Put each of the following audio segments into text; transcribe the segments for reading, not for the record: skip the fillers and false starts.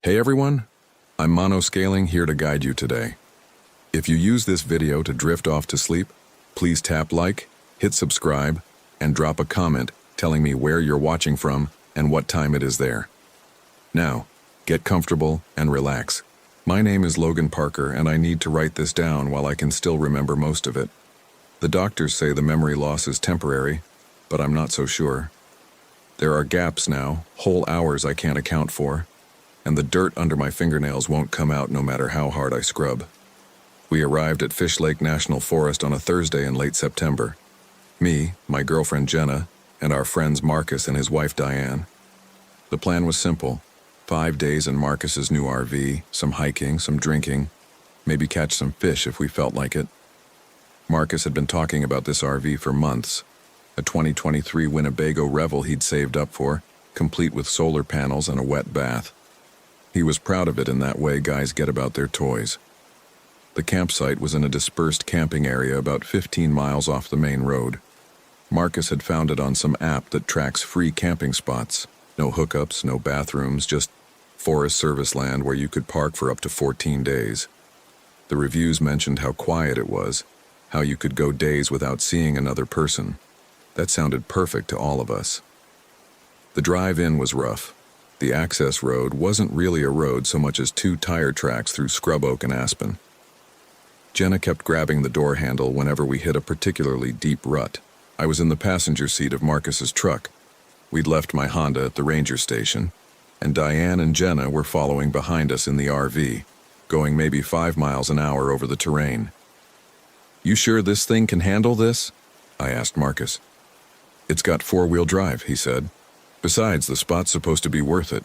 Hey everyone, I'm Monoscaling here to guide you today. If you use this video to drift off to sleep, please tap like, hit subscribe, and drop a comment telling me where you're watching from and what time it is there. Now, get comfortable and relax. My name is Logan Parker and I need to write this down while I can still remember most of it. The doctors say the memory loss is temporary, but I'm not so sure. There are gaps now, whole hours I can't account for, and the dirt under my fingernails won't come out no matter how hard I scrub. We arrived at Fish Lake National Forest on a Thursday in late September. Me, my girlfriend Jenna, and our friends Marcus and his wife Diane. The plan was simple. 5 days in Marcus's new RV, some hiking, some drinking, maybe catch some fish if we felt like it. Marcus had been talking about this RV for months. A 2023 Winnebago Revel he'd saved up for, complete with solar panels and a wet bath. He was proud of it in that way guys get about their toys. The campsite was in a dispersed camping area about 15 miles off the main road. Marcus had found it on some app that tracks free camping spots. No hookups, no bathrooms, just Forest Service land where you could park for up to 14 days. The reviews mentioned how quiet it was, how you could go days without seeing another person. That sounded perfect to all of us. The drive-in was rough. The access road wasn't really a road so much as 2 tire tracks through scrub oak and aspen. Jenna kept grabbing the door handle whenever we hit a particularly deep rut. I was in the passenger seat of Marcus's truck. We'd left my Honda at the ranger station, and Diane and Jenna were following behind us in the RV, going maybe 5 miles an hour over the terrain. "You sure this thing can handle this?" I asked Marcus. "It's got 4-wheel drive," he said. "Besides, the spot's supposed to be worth it."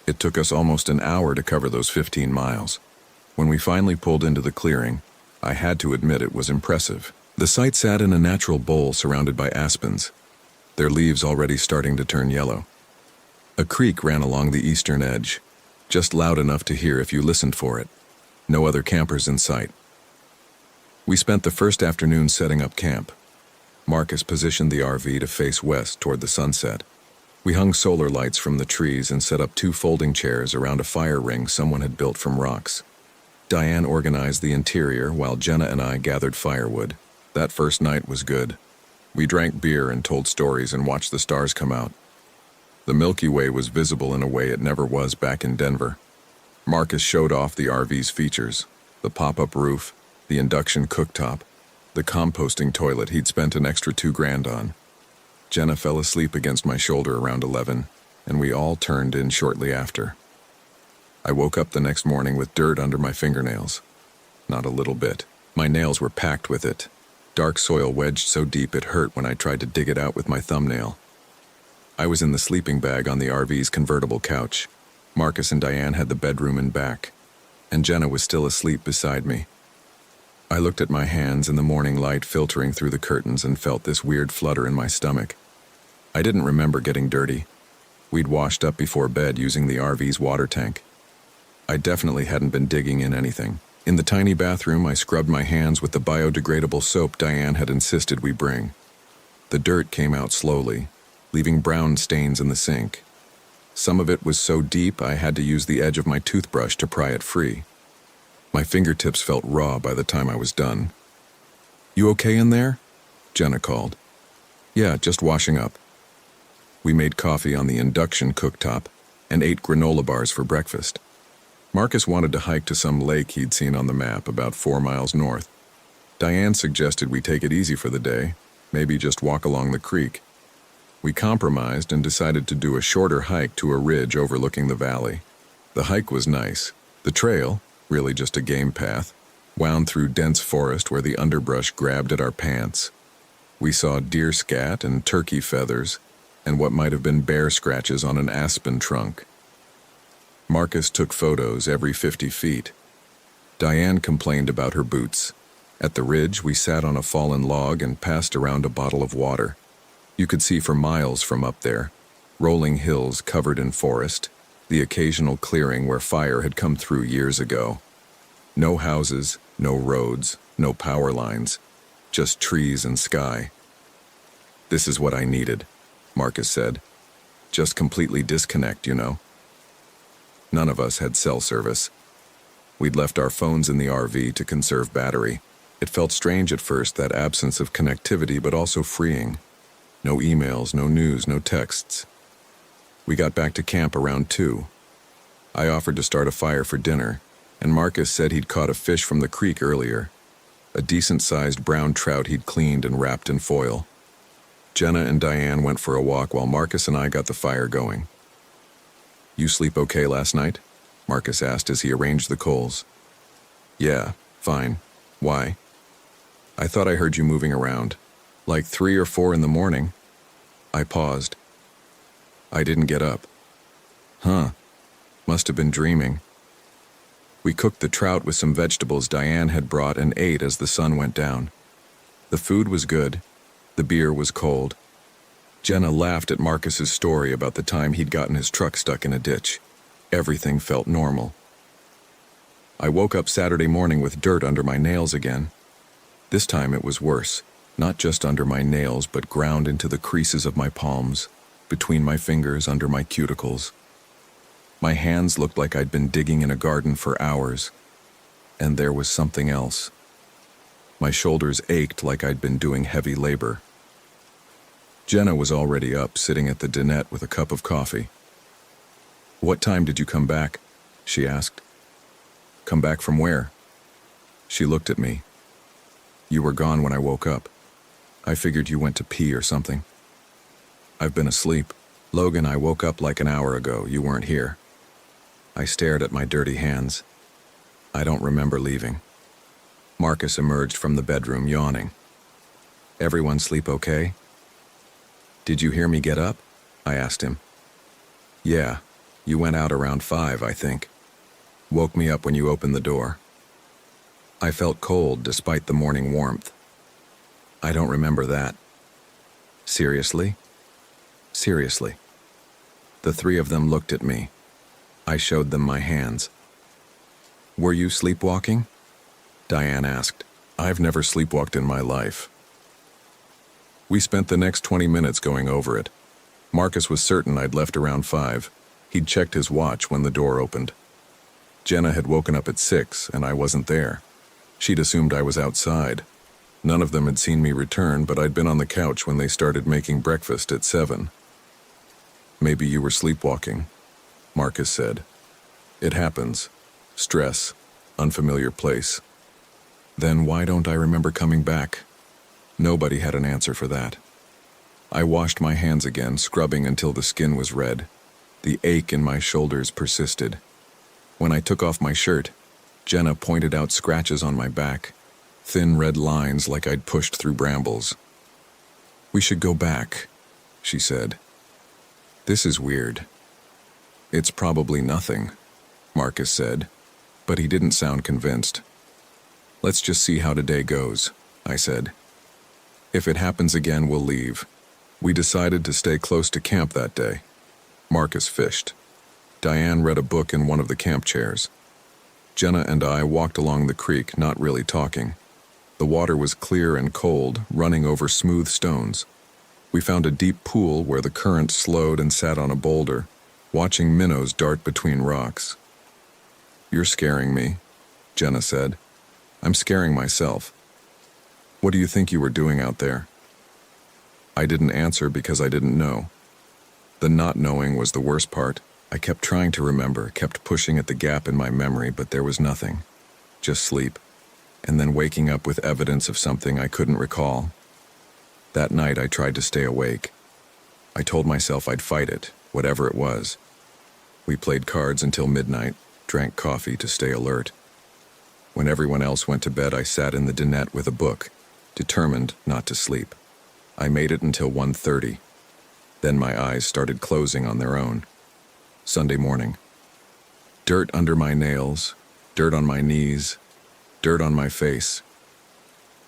It took us almost an hour to cover those 15 miles. When we finally pulled into the clearing, I had to admit it was impressive. The site sat in a natural bowl surrounded by aspens, their leaves already starting to turn yellow. A creek ran along the eastern edge, just loud enough to hear if you listened for it. No other campers in sight. We spent the first afternoon setting up camp. Marcus positioned the RV to face west toward the sunset. We hung solar lights from the trees and set up 2 folding chairs around a fire ring someone had built from rocks. Diane organized the interior while Jenna and I gathered firewood. That first night was good. We drank beer and told stories and watched the stars come out. The Milky Way was visible in a way it never was back in Denver. Marcus showed off the RV's features, the pop-up roof, the induction cooktop, the composting toilet he'd spent an extra $2,000 on. Jenna fell asleep against my shoulder around 11, and we all turned in shortly after. I woke up the next morning with dirt under my fingernails. Not a little bit. My nails were packed with it. Dark soil wedged so deep it hurt when I tried to dig it out with my thumbnail. I was in the sleeping bag on the RV's convertible couch. Marcus and Diane had the bedroom in back, and Jenna was still asleep beside me. I looked at my hands in the morning light filtering through the curtains and felt this weird flutter in my stomach. I didn't remember getting dirty. We'd washed up before bed using the RV's water tank. I definitely hadn't been digging in anything. In the tiny bathroom, I scrubbed my hands with the biodegradable soap Diane had insisted we bring. The dirt came out slowly, leaving brown stains in the sink. Some of it was so deep I had to use the edge of my toothbrush to pry it free. My fingertips felt raw by the time I was done. "You okay in there?" Jenna called. "Yeah, just washing up." We made coffee on the induction cooktop and ate granola bars for breakfast. Marcus wanted to hike to some lake he'd seen on the map about 4 miles north. Diane suggested we take it easy for the day, maybe just walk along the creek. We compromised and decided to do a shorter hike to a ridge overlooking the valley. The hike was nice. The trail, really just a game path, wound through dense forest where the underbrush grabbed at our pants. We saw deer scat and turkey feathers, and what might have been bear scratches on an aspen trunk. Marcus took photos every 50 feet. Diane complained about her boots. At the ridge, we sat on a fallen log and passed around a bottle of water. You could see for miles from up there, rolling hills covered in forest, the occasional clearing where fire had come through years ago. No houses, no roads, no power lines, just trees and sky. "This is what I needed," Marcus said. "Just completely disconnect, you know." None of us had cell service. We'd left our phones in the RV to conserve battery. It felt strange at first, that absence of connectivity, but also freeing. No emails, no news, no texts. We got back to camp around 2. I offered to start a fire for dinner, and Marcus said he'd caught a fish from the creek earlier. A decent-sized brown trout he'd cleaned and wrapped in foil. Jenna and Diane went for a walk while Marcus and I got the fire going. "You sleep okay last night?" Marcus asked as he arranged the coals. "Yeah, fine. Why?" "I thought I heard you moving around. Like 3 or 4 in the morning." I paused. I didn't get up. Huh. Must have been dreaming. We cooked the trout with some vegetables Diane had brought and ate as the sun went down. The food was good. The beer was cold. Jenna laughed at Marcus's story about the time he'd gotten his truck stuck in a ditch. Everything felt normal. I woke up Saturday morning with dirt under my nails again. This time it was worse, not just under my nails, but ground into the creases of my palms, between my fingers, under my cuticles. My hands looked like I'd been digging in a garden for hours. And there was something else. My shoulders ached like I'd been doing heavy labor. Jenna was already up, sitting at the dinette with a cup of coffee. "What time did you come back?" she asked. "Come back from where?" She looked at me. "You were gone when I woke up. I figured you went to pee or something." "I've been asleep. Logan, I woke up like an hour ago. You weren't here." I stared at my dirty hands. "I don't remember leaving." Marcus emerged from the bedroom, yawning. "Everyone sleep okay?" "Did you hear me get up?" I asked him. "Yeah, you went out around 5, I think. Woke me up when you opened the door." I felt cold despite the morning warmth. "I don't remember that." "Seriously?" "Seriously." The 3 of them looked at me. I showed them my hands. "Were you sleepwalking?" Diane asked. "I've never sleepwalked in my life." We spent the next 20 minutes going over it. Marcus was certain I'd left around 5. He'd checked his watch when the door opened. Jenna had woken up at 6, and I wasn't there. She'd assumed I was outside. None of them had seen me return, but I'd been on the couch when they started making breakfast at 7. "Maybe you were sleepwalking," Marcus said. "It happens. Stress. Unfamiliar place." "Then why don't I remember coming back?" Nobody had an answer for that. I washed my hands again, scrubbing until the skin was red. The ache in my shoulders persisted. When I took off my shirt, Jenna pointed out scratches on my back, thin red lines like I'd pushed through brambles. "We should go back," she said. "This is weird." "It's probably nothing," Marcus said, but he didn't sound convinced. "Let's just see how today goes," I said. "If it happens again, we'll leave." We decided to stay close to camp that day. Marcus fished. Diane read a book in one of the camp chairs. Jenna and I walked along the creek, not really talking. The water was clear and cold, running over smooth stones. We found a deep pool where the current slowed and sat on a boulder, watching minnows dart between rocks. "You're scaring me," Jenna said. "I'm scaring myself." "What do you think you were doing out there?" I didn't answer because I didn't know. The not knowing was the worst part. I kept trying to remember, kept pushing at the gap in my memory, but there was nothing. Just sleep. And then waking up with evidence of something I couldn't recall. That night I tried to stay awake. I told myself I'd fight it, whatever it was. We played cards until midnight, drank coffee to stay alert. When everyone else went to bed, I sat in the dinette with a book, determined not to sleep. I made it until 1:30. Then my eyes started closing on their own. Sunday morning. Dirt under my nails, dirt on my knees, dirt on my face.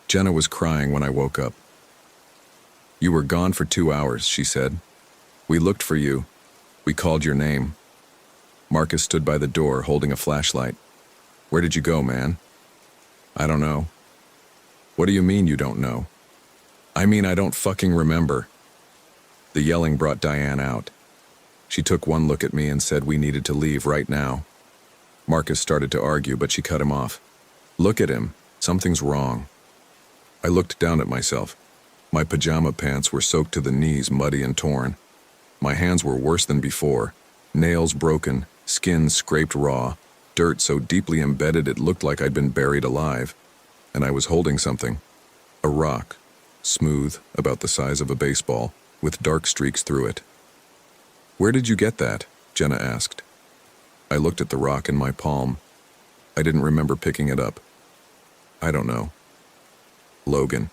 Jenna was crying when I woke up. "You were gone for 2 hours," she said. "We looked for you. We called your name." Marcus stood by the door holding a flashlight. "Where did you go, man?" "I don't know." "What do you mean you don't know?" "I mean I don't fucking remember." The yelling brought Diane out. She took one look at me and said we needed to leave right now. Marcus started to argue, but she cut him off. Look at him. Something's wrong. I looked down at myself. My pajama pants were soaked to the knees, muddy and torn. My hands were worse than before, nails broken, skin scraped raw, dirt so deeply embedded it looked like I'd been buried alive. And I was holding something. A rock, smooth, about the size of a baseball, with dark streaks through it. Where did you get that? Jenna asked. I looked at the rock in my palm. I didn't remember picking it up. I don't know. Logan.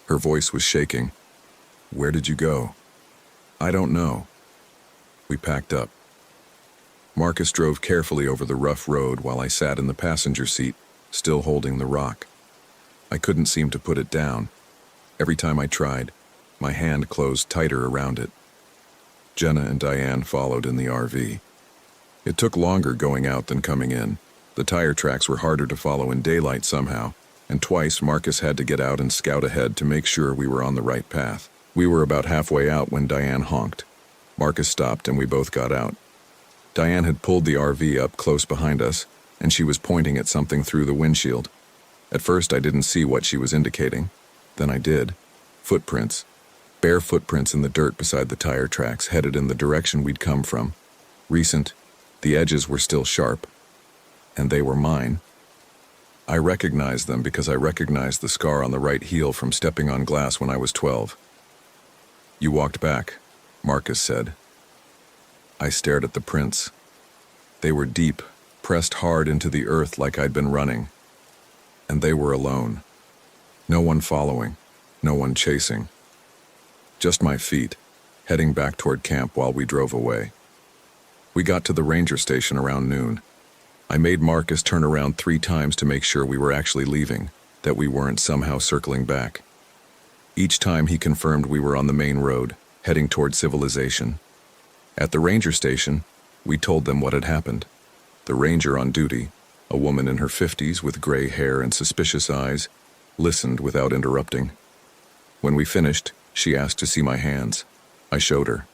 Her voice was shaking. Where did you go? I don't know. We packed up. Marcus drove carefully over the rough road while I sat in the passenger seat, still holding the rock. I couldn't seem to put it down. Every time I tried, my hand closed tighter around it. Jenna and Diane followed in the RV. It took longer going out than coming in. The tire tracks were harder to follow in daylight somehow, and twice Marcus had to get out and scout ahead to make sure we were on the right path. We were about halfway out when Diane honked. Marcus stopped and we both got out. Diane had pulled the RV up close behind us, and she was pointing at something through the windshield. At first I didn't see what she was indicating. Then I did. Footprints. Bare footprints in the dirt beside the tire tracks, headed in the direction we'd come from. Recent. The edges were still sharp. And they were mine. I recognized them because I recognized the scar on the right heel from stepping on glass when I was 12. You walked back, Marcus said. I stared at the prints. They were deep, pressed hard into the earth like I'd been running. And they were alone. No one following, no one chasing. Just my feet, heading back toward camp while we drove away. We got to the ranger station around noon. I made Marcus turn around 3 times to make sure we were actually leaving, that we weren't somehow circling back. Each time he confirmed we were on the main road, heading toward civilization. At the ranger station, we told them what had happened. The ranger on duty, a woman in her 50s with gray hair and suspicious eyes, listened without interrupting. When we finished, she asked to see my hands. I showed her.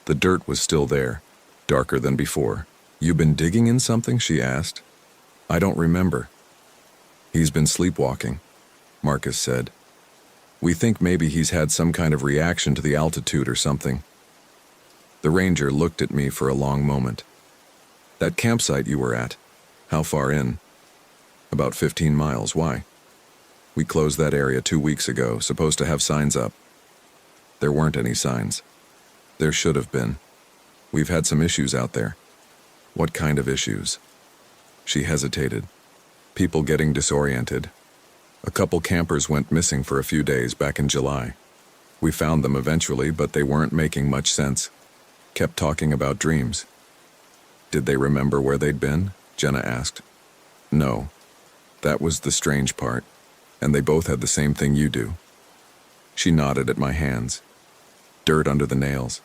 The dirt was still there, darker than before. You been digging in something? She asked. I don't remember. He's been sleepwalking, Marcus said. We think maybe he's had some kind of reaction to the altitude or something. The ranger looked at me for a long moment. That campsite you were at, how far in? About 15 miles. Why? We closed that area 2 weeks ago, supposed to have signs up. There weren't any signs. There should have been. We've had some issues out there. What kind of issues? She hesitated. People getting disoriented. A couple campers went missing for a few days back in July. We found them eventually, but they weren't making much sense. Kept talking about dreams. Did they remember where they'd been? Jenna asked. No. That was the strange part. And they both had the same thing you do. She nodded at my hands. Dirt under the nails.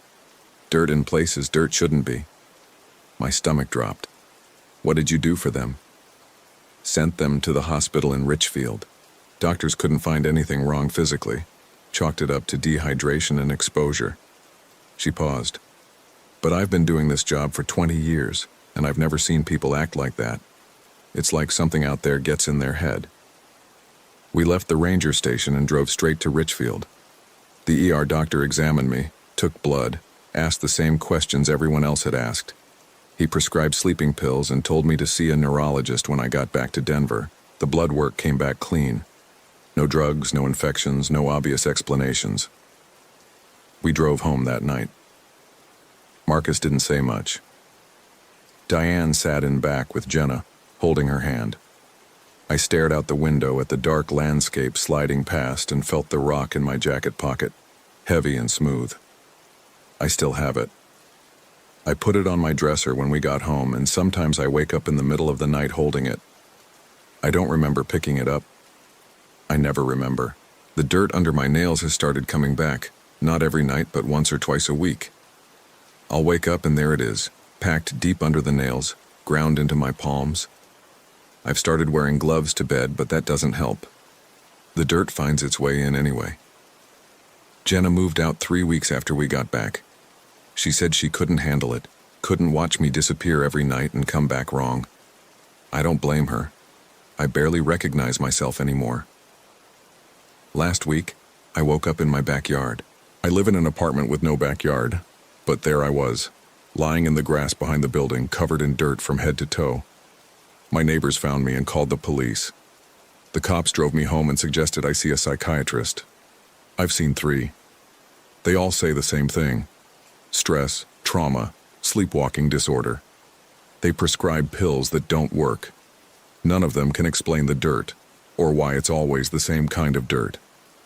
Dirt in places dirt shouldn't be. My stomach dropped. What did you do for them? Sent them to the hospital in Richfield. Doctors couldn't find anything wrong physically. Chalked it up to dehydration and exposure. She paused. But I've been doing this job for 20 years, and I've never seen people act like that. It's like something out there gets in their head. We left the ranger station and drove straight to Richfield. The ER doctor examined me, took blood, asked the same questions everyone else had asked. He prescribed sleeping pills and told me to see a neurologist when I got back to Denver. The blood work came back clean. No drugs, no infections, no obvious explanations. We drove home that night. Marcus didn't say much. Diane sat in back with Jenna, holding her hand. I stared out the window at the dark landscape sliding past and felt the rock in my jacket pocket, heavy and smooth. I still have it. I put it on my dresser when we got home, and sometimes I wake up in the middle of the night holding it. I don't remember picking it up. I never remember. The dirt under my nails has started coming back, not every night, but once or twice a week. I'll wake up and there it is, packed deep under the nails, ground into my palms. I've started wearing gloves to bed, but that doesn't help. The dirt finds its way in anyway. Jenna moved out 3 weeks after we got back. She said she couldn't handle it, couldn't watch me disappear every night and come back wrong. I don't blame her. I barely recognize myself anymore. Last week, I woke up in my backyard. I live in an apartment with no backyard, but there I was, lying in the grass behind the building, covered in dirt from head to toe. My neighbors found me and called the police. The cops drove me home and suggested I see a psychiatrist. I've seen 3. They all say the same thing: stress, trauma, sleepwalking disorder. They prescribe pills that don't work. None of them can explain the dirt, or why it's always the same kind of dirt.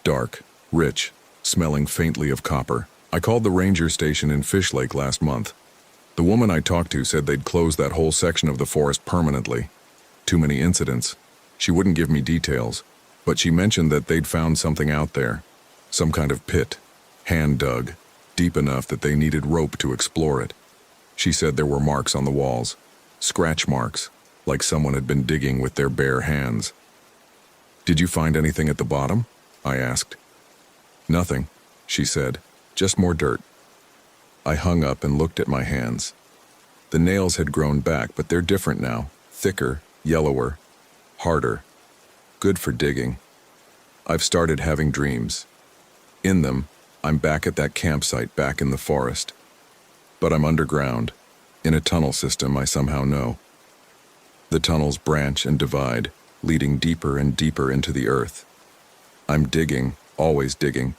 Dark, rich, smelling faintly of copper. I called the ranger station in Fish Lake last month. The woman I talked to said they'd closed that whole section of the forest permanently. Too many incidents. She wouldn't give me details, but she mentioned that they'd found something out there. Some kind of pit, hand-dug, deep enough that they needed rope to explore it. She said there were marks on the walls, scratch marks, like someone had been digging with their bare hands. "Did you find anything at the bottom?" I asked. "Nothing," she said, "just more dirt." I hung up and looked at my hands. The nails had grown back, but they're different now, thicker, yellower, harder. Good for digging. I've started having dreams. In them, I'm back at that campsite back in the forest. But I'm underground, in a tunnel system I somehow know. The tunnels branch and divide, leading deeper and deeper into the earth. I'm digging, always digging,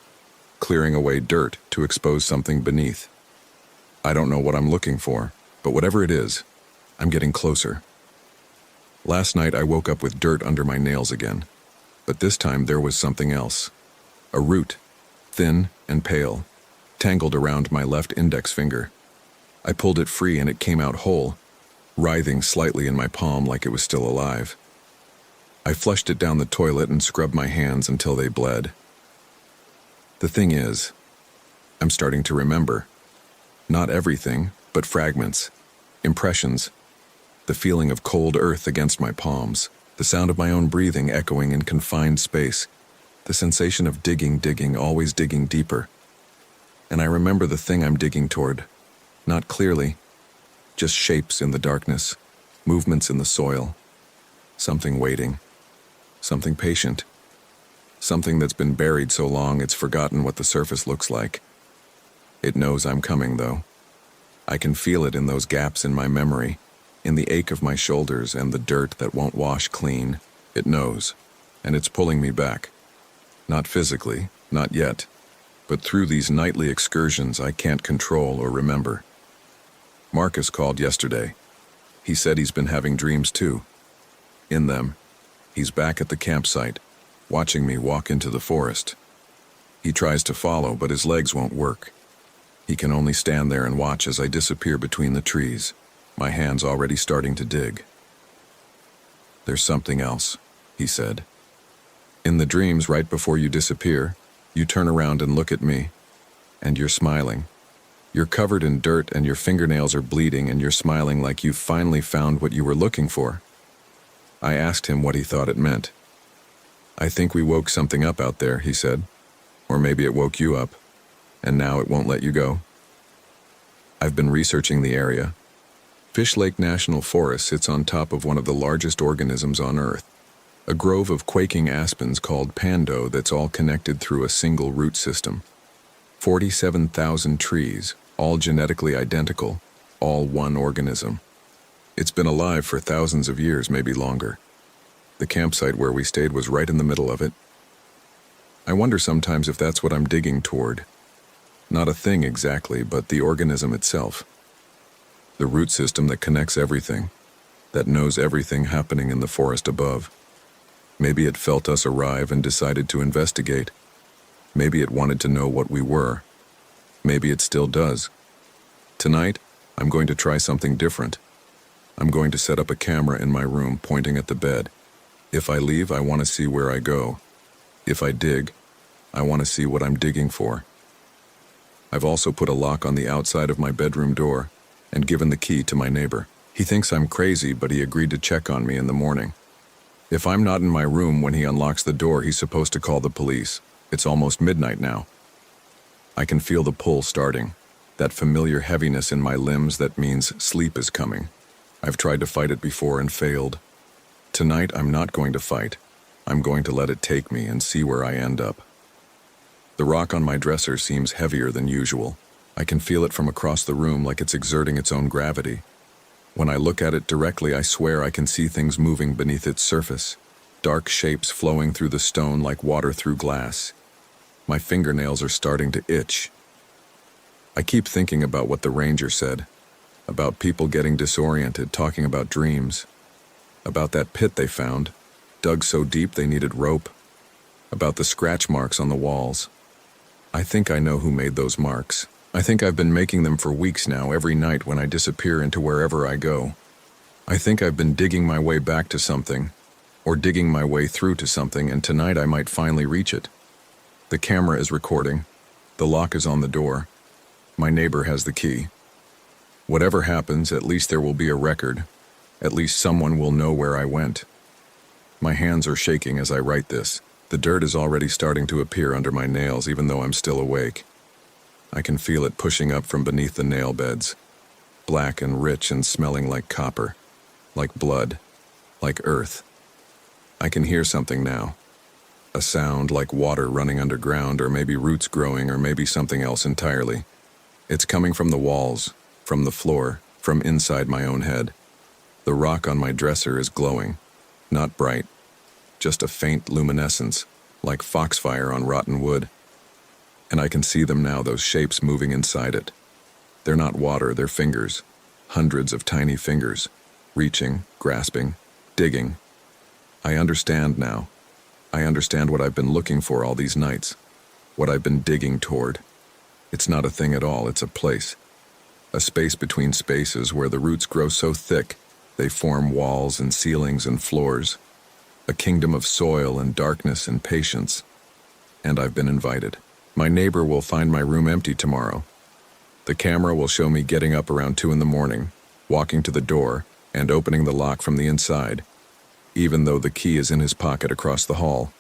clearing away dirt to expose something beneath. I don't know what I'm looking for, but whatever it is, I'm getting closer. Last night I woke up with dirt under my nails again, but this time there was something else. A root, thin and pale, tangled around my left index finger. I pulled it free and it came out whole, writhing slightly in my palm like it was still alive. I flushed it down the toilet and scrubbed my hands until they bled. The thing is, I'm starting to remember. Not everything, but fragments, impressions, the feeling of cold earth against my palms, the sound of my own breathing echoing in confined space, the sensation of digging, always digging deeper. And I remember the thing I'm digging toward, not clearly, just shapes in the darkness, movements in the soil, something waiting, something patient, something that's been buried so long it's forgotten what the surface looks like. It knows I'm coming, though. I can feel it in those gaps in my memory, in the ache of my shoulders and the dirt that won't wash clean. It knows, and it's pulling me back. Not physically, not yet, but through these nightly excursions I can't control or remember. Marcus called yesterday. He said he's been having dreams too. In them, he's back at the campsite, watching me walk into the forest. He tries to follow, but his legs won't work. He can only stand there and watch as I disappear between the trees, my hands already starting to dig. "There's something else," he said. "In the dreams right before you disappear, you turn around and look at me, and you're smiling. You're covered in dirt and your fingernails are bleeding and you're smiling like you've finally found what you were looking for." I asked him what he thought it meant. "I think we woke something up out there," he said. "Or maybe it woke you up, and now it won't let you go." I've been researching the area. Fish Lake National Forest sits on top of one of the largest organisms on Earth, a grove of quaking aspens called pando that's all connected through a single root system. 47,000 trees, all genetically identical, all one organism. It's been alive for thousands of years, maybe longer. The campsite where we stayed was right in the middle of it. I wonder sometimes if that's what I'm digging toward. Not a thing exactly, but the organism itself. The root system that connects everything, that knows everything happening in the forest above. Maybe it felt us arrive and decided to investigate. Maybe it wanted to know what we were. Maybe it still does. Tonight, I'm going to try something different. I'm going to set up a camera in my room pointing at the bed. If I leave, I want to see where I go. If I dig, I want to see what I'm digging for. I've also put a lock on the outside of my bedroom door and given the key to my neighbor. He thinks I'm crazy, but he agreed to check on me in the morning. If I'm not in my room when he unlocks the door, he's supposed to call the police. It's almost midnight now. I can feel the pull starting. That familiar heaviness in my limbs that means sleep is coming. I've tried to fight it before and failed. Tonight, I'm not going to fight. I'm going to let it take me and see where I end up. The rock on my dresser seems heavier than usual. I can feel it from across the room like it's exerting its own gravity. When I look at it directly, I swear I can see things moving beneath its surface. Dark shapes flowing through the stone like water through glass. My fingernails are starting to itch. I keep thinking about what the ranger said. About people getting disoriented, talking about dreams. About that pit they found, dug so deep they needed rope. About the scratch marks on the walls. I think I know who made those marks. I think I've been making them for weeks now, every night when I disappear into wherever I go. I think I've been digging my way back to something, or digging my way through to something, and tonight I might finally reach it. The camera is recording. The lock is on the door. My neighbor has the key. Whatever happens, at least there will be a record. At least someone will know where I went. My hands are shaking as I write this. The dirt is already starting to appear under my nails, even though I'm still awake. I can feel it pushing up from beneath the nail beds. Black and rich and smelling like copper. Like blood. Like earth. I can hear something now. A sound like water running underground, or maybe roots growing, or maybe something else entirely. It's coming from the walls, from the floor, from inside my own head. The rock on my dresser is glowing. Not bright. Just a faint luminescence, like foxfire on rotten wood. And I can see them now, those shapes moving inside it. They're not water, they're fingers. Hundreds of tiny fingers. Reaching, grasping, digging. I understand now. I understand what I've been looking for all these nights. What I've been digging toward. It's not a thing at all, it's a place. A space between spaces where the roots grow so thick, they form walls and ceilings and floors. A kingdom of soil and darkness and patience. And I've been invited. My neighbor will find my room empty tomorrow. The camera will show me getting up around 2 a.m, walking to the door, and opening the lock from the inside, even though the key is in his pocket across the hall.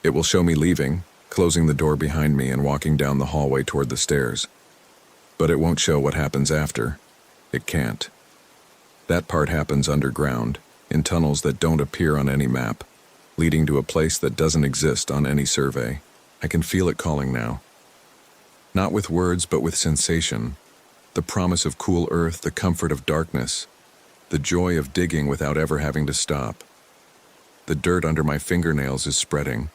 It will show me leaving, closing the door behind me and walking down the hallway toward the stairs. But it won't show what happens after. It can't. That part happens underground, in tunnels that don't appear on any map, leading to a place that doesn't exist on any survey. I can feel it calling now. Not with words, but with sensation. The promise of cool earth, the comfort of darkness, the joy of digging without ever having to stop. The dirt under my fingernails is spreading.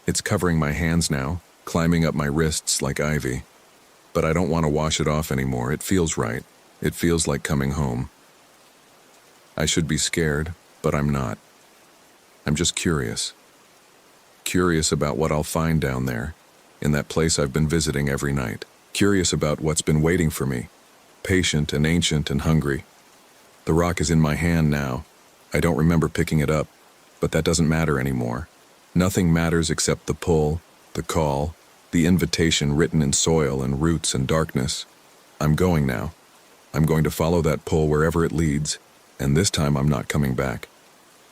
It's covering my hands now, climbing up my wrists like ivy. But I don't want to wash it off anymore. It feels right. It feels like coming home. I should be scared, but I'm not. I'm just curious. Curious about what I'll find down there, in that place I've been visiting every night. Curious about what's been waiting for me, patient and ancient and hungry. The rock is in my hand now. I don't remember picking it up, but that doesn't matter anymore. Nothing matters except the pull, the call, the invitation written in soil and roots and darkness. I'm going now. I'm going to follow that pull wherever it leads, and this time I'm not coming back.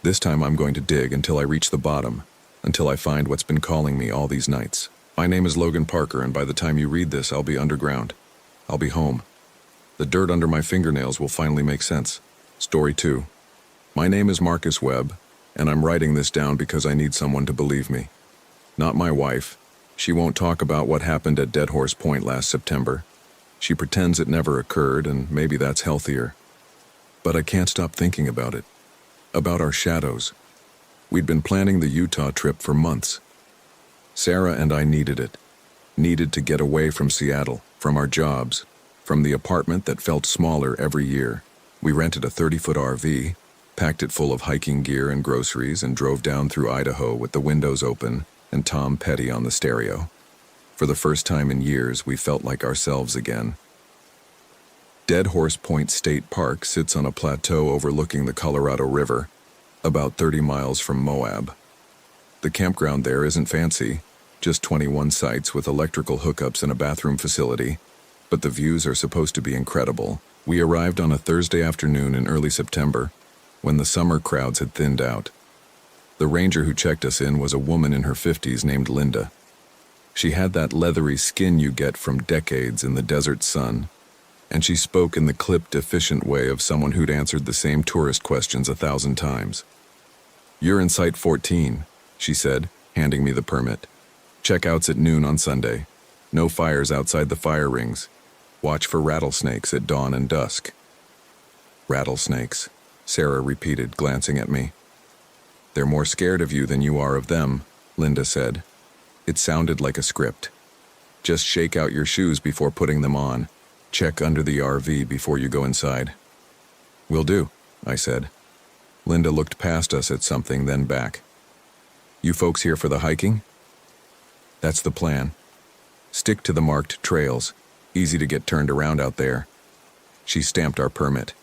This time I'm going to dig until I reach the bottom, until I find what's been calling me all these nights. My name is Logan Parker, and by the time you read this, I'll be underground. I'll be home. The dirt under my fingernails will finally make sense. Story 2. My name is Marcus Webb, and I'm writing this down because I need someone to believe me. Not my wife. She won't talk about what happened at Dead Horse Point last September. She pretends it never occurred, and maybe that's healthier. But I can't stop thinking about it. About our shadows. We'd been planning the Utah trip for months. Sarah and I needed it. Needed to get away from Seattle, from our jobs, from the apartment that felt smaller every year. We rented a 30-foot RV, packed it full of hiking gear and groceries, and drove down through Idaho with the windows open and Tom Petty on the stereo. For the first time in years, we felt like ourselves again. Dead Horse Point State Park sits on a plateau overlooking the Colorado River, about 30 miles from Moab. The campground there isn't fancy, just 21 sites with electrical hookups and a bathroom facility, but the views are supposed to be incredible. We arrived on a Thursday afternoon in early September, when the summer crowds had thinned out. The ranger who checked us in was a woman in her 50s named Linda. She had that leathery skin you get from decades in the desert sun, and she spoke in the clipped, efficient way of someone who'd answered the same tourist questions 1,000 times. "You're in Site 14, she said, handing me the permit. "Checkouts at noon on Sunday. No fires outside the fire rings. Watch for rattlesnakes at dawn and dusk." "Rattlesnakes," Sarah repeated, glancing at me. "They're more scared of you than you are of them," Linda said. It sounded like a script. "Just shake out your shoes before putting them on. Check under the RV before you go inside." "Will do," I said. Linda looked past us at something, then back. "You folks here for the hiking?" "That's the plan. Stick to the marked trails. Easy to get turned around out there." She stamped our permit.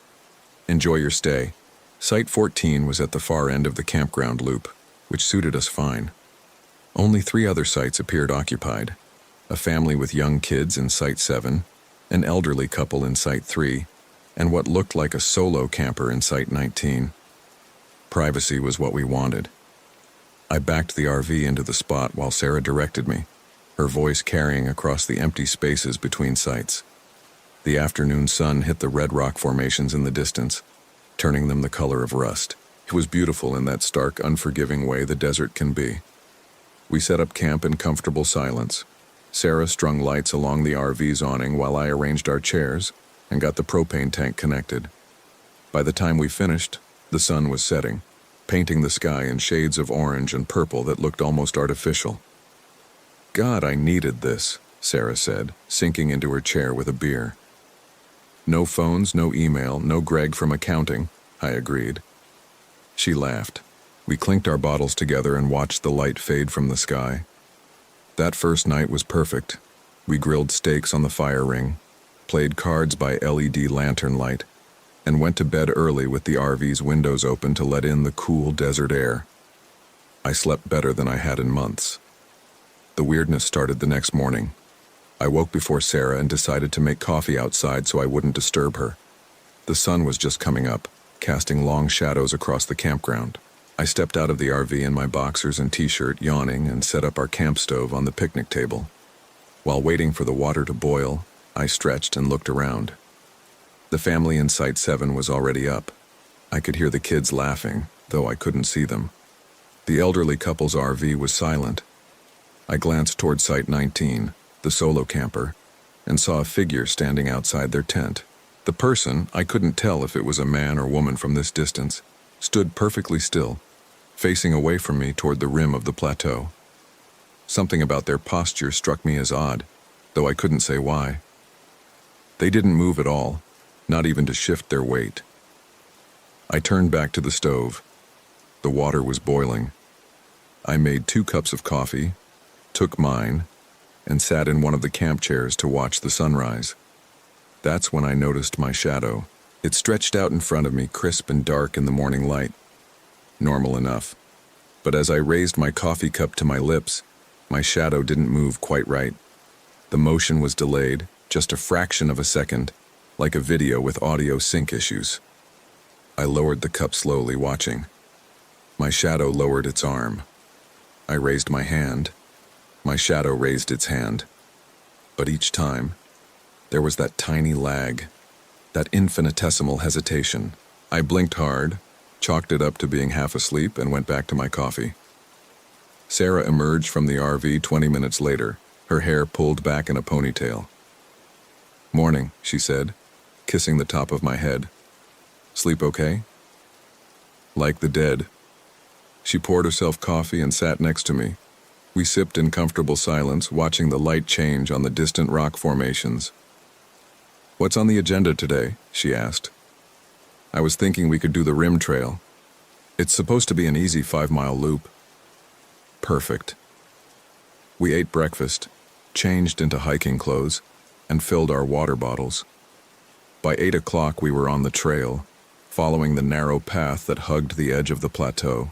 "Enjoy your stay." Site 14 was at the far end of the campground loop, which suited us fine. Only 3 other sites appeared occupied. A family with young kids in Site 7, an elderly couple in Site 3, and what looked like a solo camper in Site 19. Privacy was what we wanted. I backed the RV into the spot while Sarah directed me, her voice carrying across the empty spaces between sites. The afternoon sun hit the red rock formations in the distance, turning them the color of rust. It was beautiful in that stark, unforgiving way the desert can be. We set up camp in comfortable silence. Sarah strung lights along the RV's awning while I arranged our chairs and got the propane tank connected. By the time we finished, the sun was setting, painting the sky in shades of orange and purple that looked almost artificial. "God, I needed this," Sarah said, sinking into her chair with a beer. "No phones, no email, no Greg from accounting," I agreed. She laughed. We clinked our bottles together and watched the light fade from the sky. That first night was perfect. We grilled steaks on the fire ring, played cards by LED lantern light, and went to bed early with the RV's windows open to let in the cool desert air. I slept better than I had in months. The weirdness started the next morning. I woke before Sarah and decided to make coffee outside so I wouldn't disturb her. The sun was just coming up, casting long shadows across the campground. I stepped out of the RV in my boxers and t-shirt, yawning, and set up our camp stove on the picnic table. While waiting for the water to boil, I stretched and looked around. The family in Site 7 was already up. I could hear the kids laughing, though I couldn't see them. The elderly couple's RV was silent. I glanced toward Site 19, the solo camper, and saw a figure standing outside their tent. The person, I couldn't tell if it was a man or woman from this distance, stood perfectly still, facing away from me toward the rim of the plateau. Something about their posture struck me as odd, though I couldn't say why. They didn't move at all, not even to shift their weight. I turned back to the stove. The water was boiling. I made 2 cups of coffee, took mine, and sat in one of the camp chairs to watch the sunrise. That's when I noticed my shadow. It stretched out in front of me, crisp and dark in the morning light. Normal enough. But as I raised my coffee cup to my lips, my shadow didn't move quite right. The motion was delayed, just a fraction of a second, like a video with audio sync issues. I lowered the cup slowly, watching. My shadow lowered its arm. I raised my hand. My shadow raised its hand. But each time, there was that tiny lag, that infinitesimal hesitation. I blinked hard, chalked it up to being half asleep, and went back to my coffee. Sarah emerged from the RV 20 minutes later, her hair pulled back in a ponytail. "Morning," she said, kissing the top of my head. "Sleep okay?" "Like the dead." She poured herself coffee and sat next to me. We sipped in comfortable silence, watching the light change on the distant rock formations. "What's on the agenda today?" she asked. "I was thinking we could do the rim trail. It's supposed to be an easy 5-mile loop." "Perfect." We ate breakfast, changed into hiking clothes, and filled our water bottles. By 8 o'clock we were on the trail, following the narrow path that hugged the edge of the plateau.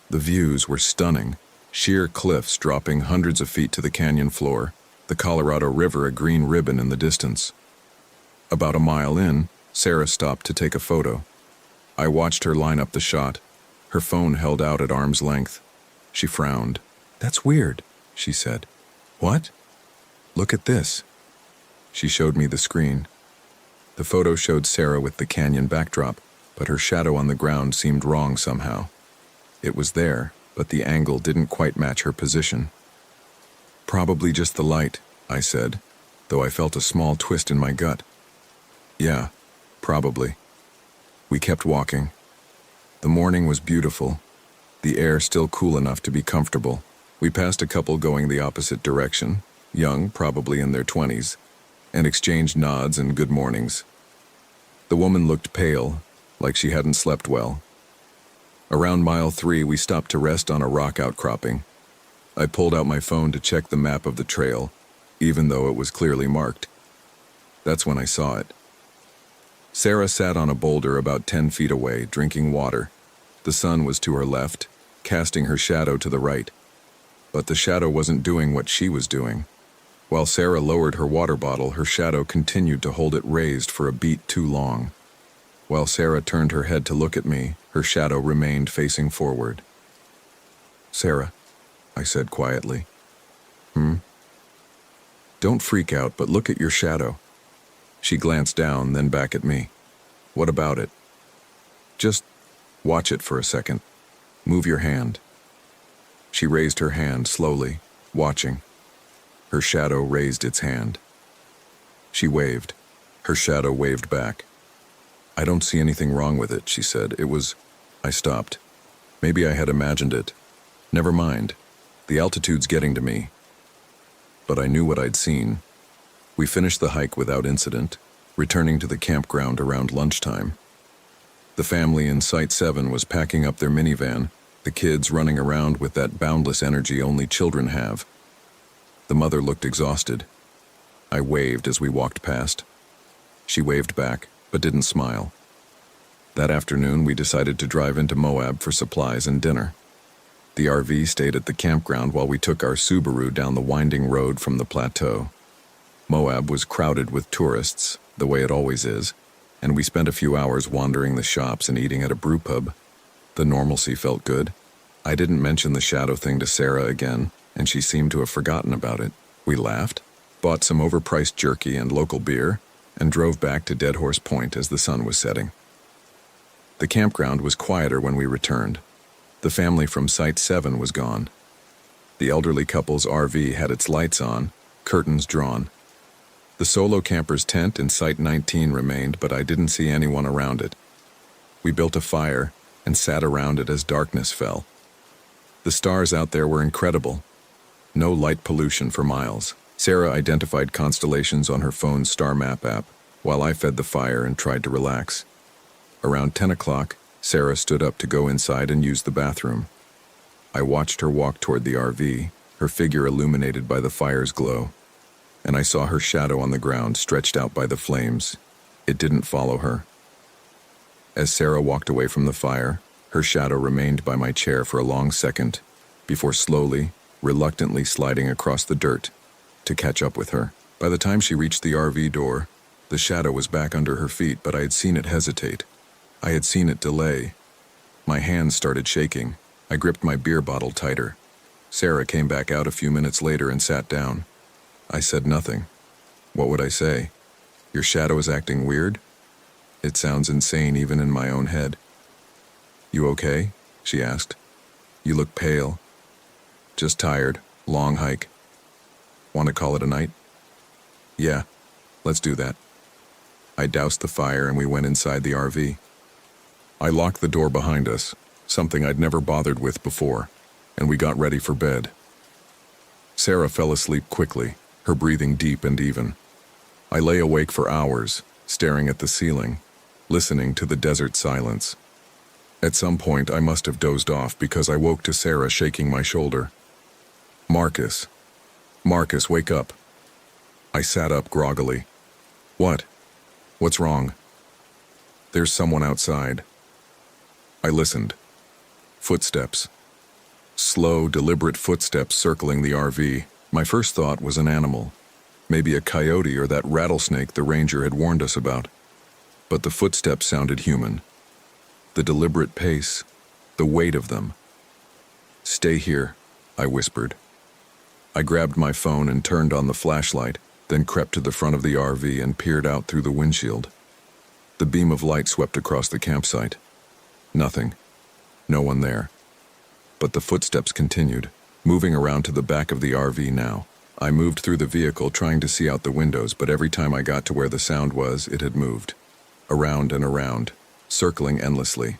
The views were stunning, sheer cliffs dropping hundreds of feet to the canyon floor, the Colorado River a green ribbon in the distance. About a mile in, Sarah stopped to take a photo. I watched her line up the shot, her phone held out at arm's length. She frowned. "That's weird," she said. What? Look at this. She showed me the screen. The photo showed Sarah with the canyon backdrop, but her shadow on the ground seemed wrong somehow. It was there, but the angle didn't quite match her position. Probably just the light, I said, though I felt a small twist in my gut. Yeah, probably. We kept walking. The morning was beautiful, the air still cool enough to be comfortable. We passed a couple going the opposite direction, young, probably in their 20s, and exchanged nods and good mornings. The woman looked pale, like she hadn't slept well. Around mile 3, we stopped to rest on a rock outcropping. I pulled out my phone to check the map of the trail, even though it was clearly marked. That's when I saw it. Sarah sat on a boulder about 10 feet away, drinking water. The sun was to her left, casting her shadow to the right. But the shadow wasn't doing what she was doing. While Sarah lowered her water bottle, her shadow continued to hold it raised for a beat too long. While Sarah turned her head to look at me, her shadow remained facing forward. "Sarah," I said quietly. "Don't freak out, but look at your shadow." She glanced down, then back at me. "What about it?" "Just watch it for a second. Move your hand." She raised her hand slowly, watching. Her shadow raised its hand. She waved. Her shadow waved back. "I don't see anything wrong with it," she said. I stopped. Maybe I had imagined it. Never mind. The altitude's getting to me. But I knew what I'd seen. We finished the hike without incident, returning to the campground around lunchtime. The family in Site 7 was packing up their minivan, the kids running around with that boundless energy only children have. The mother looked exhausted. I waved as we walked past. She waved back, but didn't smile. That afternoon, we decided to drive into Moab for supplies and dinner. The RV stayed at the campground while we took our Subaru down the winding road from the plateau. Moab was crowded with tourists, the way it always is, and we spent a few hours wandering the shops and eating at a brew pub. The normalcy felt good. I didn't mention the shadow thing to Sarah again, and she seemed to have forgotten about it. We laughed, bought some overpriced jerky and local beer, and drove back to Dead Horse Point as the sun was setting. The campground was quieter when we returned. The family from Site 7 was gone. The elderly couple's RV had its lights on, curtains drawn. The solo camper's tent in Site 19 remained, but I didn't see anyone around it. We built a fire and sat around it as darkness fell. The stars out there were incredible. No light pollution for miles. Sarah identified constellations on her phone's star map app, while I fed the fire and tried to relax. Around 10 o'clock, Sarah stood up to go inside and use the bathroom. I watched her walk toward the RV, her figure illuminated by the fire's glow. And I saw her shadow on the ground stretched out by the flames. It didn't follow her. As Sarah walked away from the fire, her shadow remained by my chair for a long second, before slowly, reluctantly sliding across the dirt to catch up with her. By the time she reached the RV door, the shadow was back under her feet, but I had seen it hesitate. I had seen it delay. My hands started shaking. I gripped my beer bottle tighter. Sarah came back out a few minutes later and sat down. I said nothing. What would I say? Your shadow is acting weird? It sounds insane even in my own head. You okay? She asked. You look pale. Just tired. Long hike. Want to call it a night? Yeah, let's do that. I doused the fire and we went inside the RV. I locked the door behind us, something I'd never bothered with before, and we got ready for bed. Sarah fell asleep quickly, her breathing deep and even. I lay awake for hours, staring at the ceiling, listening to the desert silence. At some point, I must have dozed off because I woke to Sarah shaking my shoulder. Marcus, wake up. I sat up groggily. What? What's wrong? There's someone outside. I listened. Footsteps. Slow, deliberate footsteps circling the RV. My first thought was an animal. Maybe a coyote or that rattlesnake the ranger had warned us about. But the footsteps sounded human. The deliberate pace, the weight of them. Stay here, I whispered. I grabbed my phone and turned on the flashlight, then crept to the front of the RV and peered out through the windshield. The beam of light swept across the campsite. Nothing. No one there. But the footsteps continued, moving around to the back of the RV now. I moved through the vehicle trying to see out the windows, but every time I got to where the sound was, it had moved. Around and around, circling endlessly.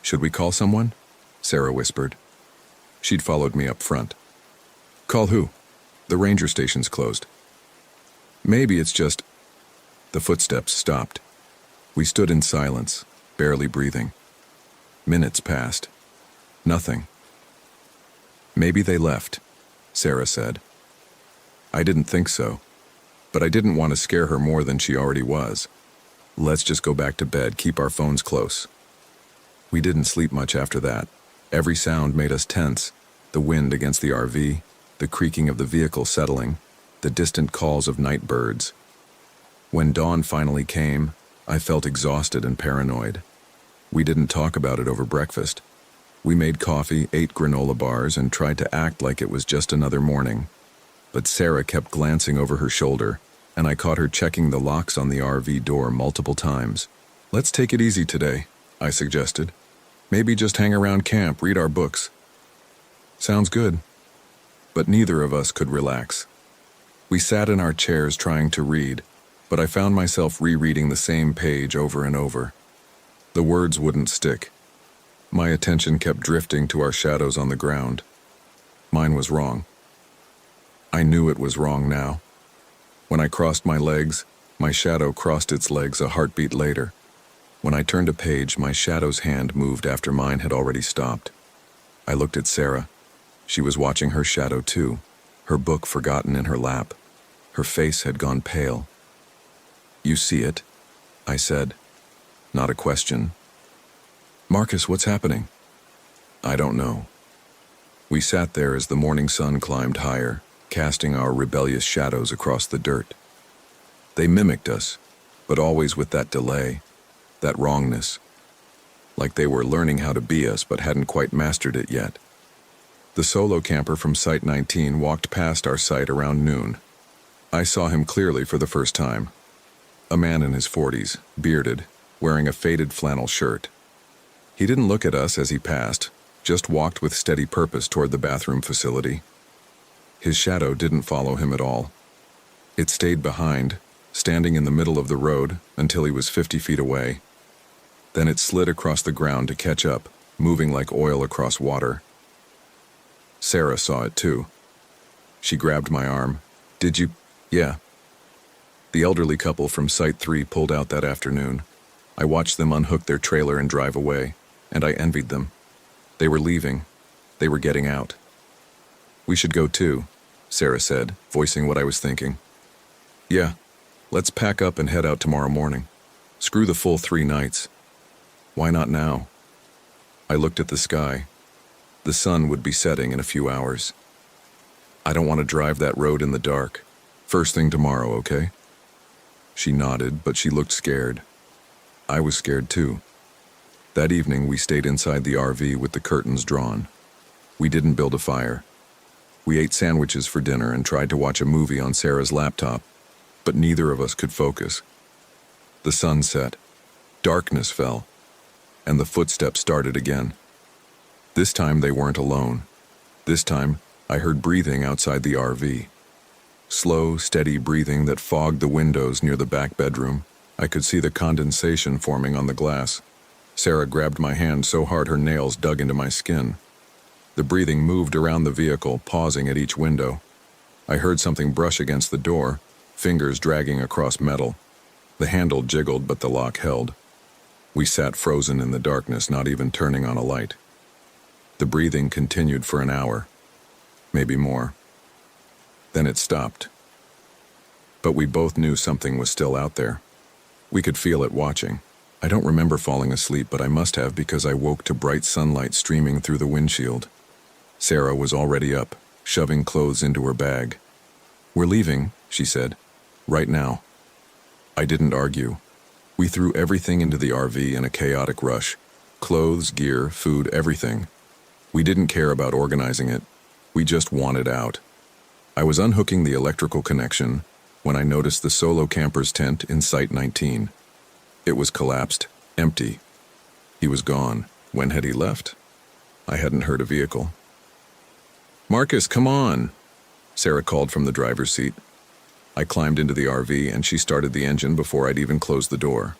"Should we call someone?" Sarah whispered. She'd followed me up front. "Call who? The ranger station's closed." "Maybe it's just—" The footsteps stopped. We stood in silence, barely breathing. Minutes passed. Nothing. "Maybe they left," Sarah said. I didn't think so, but I didn't want to scare her more than she already was. "Let's just go back to bed, keep our phones close." We didn't sleep much after that. Every sound made us tense. The wind against the RV, the creaking of the vehicle settling, the distant calls of night birds. When dawn finally came, I felt exhausted and paranoid. We didn't talk about it over breakfast. We made coffee, ate granola bars, and tried to act like it was just another morning. But Sarah kept glancing over her shoulder, and I caught her checking the locks on the RV door multiple times. "Let's take it easy today," I suggested. "Maybe just hang around camp, read our books." "Sounds good." But neither of us could relax. We sat in our chairs trying to read, but I found myself rereading the same page over and over. The words wouldn't stick. My attention kept drifting to our shadows on the ground. Mine was wrong. I knew it was wrong now. When I crossed my legs, my shadow crossed its legs a heartbeat later. When I turned a page, my shadow's hand moved after mine had already stopped. I looked at Sarah. She was watching her shadow too, her book forgotten in her lap. Her face had gone pale. "You see it?" I said. Not a question. "Marcus, what's happening?" "I don't know." We sat there as the morning sun climbed higher, casting our rebellious shadows across the dirt. They mimicked us, but always with that delay, that wrongness. Like they were learning how to be us but hadn't quite mastered it yet. The solo camper from Site 19 walked past our site around noon. I saw him clearly for the first time. A man in his 40s, bearded, wearing a faded flannel shirt. He didn't look at us as he passed, just walked with steady purpose toward the bathroom facility. His shadow didn't follow him at all. It stayed behind, standing in the middle of the road until he was 50 feet away. Then it slid across the ground to catch up, moving like oil across water. Sarah saw it too. She grabbed my arm. "Did you?" "Yeah." The elderly couple from Site 3 pulled out that afternoon. I watched them unhook their trailer and drive away, and I envied them. They were leaving. They were getting out. "We should go too," Sarah said, voicing what I was thinking. "Yeah, let's pack up and head out tomorrow morning. Screw the full 3 nights. Why not now?" I looked at the sky. The sun would be setting in a few hours. "I don't want to drive that road in the dark. First thing tomorrow, okay?" She nodded, but she looked scared. I was scared too. That evening we stayed inside the RV with the curtains drawn. We didn't build a fire. We ate sandwiches for dinner and tried to watch a movie on Sarah's laptop, but neither of us could focus. The sun set. Darkness fell, and the footsteps started again. This time they weren't alone. This time I heard breathing outside the RV. Slow, steady breathing that fogged the windows near the back bedroom. I could see the condensation forming on the glass. Sarah grabbed my hand so hard her nails dug into my skin. The breathing moved around the vehicle, pausing at each window. I heard something brush against the door, fingers dragging across metal. The handle jiggled, but the lock held. We sat frozen in the darkness, not even turning on a light. The breathing continued for an hour, maybe more. Then it stopped. But we both knew something was still out there. We could feel it watching. I don't remember falling asleep, but I must have because I woke to bright sunlight streaming through the windshield. Sarah was already up, shoving clothes into her bag. "We're leaving," she said. "Right now." I didn't argue. We threw everything into the RV in a chaotic rush. Clothes, gear, food, everything. We didn't care about organizing it. We just wanted out. I was unhooking the electrical connection when I noticed the solo camper's tent in Site 19. It was collapsed, empty. He was gone. When had he left? I hadn't heard a vehicle. "Marcus, come on!" Sarah called from the driver's seat. I climbed into the RV and she started the engine before I'd even closed the door.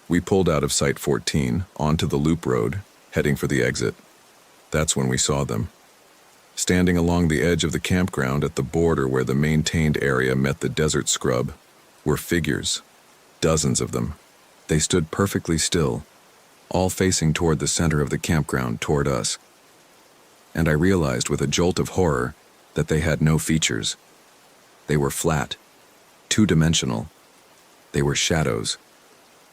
We pulled out of Site 14, onto the loop road, heading for the exit. That's when we saw them. Standing along the edge of the campground at the border where the maintained area met the desert scrub were figures, dozens of them. They stood perfectly still, all facing toward the center of the campground, toward us. And I realized with a jolt of horror that they had no features. They were flat, two-dimensional. They were shadows,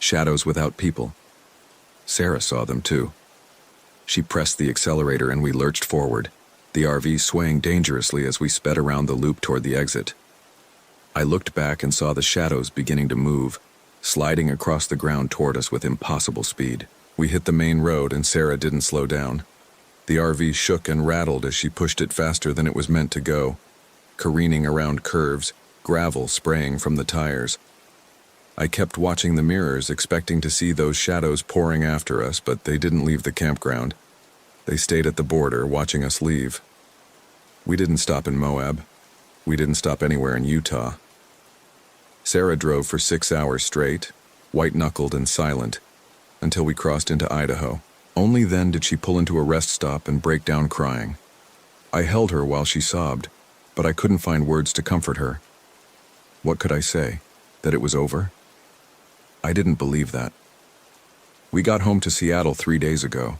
shadows without people. Sarah saw them too. She pressed the accelerator and we lurched forward, the RV swaying dangerously as we sped around the loop toward the exit. I looked back and saw the shadows beginning to move, sliding across the ground toward us with impossible speed. We hit the main road and Sarah didn't slow down. The RV shook and rattled as she pushed it faster than it was meant to go, careening around curves, gravel spraying from the tires. I kept watching the mirrors, expecting to see those shadows pouring after us, but they didn't leave the campground. They stayed at the border, watching us leave. We didn't stop in Moab. We didn't stop anywhere in Utah. Sarah drove for 6 hours straight, white-knuckled and silent, until we crossed into Idaho. Only then did she pull into a rest stop and break down crying. I held her while she sobbed, but I couldn't find words to comfort her. What could I say? That it was over? I didn't believe that. We got home to Seattle 3 days ago.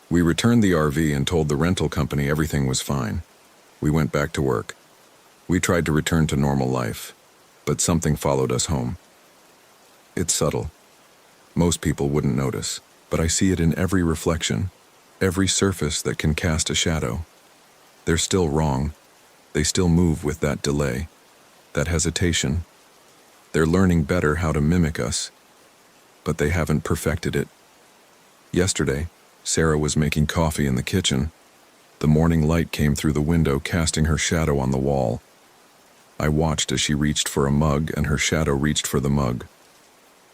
We returned the RV and told the rental company everything was fine. We went back to work. We tried to return to normal life, but something followed us home. It's subtle. Most people wouldn't notice, but I see it in every reflection, every surface that can cast a shadow. They're still wrong. They still move with that delay, that hesitation. They're learning better how to mimic us, but they haven't perfected it. Yesterday, Sarah was making coffee in the kitchen. The morning light came through the window, casting her shadow on the wall. I watched as she reached for a mug and her shadow reached for the mug.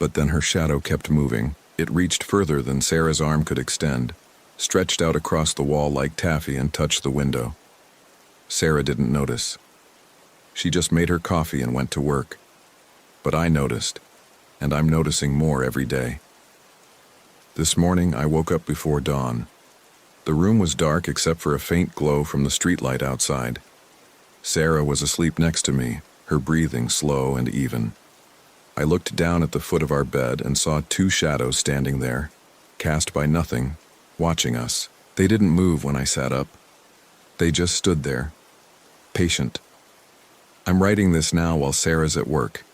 But then her shadow kept moving. It reached further than Sarah's arm could extend, stretched out across the wall like taffy and touched the window. Sarah didn't notice. She just made her coffee and went to work. But I noticed, and I'm noticing more every day. This morning, I woke up before dawn. The room was dark except for a faint glow from the streetlight outside. Sarah was asleep next to me, her breathing slow and even. I looked down at the foot of our bed and saw 2 shadows standing there, cast by nothing, watching us. They didn't move when I sat up. They just stood there, patient. I'm writing this now while Sarah's at work.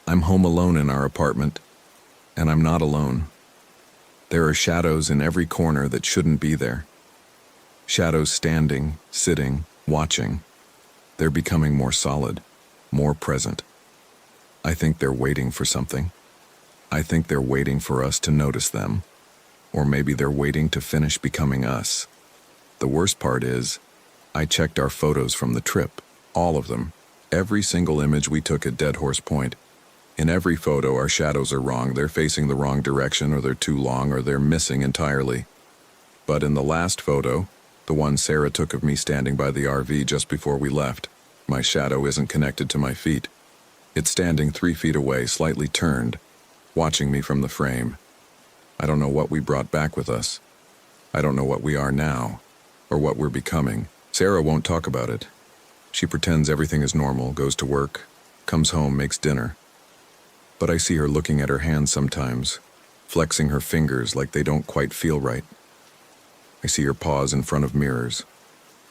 I'm home alone in our apartment, and I'm not alone. There are shadows in every corner that shouldn't be there. Shadows standing, sitting, watching. They're becoming more solid, more present. I think they're waiting for something. I think they're waiting for us to notice them. Or maybe they're waiting to finish becoming us. The worst part is, I checked our photos from the trip, all of them. Every single image we took at Dead Horse Point. In every photo, our shadows are wrong. They're facing the wrong direction, or they're too long, or they're missing entirely. But in the last photo, the one Sarah took of me standing by the RV just before we left, my shadow isn't connected to my feet. It's standing 3 feet away, slightly turned, watching me from the frame. I don't know what we brought back with us. I don't know what we are now, or what we're becoming. Sarah won't talk about it. She pretends everything is normal, goes to work, comes home, makes dinner. But I see her looking at her hands sometimes, flexing her fingers like they don't quite feel right. I see her pause in front of mirrors,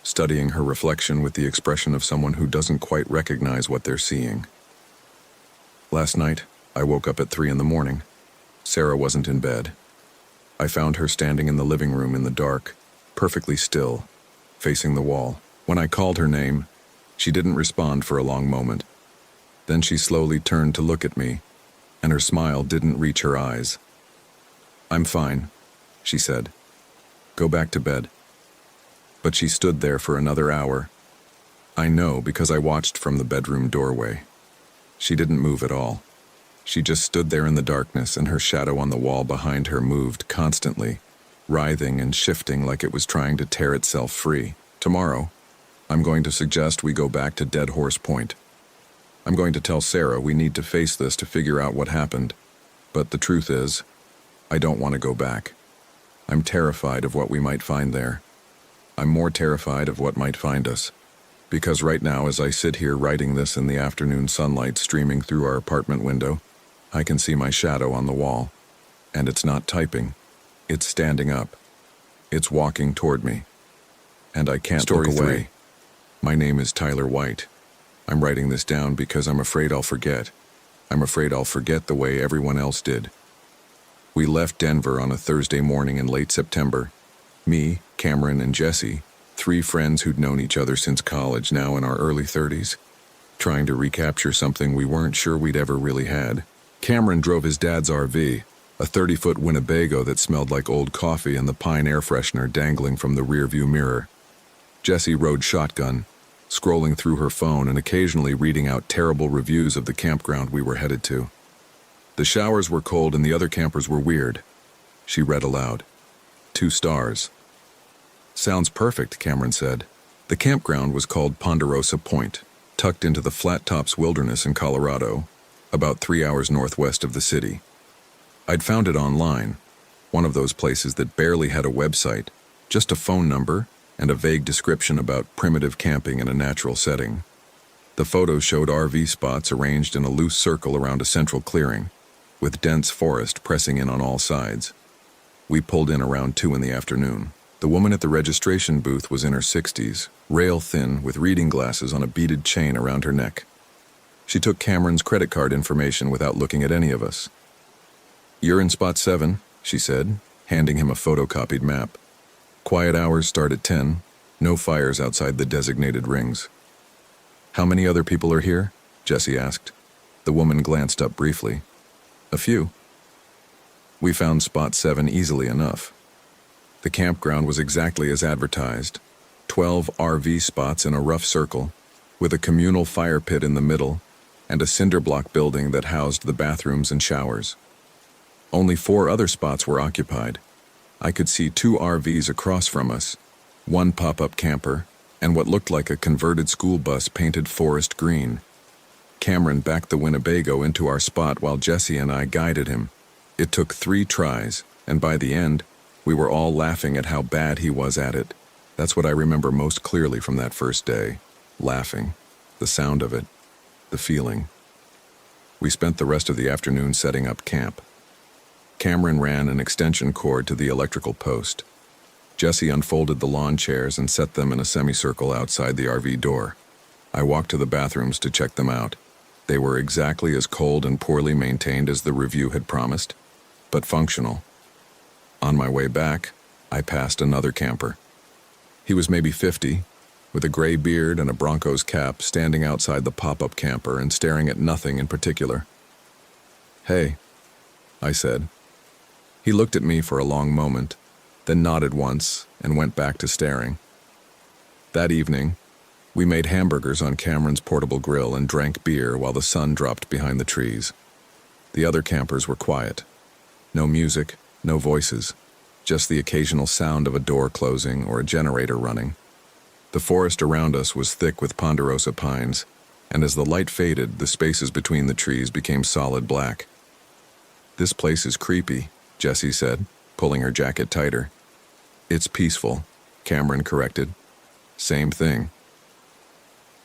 studying her reflection with the expression of someone who doesn't quite recognize what they're seeing. Last night, I woke up at 3 a.m. Sarah wasn't in bed. I found her standing in the living room in the dark, perfectly still, facing the wall. When I called her name, she didn't respond for a long moment. Then she slowly turned to look at me, and her smile didn't reach her eyes. "I'm fine," she said. "Go back to bed." But she stood there for another hour. I know because I watched from the bedroom doorway. She didn't move at all. She just stood there in the darkness, and her shadow on the wall behind her moved constantly, writhing and shifting like it was trying to tear itself free. Tomorrow, I'm going to suggest we go back to Dead Horse Point. I'm going to tell Sarah we need to face this to figure out what happened. But the truth is, I don't want to go back. I'm terrified of what we might find there. I'm more terrified of what might find us. Because right now, as I sit here writing this in the afternoon sunlight streaming through our apartment window, I can see my shadow on the wall. And it's not typing. It's standing up. It's walking toward me. And I can't look away. Story 3. My name is Tyler White. I'm writing this down because I'm afraid I'll forget. I'm afraid I'll forget the way everyone else did. We left Denver on a Thursday morning in late September. Me, Cameron, and Jesse, 3 friends who'd known each other since college, now in our early 30s, trying to recapture something we weren't sure we'd ever really had. Cameron drove his dad's RV, a 30-foot Winnebago that smelled like old coffee and the pine air freshener dangling from the rearview mirror. Jessie rode shotgun, scrolling through her phone and occasionally reading out terrible reviews of the campground we were headed to. The showers were cold and the other campers were weird. She read aloud. 2 stars. Sounds perfect, Cameron said. The campground was called Ponderosa Point, tucked into the Flat Tops Wilderness in Colorado, about 3 hours northwest of the city. I'd found it online, one of those places that barely had a website, just a phone number and a vague description about primitive camping in a natural setting. The photos showed RV spots arranged in a loose circle around a central clearing, with dense forest pressing in on all sides. We pulled in around 2 in the afternoon. The woman at the registration booth was in her 60s, rail-thin, with reading glasses on a beaded chain around her neck. She took Cameron's credit card information without looking at any of us. "You're in spot 7, she said, handing him a photocopied map. "Quiet hours start at 10, no fires outside the designated rings." "How many other people are here?" Jesse asked. The woman glanced up briefly. "A few." We found spot 7 easily enough. The campground was exactly as advertised, 12 RV spots in a rough circle, with a communal fire pit in the middle, and a cinder block building that housed the bathrooms and showers. Only 4 other spots were occupied. I could see 2 RVs across from us, 1 pop-up camper, and what looked like a converted school bus painted forest green. Cameron backed the Winnebago into our spot while Jesse and I guided him. It took 3 tries, and by the end, we were all laughing at how bad he was at it. That's what I remember most clearly from that first day. Laughing. The sound of it. The feeling. We spent the rest of the afternoon setting up camp. Cameron ran an extension cord to the electrical post. Jesse unfolded the lawn chairs and set them in a semicircle outside the RV door. I walked to the bathrooms to check them out. They were exactly as cold and poorly maintained as the review had promised, but functional. On my way back, I passed another camper. He was maybe 50, with a gray beard and a Broncos cap, standing outside the pop-up camper and staring at nothing in particular. "Hey," I said. He looked at me for a long moment, then nodded once and went back to staring. That evening, we made hamburgers on Cameron's portable grill and drank beer while the sun dropped behind the trees. The other campers were quiet. No music, no voices, just the occasional sound of a door closing or a generator running. The forest around us was thick with ponderosa pines, and as the light faded, the spaces between the trees became solid black. "This place is creepy," Jessie said, pulling her jacket tighter. "It's peaceful," Cameron corrected. "Same thing."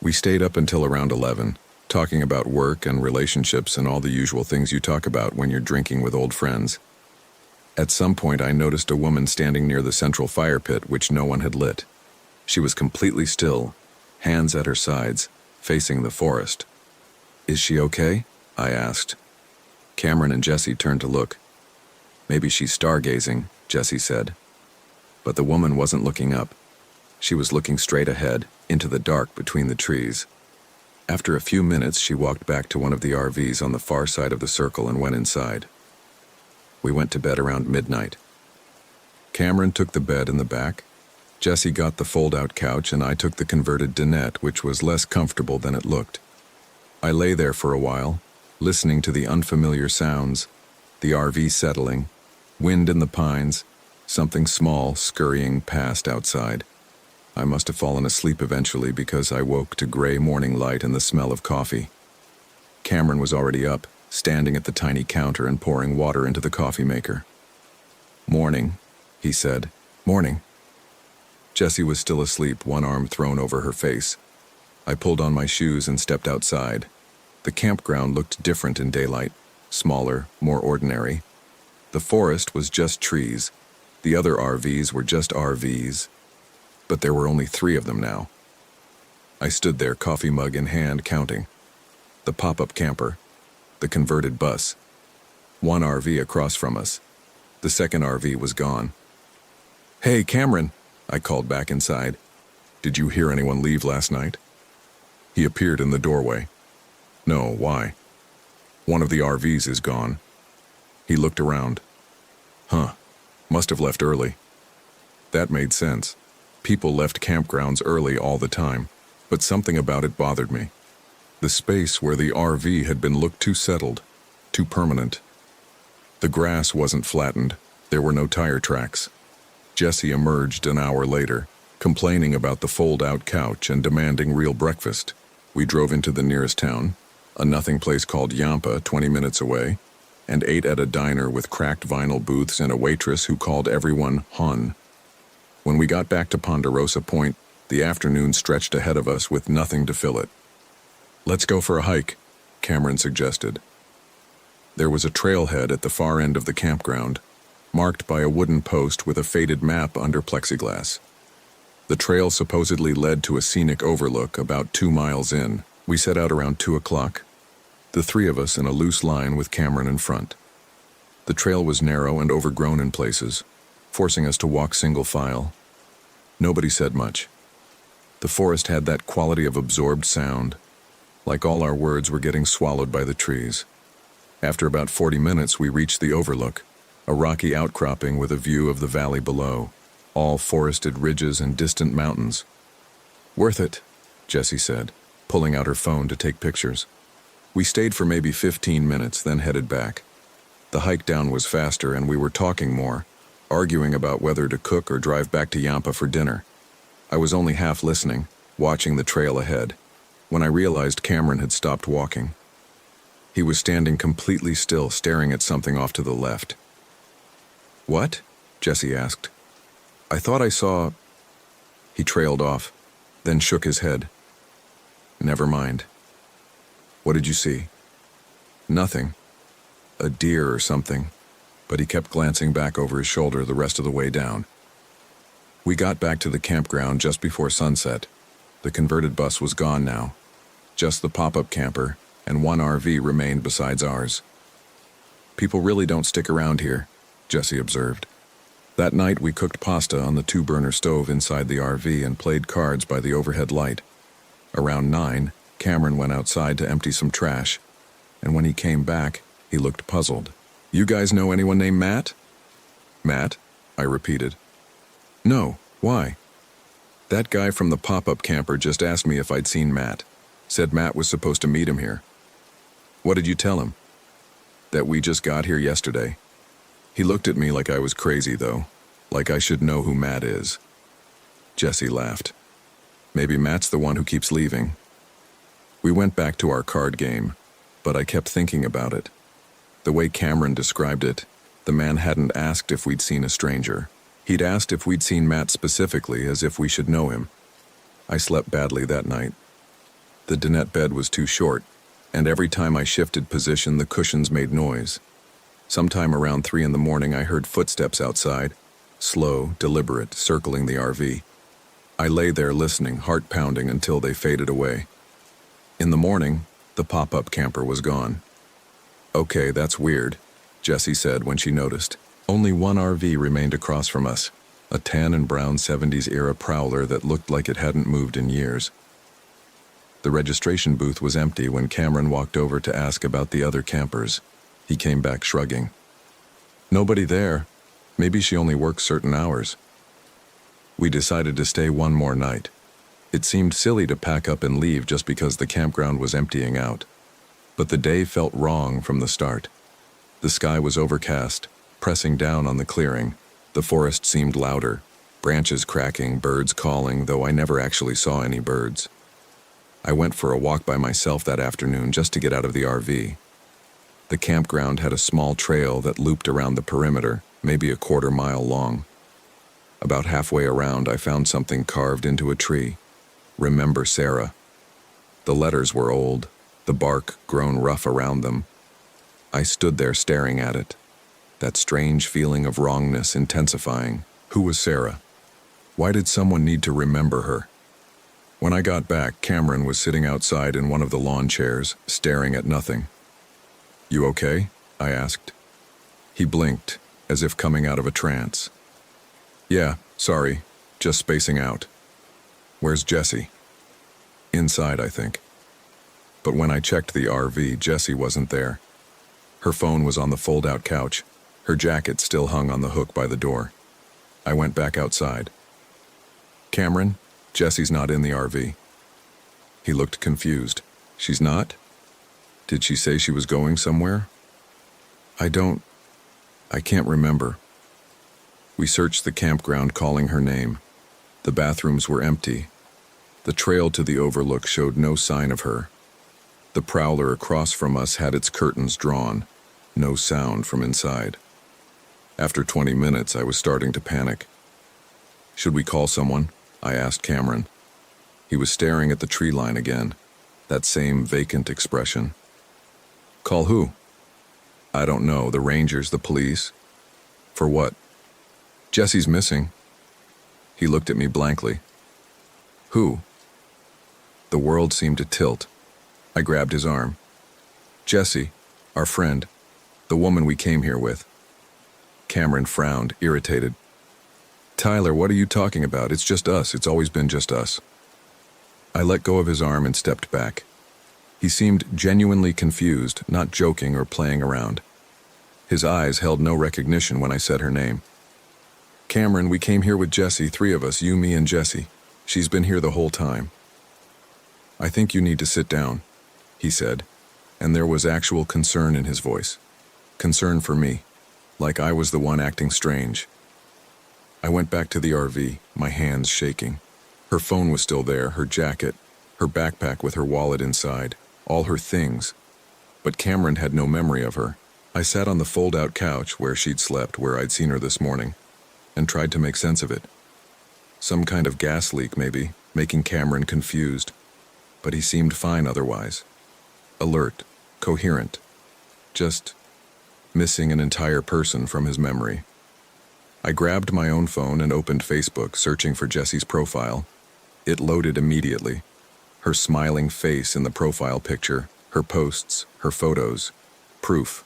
We stayed up until around 11, talking about work and relationships and all the usual things you talk about when you're drinking with old friends. At some point, I noticed a woman standing near the central fire pit, which no one had lit. She was completely still, hands at her sides, facing the forest. "Is she okay?" I asked. Cameron and Jesse turned to look. "Maybe she's stargazing," Jesse said. But the woman wasn't looking up. She was looking straight ahead, into the dark between the trees. After a few minutes, she walked back to one of the RVs on the far side of the circle and went inside. We went to bed around midnight. Cameron took the bed in the back. Jesse got the fold-out couch and I took the converted dinette, which was less comfortable than it looked. I lay there for a while, listening to the unfamiliar sounds, the RV settling, wind in the pines, something small scurrying past outside. I must have fallen asleep eventually because I woke to gray morning light and the smell of coffee. Cameron was already up, standing at the tiny counter and pouring water into the coffee maker. "Morning," he said. "Morning." Jessie was still asleep, one arm thrown over her face. I pulled on my shoes and stepped outside. The campground looked different in daylight, smaller, more ordinary. The forest was just trees. The other RVs were just RVs. But there were only 3 of them now. I stood there, coffee mug in hand, counting. The pop-up camper, the converted bus, 1 RV across from us. The second RV was gone. "Hey, Cameron," I called back inside. "Did you hear anyone leave last night?" He appeared in the doorway. "No, why?" "One of the RVs is gone." He looked around. "Huh, must have left early." That made sense. People left campgrounds early all the time, but something about it bothered me. The space where the RV had been looked too settled, too permanent. The grass wasn't flattened. There were no tire tracks. Jesse emerged an hour later, complaining about the fold-out couch and demanding real breakfast. We drove into the nearest town, a nothing place called Yampa, 20 minutes away, and ate at a diner with cracked vinyl booths and a waitress who called everyone Hun. When we got back to Ponderosa Point, the afternoon stretched ahead of us with nothing to fill it. "Let's go for a hike," Cameron suggested. There was a trailhead at the far end of the campground, marked by a wooden post with a faded map under plexiglass. The trail supposedly led to a scenic overlook about 2 miles in. We set out around 2 o'clock, the 3 of us in a loose line with Cameron in front. The trail was narrow and overgrown in places, forcing us to walk single file. Nobody said much. The forest had that quality of absorbed sound, like all our words were getting swallowed by the trees. After about 40 minutes, we reached the overlook, a rocky outcropping with a view of the valley below, all forested ridges and distant mountains. "Worth it," Jessie said, pulling out her phone to take pictures. We stayed for maybe 15 minutes, then headed back. The hike down was faster and we were talking more, arguing about whether to cook or drive back to Yampa for dinner. I was only half listening, watching the trail ahead, when I realized Cameron had stopped walking. He was standing completely still, staring at something off to the left. "What?" Jessie asked. "I thought I saw—" He trailed off, then shook his head. "Never mind." "What did you see?" "Nothing. A deer or something," but he kept glancing back over his shoulder the rest of the way down. We got back to the campground just before sunset. The converted bus was gone now. Just the pop-up camper and 1 RV remained besides ours. "People really don't stick around here," Jessie observed. That night we cooked pasta on the 2-burner stove inside the RV and played cards by the overhead light. Around 9, Cameron went outside to empty some trash, and when he came back, he looked puzzled. "You guys know anyone named Matt?" "Matt?" I repeated. "No, why?" "That guy from the pop-up camper just asked me if I'd seen Matt. Said Matt was supposed to meet him here." "What did you tell him?" "That we just got here yesterday." He looked at me like I was crazy, though, like I should know who Matt is. Jessie laughed. "Maybe Matt's the one who keeps leaving." We went back to our card game, but I kept thinking about it. The way Cameron described it, the man hadn't asked if we'd seen a stranger. He'd asked if we'd seen Matt specifically, as if we should know him. I slept badly that night. The dinette bed was too short, and every time I shifted position, the cushions made noise. Sometime around 3 in the morning, I heard footsteps outside, slow, deliberate, circling the RV. I lay there listening, heart pounding, until they faded away. In the morning, the pop-up camper was gone. "Okay, that's weird," Jessie said when she noticed. Only 1 RV remained across from us, a tan and brown 70s-era Prowler that looked like it hadn't moved in years. The registration booth was empty when Cameron walked over to ask about the other campers. He came back shrugging. "Nobody there. Maybe she only works certain hours." We decided to stay one more night. It seemed silly to pack up and leave just because the campground was emptying out. But the day felt wrong from the start. The sky was overcast, pressing down on the clearing. The forest seemed louder, branches cracking, birds calling, though I never actually saw any birds. I went for a walk by myself that afternoon just to get out of the RV. The campground had a small trail that looped around the perimeter, maybe a quarter-mile long. About halfway around, I found something carved into a tree. Remember Sarah. The letters were old, the bark grown rough around them. I stood there staring at it, that strange feeling of wrongness intensifying. Who was Sarah? Why did someone need to remember her? When I got back, Cameron was sitting outside in one of the lawn chairs, staring at nothing. "You okay?" I asked. He blinked, as if coming out of a trance. "Yeah, sorry, just spacing out." "Where's Jessie?" "Inside, I think." But when I checked the RV, Jessie wasn't there. Her phone was on the fold-out couch. Her jacket still hung on the hook by the door. I went back outside. "Cameron, Jessie's not in the RV." He looked confused. "She's not? Did she say she was going somewhere?" I can't remember." We searched the campground calling her name. The bathrooms were empty. The trail to the overlook showed no sign of her. The prowler across from us had its curtains drawn. No sound from inside. After 20 minutes, I was starting to panic. "Should we call someone?" I asked Cameron. He was staring at the tree line again, that same vacant expression. "Call who?" "I don't know, the rangers, the police." "For what?" "Jessie's missing." He looked at me blankly. "Who?" The world seemed to tilt. I grabbed his arm. "Jessie, our friend, the woman we came here with." Cameron frowned, irritated. "Tyler, what are you talking about? It's just us. It's always been just us." I let go of his arm and stepped back. He seemed genuinely confused, not joking or playing around. His eyes held no recognition when I said her name. "Cameron, we came here with Jessie, 3 of us, you, me, and Jessie. She's been here the whole time." "I think you need to sit down," he said, and there was actual concern in his voice. Concern for me, like I was the one acting strange. I went back to the RV, my hands shaking. Her phone was still there, her jacket, her backpack with her wallet inside, all her things. But Cameron had no memory of her. I sat on the fold-out couch where she'd slept, where I'd seen her this morning, and tried to make sense of it. Some kind of gas leak, maybe, making Cameron confused. But he seemed fine otherwise. Alert, coherent. Just missing an entire person from his memory. I grabbed my own phone and opened Facebook, searching for Jessie's profile. It loaded immediately. Her smiling face in the profile picture, her posts, her photos. Proof.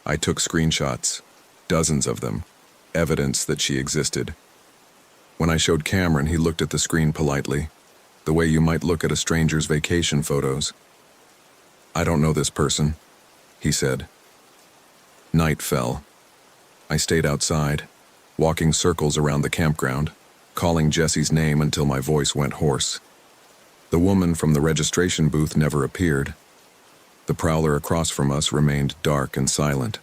I took screenshots, dozens of them, evidence that she existed. When I showed Cameron, he looked at the screen politely, the way you might look at a stranger's vacation photos. "I don't know this person," he said. Night fell. I stayed outside, walking circles around the campground, calling Jessie's name until my voice went hoarse. The woman from the registration booth never appeared. The prowler across from us remained dark and silent.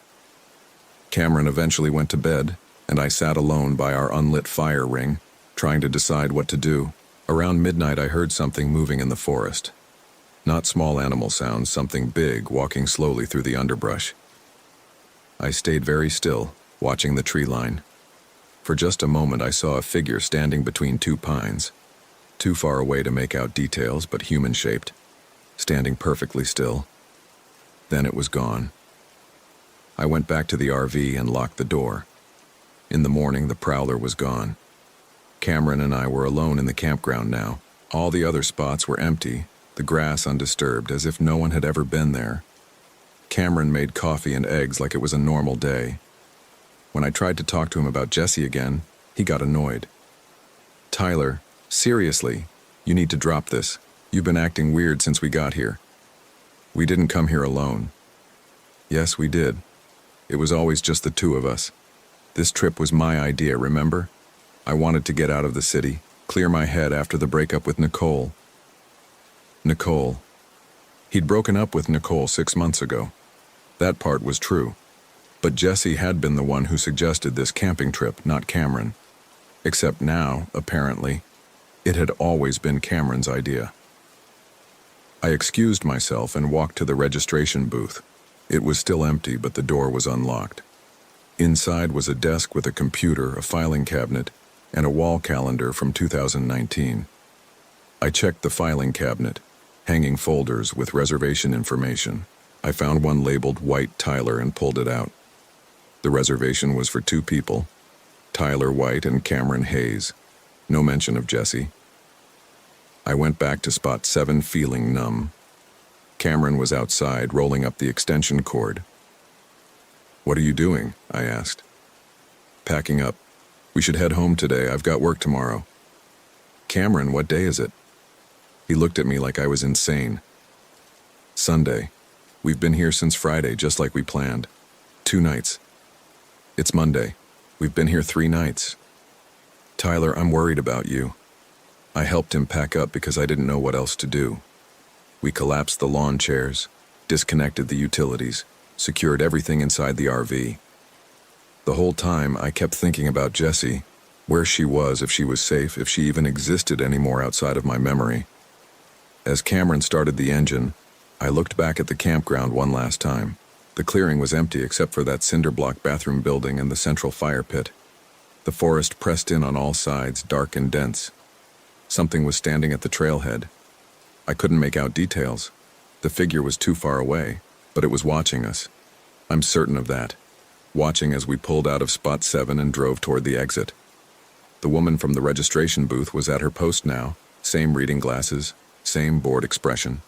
Cameron eventually went to bed, and I sat alone by our unlit fire ring, trying to decide what to do. Around midnight, I heard something moving in the forest. Not small animal sounds, something big walking slowly through the underbrush. I stayed very still, watching the tree line. For just a moment, I saw a figure standing between 2 pines, too far away to make out details, but human-shaped, standing perfectly still. Then it was gone. I went back to the RV and locked the door. In the morning, the prowler was gone. Cameron and I were alone in the campground now. All the other spots were empty, the grass undisturbed, as if no one had ever been there. Cameron made coffee and eggs like it was a normal day. When I tried to talk to him about Jessie again, he got annoyed. "Tyler, seriously, you need to drop this. You've been acting weird since we got here." "We didn't come here alone." "Yes, we did. It was always just the 2 of us. This trip was my idea, remember? I wanted to get out of the city, clear my head after the breakup with Nicole. Nicole. He'd broken up with Nicole 6 months ago. That part was true. But Jesse had been the one who suggested this camping trip, not Cameron. Except now, apparently, it had always been Cameron's idea. I excused myself and walked to the registration booth. It was still empty, but the door was unlocked. Inside was a desk with a computer, a filing cabinet, and a wall calendar from 2019. I checked the filing cabinet, hanging folders with reservation information. I found one labeled White Tyler and pulled it out. The reservation was for 2 people, Tyler White and Cameron Hayes. No mention of Jesse. I went back to spot 7 feeling numb. Cameron was outside, rolling up the extension cord. "What are you doing?" I asked. "Packing up. We should head home today. I've got work tomorrow." "Cameron, what day is it?" He looked at me like I was insane. "Sunday. We've been here since Friday, just like we planned. 2 nights. It's Monday. We've been here 3 nights. Tyler, I'm worried about you." I helped him pack up because I didn't know what else to do. We collapsed the lawn chairs, disconnected the utilities, secured everything inside the RV. The whole time, I kept thinking about Jessie, where she was, if she was safe, if she even existed anymore outside of my memory. As Cameron started the engine, I looked back at the campground one last time. The clearing was empty except for that cinder block bathroom building and the central fire pit. The forest pressed in on all sides, dark and dense. Something was standing at the trailhead. I couldn't make out details. The figure was too far away, but it was watching us. I'm certain of that. Watching as we pulled out of spot 7 and drove toward the exit. The woman from the registration booth was at her post now, same reading glasses, same bored expression.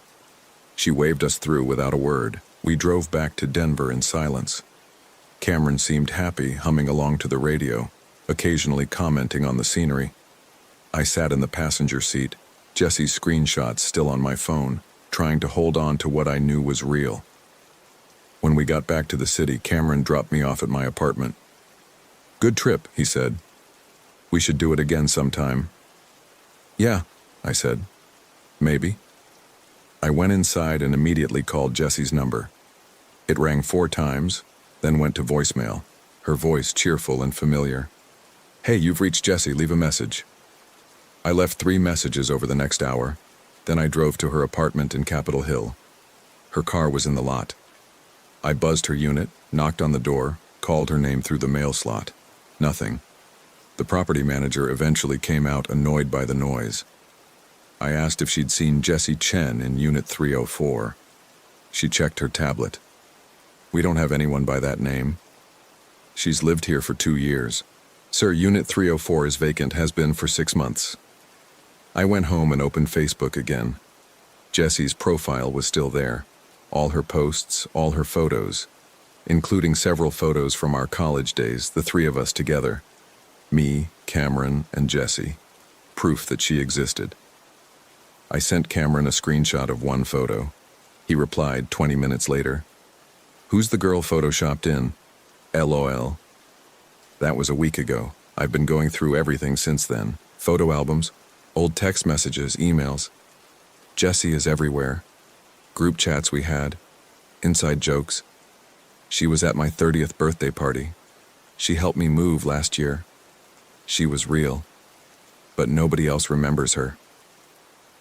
She waved us through without a word. We drove back to Denver in silence. Cameron seemed happy, humming along to the radio, occasionally commenting on the scenery. I sat in the passenger seat, Jesse's screenshots still on my phone, trying to hold on to what I knew was real. When we got back to the city, Cameron dropped me off at my apartment. "Good trip," he said. "We should do it again sometime." "Yeah," I said. "Maybe." I went inside and immediately called Jesse's number. It rang 4 times, then went to voicemail, her voice cheerful and familiar. "Hey, you've reached Jessie, leave a message." I left 3 messages over the next hour, then I drove to her apartment in Capitol Hill. Her car was in the lot. I buzzed her unit, knocked on the door, called her name through the mail slot. Nothing. The property manager eventually came out, annoyed by the noise. I asked if she'd seen Jessie Chen in Unit 304. She checked her tablet. "We don't have anyone by that name. She's lived here for 2 years. Sir, Unit 304 is vacant, has been for 6 months." I went home and opened Facebook again. Jessie's profile was still there. All her posts, all her photos, including several photos from our college days, the 3 of us together. Me, Cameron, and Jessie. Proof that she existed. I sent Cameron a screenshot of one photo. He replied 20 minutes later. "Who's the girl photoshopped in? LOL. That was a week ago. I've been going through everything since then. Photo albums, old text messages, emails. Jessie is everywhere. Group chats we had. Inside jokes. She was at my 30th birthday party. She helped me move last year. She was real. But nobody else remembers her.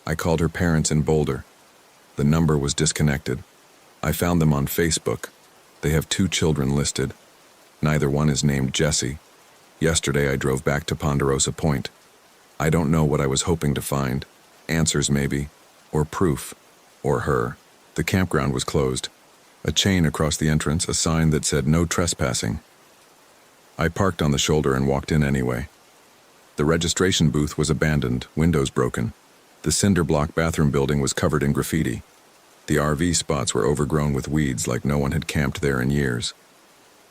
I called her parents in Boulder. The number was disconnected. I found them on Facebook. They have 2 children listed. Neither one is named Jessie. Yesterday I drove back to Ponderosa Point. I don't know what I was hoping to find. Answers maybe. Or proof. Or her. The campground was closed. A chain across the entrance, a sign that said no trespassing. I parked on the shoulder and walked in anyway. The registration booth was abandoned, windows broken. The cinder block bathroom building was covered in graffiti. The RV spots were overgrown with weeds like no one had camped there in years.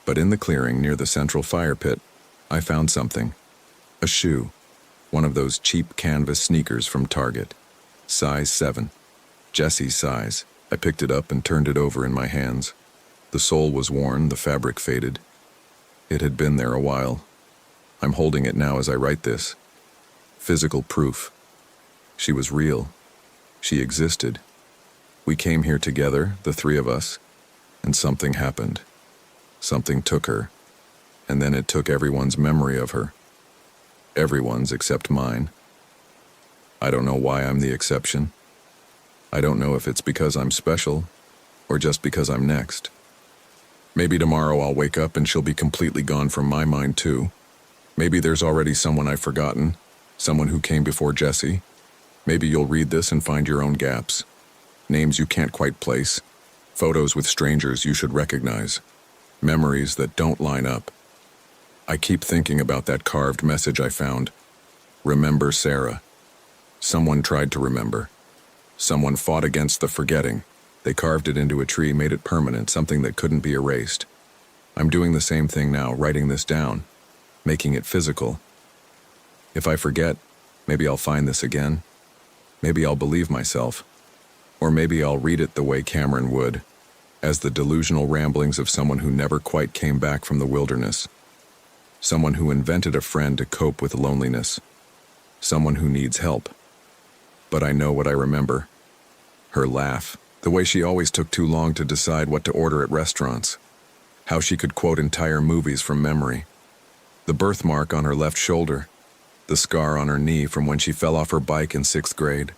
But in the clearing near the central fire pit, I found something. A shoe. One of those cheap canvas sneakers from Target. Size 7. Jessie's size. I picked it up and turned it over in my hands. The sole was worn, the fabric faded. It had been there a while. I'm holding it now as I write this. Physical proof. She was real. She existed. We came here together, the three of us, and something happened. Something took her, and then it took everyone's memory of her. Everyone's except mine. I don't know why I'm the exception. I don't know if it's because I'm special, or just because I'm next. Maybe tomorrow I'll wake up and she'll be completely gone from my mind too. Maybe there's already someone I've forgotten, someone who came before Jesse. Maybe you'll read this and find your own gaps. Names you can't quite place. Photos with strangers you should recognize. Memories that don't line up. I keep thinking about that carved message I found. Remember Sarah. Someone tried to remember. Someone fought against the forgetting. They carved it into a tree, made it permanent, something that couldn't be erased. I'm doing the same thing now, writing this down, making it physical. If I forget, maybe I'll find this again. Maybe I'll believe myself. Or maybe I'll read it the way Cameron would, as the delusional ramblings of someone who never quite came back from the wilderness. Someone who invented a friend to cope with loneliness. Someone who needs help. But I know what I remember. Her laugh, the way she always took too long to decide what to order at restaurants. How she could quote entire movies from memory. The birthmark on her left shoulder. The scar on her knee from when she fell off her bike in 6th grade.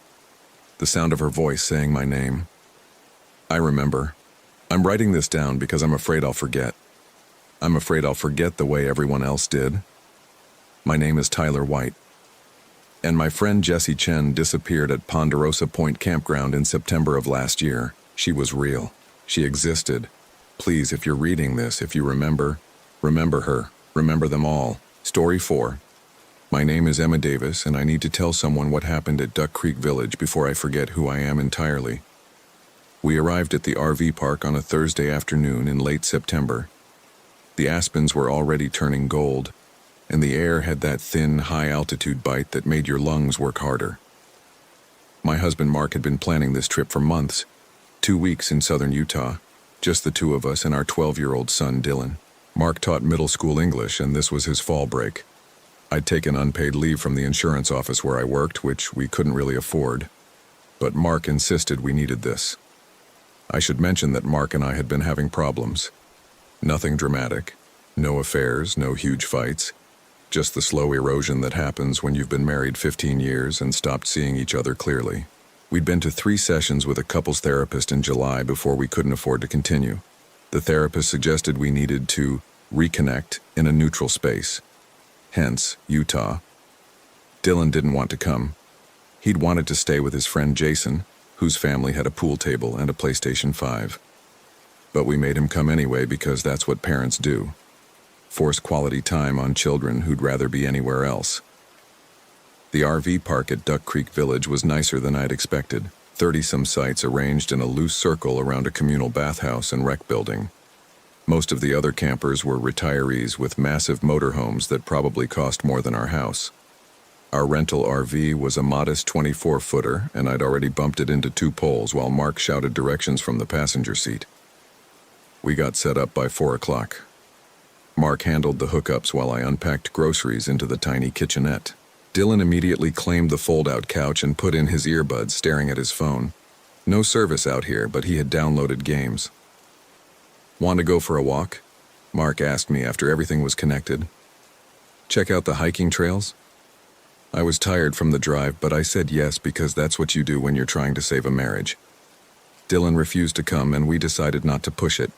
The sound of her voice saying my name. I remember. I'm writing this down because I'm afraid I'll forget. I'm afraid I'll forget the way everyone else did. My name is Tyler White. And my friend Jessie Chen disappeared at Ponderosa Point Campground in September of last year. She was real. She existed. Please, if you're reading this, if you remember her. Remember them all. Story 4. My name is Emma Davis, and I need to tell someone what happened at Duck Creek Village before I forget who I am entirely. We arrived at the RV park on a Thursday afternoon in late September. The aspens were already turning gold, and the air had that thin, high-altitude bite that made your lungs work harder. My husband Mark had been planning this trip for months, 2 weeks in southern Utah, just the two of us and our 12-year-old son Dylan. Mark taught middle school English, and this was his fall break. I'd taken unpaid leave from the insurance office where I worked, which we couldn't really afford. But Mark insisted we needed this. I should mention that Mark and I had been having problems. Nothing dramatic. No affairs, no huge fights. Just the slow erosion that happens when you've been married 15 years and stopped seeing each other clearly. We'd been to 3 sessions with a couples therapist in July before we couldn't afford to continue. The therapist suggested we needed to reconnect in a neutral space. Hence, Utah. Dylan didn't want to come. He'd wanted to stay with his friend Jason, whose family had a pool table and a PlayStation 5. But we made him come anyway because that's what parents do. Force quality time on children who'd rather be anywhere else. The RV park at Duck Creek Village was nicer than I'd expected. 30-some sites arranged in a loose circle around a communal bathhouse and rec building. Most of the other campers were retirees with massive motorhomes that probably cost more than our house. Our rental RV was a modest 24-footer, and I'd already bumped it into 2 poles while Mark shouted directions from the passenger seat. We got set up by 4 o'clock. Mark handled the hookups while I unpacked groceries into the tiny kitchenette. Dylan immediately claimed the fold-out couch and put in his earbuds, staring at his phone. No service out here, but he had downloaded games. Want to go for a walk? Mark asked me after everything was connected. Check out the hiking trails? I was tired from the drive, but I said yes because that's what you do when you're trying to save a marriage. Dylan refused to come, and we decided not to push it.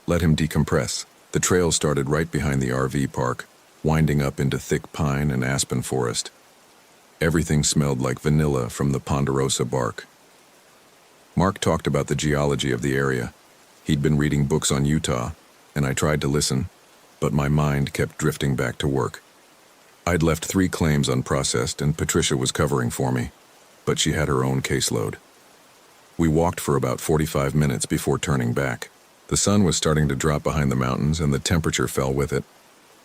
Let him decompress. The trail started right behind the RV park, winding up into thick pine and aspen forest. Everything smelled like vanilla from the ponderosa bark. Mark talked about the geology of the area. He'd been reading books on Utah, and I tried to listen, but my mind kept drifting back to work. I'd left 3 claims unprocessed, and Patricia was covering for me, but she had her own caseload. We walked for about 45 minutes before turning back. The sun was starting to drop behind the mountains, and the temperature fell with it.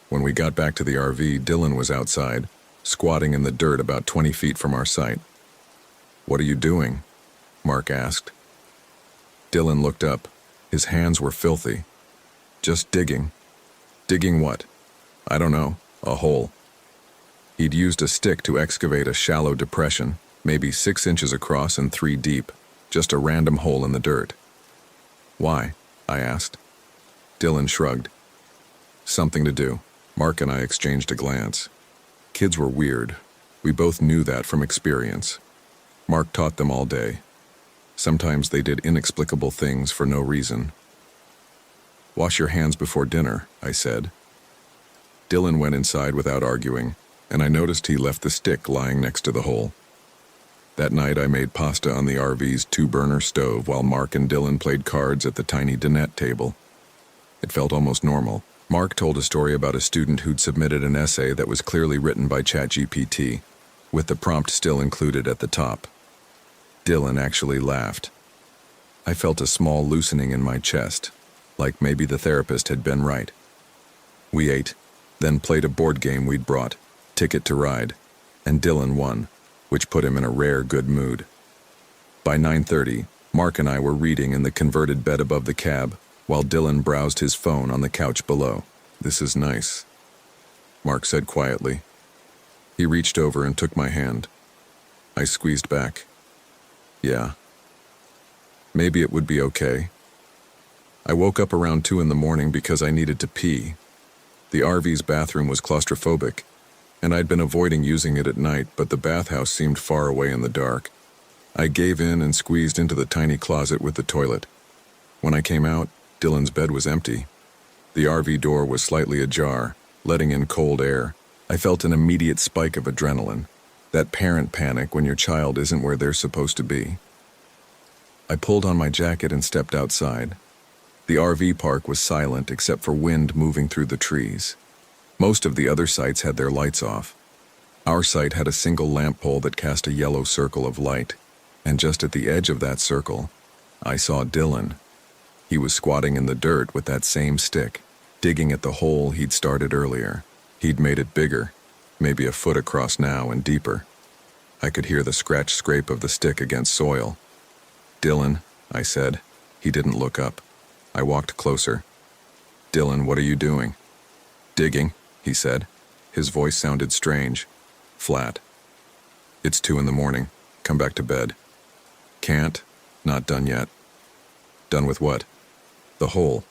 When we got back to the RV, Dylan was outside, squatting in the dirt about 20 feet from our site. "What are you doing?" Mark asked. Dylan looked up. His hands were filthy. "Just digging." "Digging what?" "I don't know. A hole." He'd used a stick to excavate a shallow depression, maybe 6 inches across and 3 deep, just a random hole in the dirt. "Why?" I asked. Dylan shrugged. "Something to do." Mark and I exchanged a glance. Kids were weird. We both knew that from experience. Mark taught them all day. Sometimes they did inexplicable things for no reason. "Wash your hands before dinner," I said. Dylan went inside without arguing, and I noticed he left the stick lying next to the hole. That night I made pasta on the RV's 2-burner stove while Mark and Dylan played cards at the tiny dinette table. It felt almost normal. Mark told a story about a student who'd submitted an essay that was clearly written by ChatGPT, with the prompt still included at the top. Dylan actually laughed. I felt a small loosening in my chest, like maybe the therapist had been right. We ate, then played a board game we'd brought, Ticket to Ride, and Dylan won, which put him in a rare good mood. By 9:30, Mark and I were reading in the converted bed above the cab, while Dylan browsed his phone on the couch below. "This is nice," Mark said quietly. He reached over and took my hand. I squeezed back. "Yeah. Maybe it would be okay." I woke up around 2 in the morning because I needed to pee. The RV's bathroom was claustrophobic, and I'd been avoiding using it at night, but the bathhouse seemed far away in the dark. I gave in and squeezed into the tiny closet with the toilet. When I came out, Dylan's bed was empty. The RV door was slightly ajar, letting in cold air. I felt an immediate spike of adrenaline, that parent panic when your child isn't where they're supposed to be. I pulled on my jacket and stepped outside. The RV park was silent except for wind moving through the trees. Most of the other sites had their lights off. Our site had a single lamp pole that cast a yellow circle of light, and just at the edge of that circle, I saw Dylan. He was squatting in the dirt with that same stick, digging at the hole he'd started earlier. He'd made it bigger, maybe a foot across now and deeper. I could hear the scratch-scrape of the stick against soil. "Dylan," I said. He didn't look up. I walked closer. "Dylan, what are you doing?" "Digging," he said. His voice sounded strange, flat. "It's 2 in the morning. Come back to bed." "Can't. Not done yet." "Done with what?" "The hole."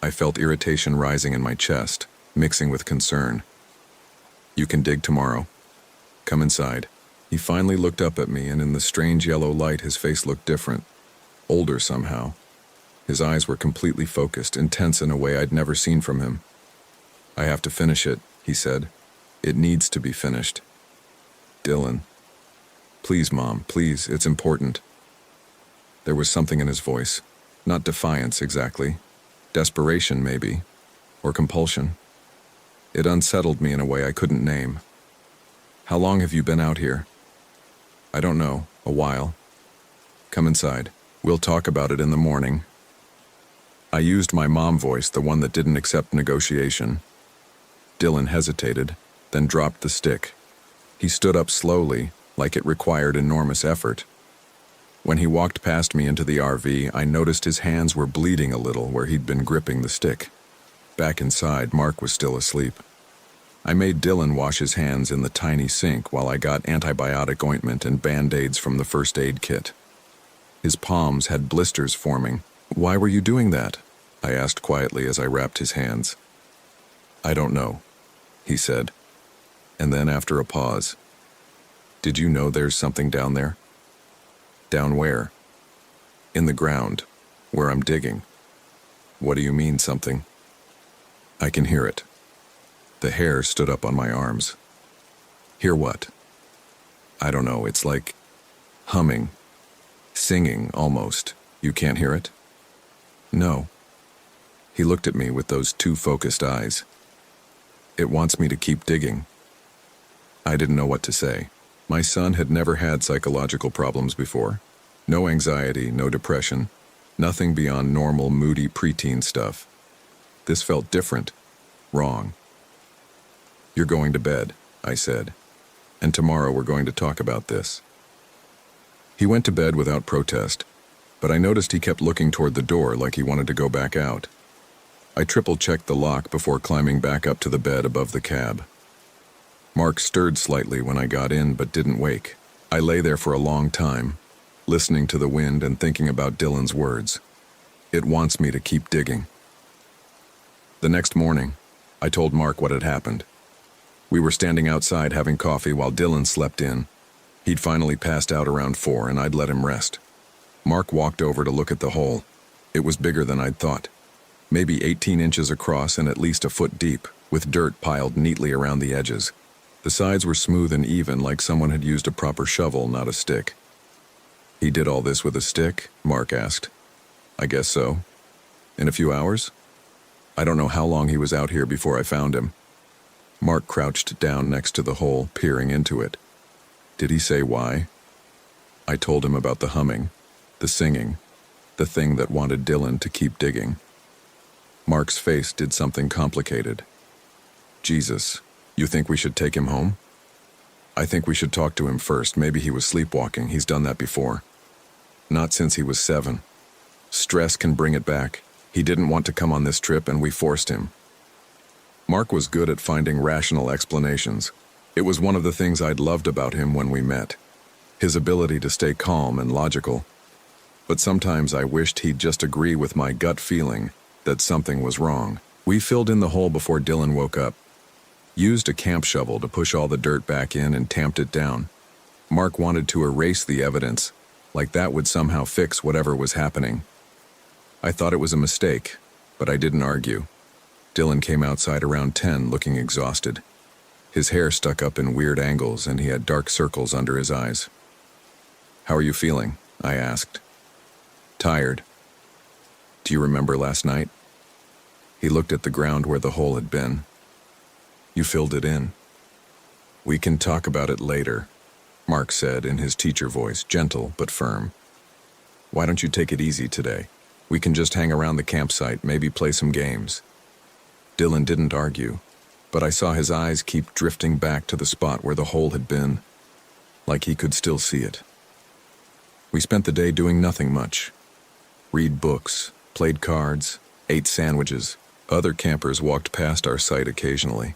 I felt irritation rising in my chest, mixing with concern. "You can dig tomorrow. Come inside." He finally looked up at me, and in the strange yellow light his face looked different, older somehow. His eyes were completely focused, intense in a way I'd never seen from him. "I have to finish it," he said. "It needs to be finished." "Dylan." "Please, Mom, please, it's important." There was something in his voice. Not defiance exactly. Desperation, maybe. Or compulsion. It unsettled me in a way I couldn't name. "How long have you been out here?" "I don't know. A while." "Come inside. We'll talk about it in the morning." I used my mom voice, the one that didn't accept negotiation. Dylan hesitated, then dropped the stick. He stood up slowly, like it required enormous effort. When he walked past me into the RV, I noticed his hands were bleeding a little where he'd been gripping the stick. Back inside, Mark was still asleep. I made Dylan wash his hands in the tiny sink while I got antibiotic ointment and Band-Aids from the first aid kit. His palms had blisters forming. "Why were you doing that?" I asked quietly as I wrapped his hands. "I don't know," he said. And then after a pause, "Did you know there's something down there?" "Down where?" "In the ground, where I'm digging." "What do you mean, something?" "I can hear it." The hair stood up on my arms. "Hear what?" "I don't know, it's like humming, singing almost. You can't hear it?" "No." He looked at me with those 2 focused eyes. "It wants me to keep digging." I didn't know what to say. My son had never had psychological problems before. No anxiety, no depression, nothing beyond normal moody preteen stuff. This felt different, wrong. "You're going to bed," I said, "and tomorrow we're going to talk about this." He went to bed without protest, but I noticed he kept looking toward the door like he wanted to go back out. I triple-checked the lock before climbing back up to the bed above the cab. Mark stirred slightly when I got in but didn't wake. I lay there for a long time, listening to the wind and thinking about Dylan's words. It wants me to keep digging. The next morning, I told Mark what had happened. We were standing outside having coffee while Dylan slept in. He'd finally passed out around 4 and I'd let him rest. Mark walked over to look at the hole. It was bigger than I'd thought. Maybe 18 inches across and at least a foot deep, with dirt piled neatly around the edges. The sides were smooth and even, like someone had used a proper shovel, not a stick. "He did all this with a stick?" Mark asked. "I guess so. In a few hours? I don't know how long he was out here before I found him." Mark crouched down next to the hole, peering into it. "Did he say why?" I told him about the humming, the singing, the thing that wanted Dylan to keep digging. Mark's face did something complicated. "Jesus, you think we should take him home?" "I think we should talk to him first. Maybe he was sleepwalking. He's done that before." "Not since he was 7. Stress can bring it back. He didn't want to come on this trip and we forced him." Mark was good at finding rational explanations. It was one of the things I'd loved about him when we met. His ability to stay calm and logical. But sometimes I wished he'd just agree with my gut feeling that something was wrong. We filled in the hole before Dylan woke up. Used a camp shovel to push all the dirt back in and tamped it down. Mark wanted to erase the evidence, like that would somehow fix whatever was happening. I thought it was a mistake, but I didn't argue. Dylan came outside around 10 looking exhausted. His hair stuck up in weird angles and he had dark circles under his eyes. "How are you feeling?" I asked. "Tired." "Do you remember last night?" He looked at the ground where the hole had been. "You filled it in." "We can talk about it later," Mark said in his teacher voice, gentle but firm. "Why don't you take it easy today? We can just hang around the campsite, maybe play some games." Dylan didn't argue, but I saw his eyes keep drifting back to the spot where the hole had been, like he could still see it. We spent the day doing nothing much. Read books, played cards, ate sandwiches. Other campers walked past our site occasionally.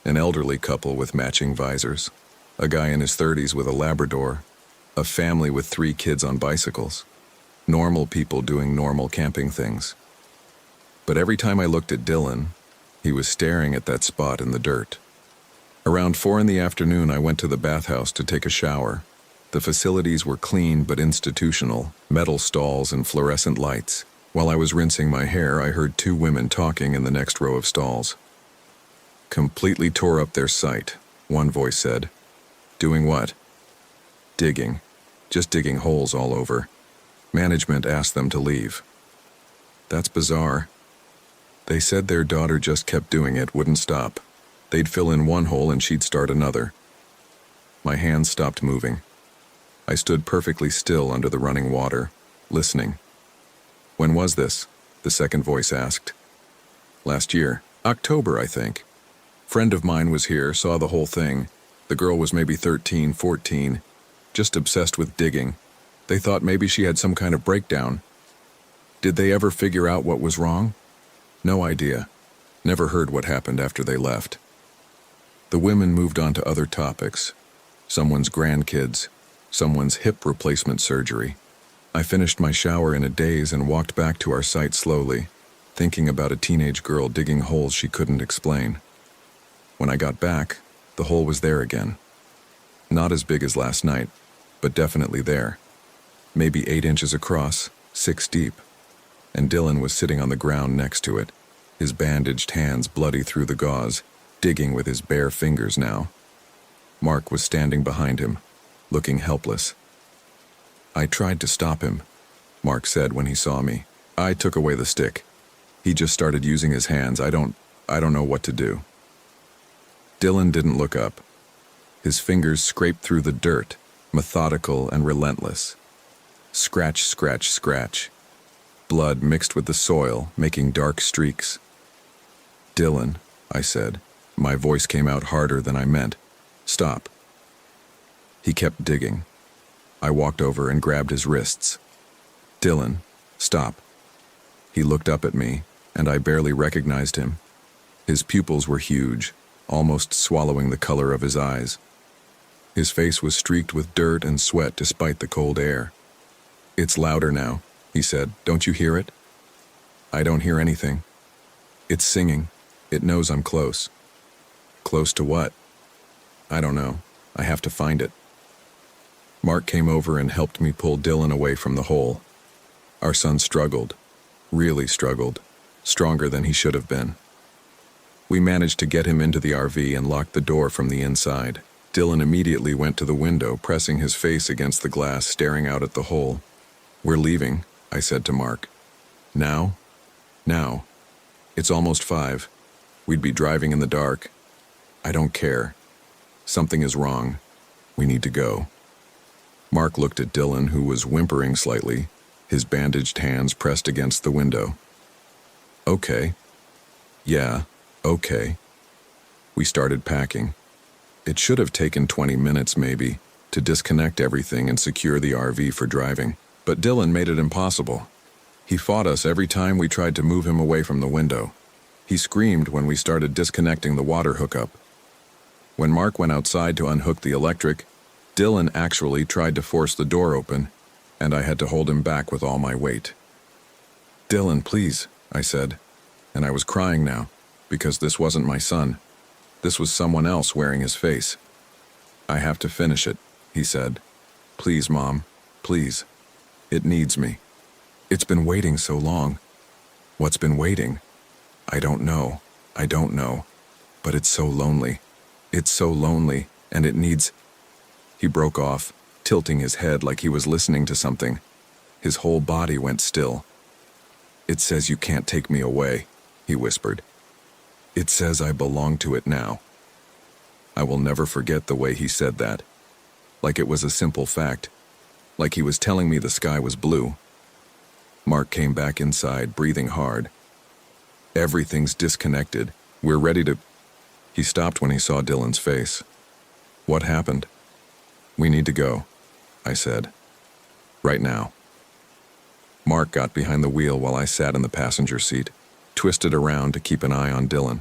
An elderly couple with matching visors, a guy in his 30s with a Labrador, a family with 3 kids on bicycles. Normal people doing normal camping things. But every time I looked at Dylan, he was staring at that spot in the dirt. Around 4 in the afternoon, I went to the bathhouse to take a shower. The facilities were clean but institutional, metal stalls and fluorescent lights. While I was rinsing my hair, I heard 2 women talking in the next row of stalls. "Completely tore up their site," one voice said. "Doing what?" "Digging. Just digging holes all over. Management asked them to leave." "That's bizarre." "They said their daughter just kept doing it, wouldn't stop. They'd fill in one hole and she'd start another." My hands stopped moving. I stood perfectly still under the running water, listening. "When was this?" the second voice asked. "Last year. October, I think. Friend of mine was here, saw the whole thing. The girl was maybe 13, 14, just obsessed with digging. They thought maybe she had some kind of breakdown." "Did they ever figure out what was wrong?" "No idea. Never heard what happened after they left." The women moved on to other topics. Someone's grandkids, someone's hip replacement surgery. I finished my shower in a daze and walked back to our site slowly, thinking about a teenage girl digging holes she couldn't explain. When I got back, the hole was there again. Not as big as last night, but definitely there. Maybe 8 inches across, 6 deep. And Dylan was sitting on the ground next to it, his bandaged hands bloody through the gauze, digging with his bare fingers now. Mark was standing behind him, looking helpless. "I tried to stop him," Mark said when he saw me. "I took away the stick. He just started using his hands. I don't know what to do." Dylan didn't look up. His fingers scraped through the dirt, methodical and relentless. Scratch, scratch, scratch. Blood mixed with the soil, making dark streaks. "Dylan," I said. My voice came out harder than I meant. "Stop." He kept digging. I walked over and grabbed his wrists. "Dylan, stop." He looked up at me, and I barely recognized him. His pupils were huge, almost swallowing the color of his eyes. His face was streaked with dirt and sweat despite the cold air. "It's louder now," he said. "Don't you hear it?" "I don't hear anything." "It's singing. It knows I'm close." "Close to what?" "I don't know. I have to find it." Mark came over and helped me pull Dylan away from the hole. Our son struggled, really struggled, stronger than he should have been. We managed to get him into the RV and locked the door from the inside. Dylan immediately went to the window, pressing his face against the glass, staring out at the hole. "We're leaving," I said to Mark. "Now?" "Now. It's almost 5. We'd be driving in the dark." "I don't care. Something is wrong. We need to go." Mark looked at Dylan, who was whimpering slightly, his bandaged hands pressed against the window. "Okay. Yeah, okay." We started packing. It should have taken 20 minutes, maybe, to disconnect everything and secure the RV for driving, but Dylan made it impossible. He fought us every time we tried to move him away from the window. He screamed when we started disconnecting the water hookup. When Mark went outside to unhook the electric, Dylan actually tried to force the door open, and I had to hold him back with all my weight. "Dylan, please," I said, and I was crying now, because this wasn't my son. This was someone else wearing his face. "I have to finish it," he said. "Please, Mom, please. It needs me. It's been waiting so long." "What's been waiting?" I don't know, but it's so lonely. It's so lonely, and it needs—" He broke off, tilting his head like he was listening to something. His whole body went still. "It says you can't take me away," he whispered. "It says I belong to it now." I will never forget the way he said that. Like it was a simple fact. Like he was telling me the sky was blue. Mark came back inside, breathing hard. "Everything's disconnected. We're ready to—" He stopped when he saw Dylan's face. "What happened?" "We need to go," I said. "Right now." Mark got behind the wheel while I sat in the passenger seat, twisted around to keep an eye on Dylan.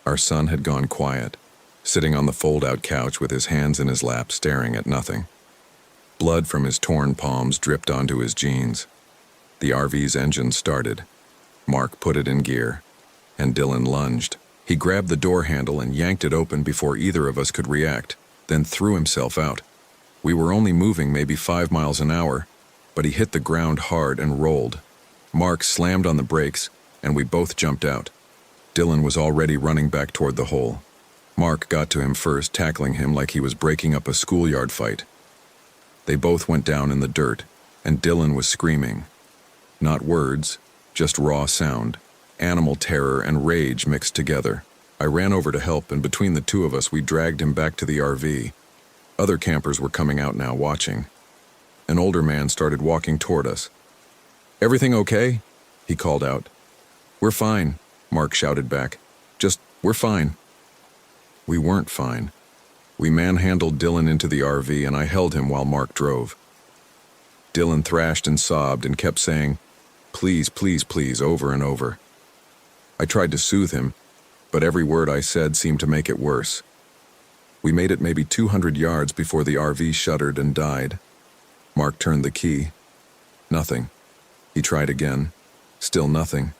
Our son had gone quiet, sitting on the fold-out couch with his hands in his lap, staring at nothing. Blood from his torn palms dripped onto his jeans. The RV's engine started. Mark put it in gear, and Dylan lunged. He grabbed the door handle and yanked it open before either of us could react, then threw himself out. We were only moving maybe 5 miles an hour, but he hit the ground hard and rolled. Mark slammed on the brakes, and we both jumped out. Dylan was already running back toward the hole. Mark got to him first, tackling him like he was breaking up a schoolyard fight. They both went down in the dirt, and Dylan was screaming. Not words, just raw sound, animal terror and rage mixed together. I ran over to help, and between the two of us, we dragged him back to the RV. Other campers were coming out now, watching. An older man started walking toward us. "Everything okay?" he called out. "We're fine," Mark shouted back. We're fine." We weren't fine. We manhandled Dylan into the RV, and I held him while Mark drove. Dylan thrashed and sobbed and kept saying, "Please, please, please," over and over. I tried to soothe him, but every word I said seemed to make it worse. We made it maybe 200 yards before the RV shuddered and died. Mark turned the key. Nothing. He tried again. Still nothing.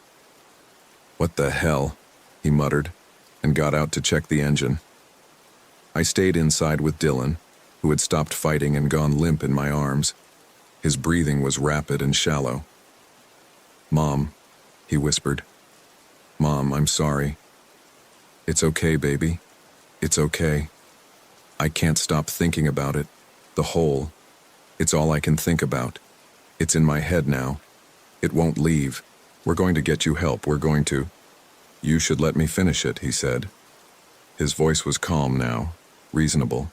"What the hell?" he muttered, and got out to check the engine. I stayed inside with Dylan, who had stopped fighting and gone limp in my arms. His breathing was rapid and shallow. "Mom," he whispered. "Mom, I'm sorry." "It's okay, baby. It's okay. I can't stop thinking about it. The hole. It's all I can think about. It's in my head now. It won't leave. We're going to get you help. We're going to—" "You should let me finish it," he said. His voice was calm now, reasonable.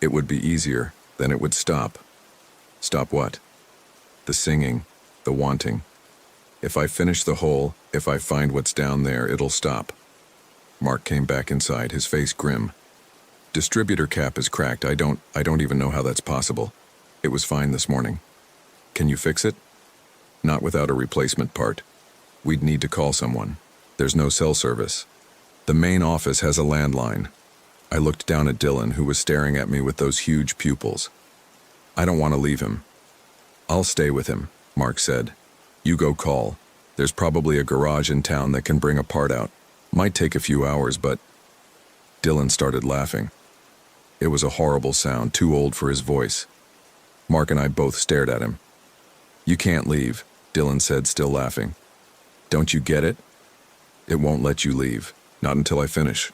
"It would be easier, then it would stop." "Stop what?" "The singing, the wanting. If I finish the hole, if I find what's down there, it'll stop." Mark came back inside, his face grim. "Distributor cap is cracked. I don't even know how that's possible. It was fine this morning." "Can you fix it?" "Not without a replacement part. We'd need to call someone. There's no cell service." The main office has a landline. I looked down at Dylan, who was staring at me with those huge pupils. I don't want to leave him. I'll stay with him, Mark said. You go call. There's probably a garage in town that can bring a part out. Might take a few hours, but... Dylan started laughing. It was a horrible sound, too old for his voice. Mark and I both stared at him. You can't leave, Dylan said, still laughing. Don't you get it? It won't let you leave, not until I finish.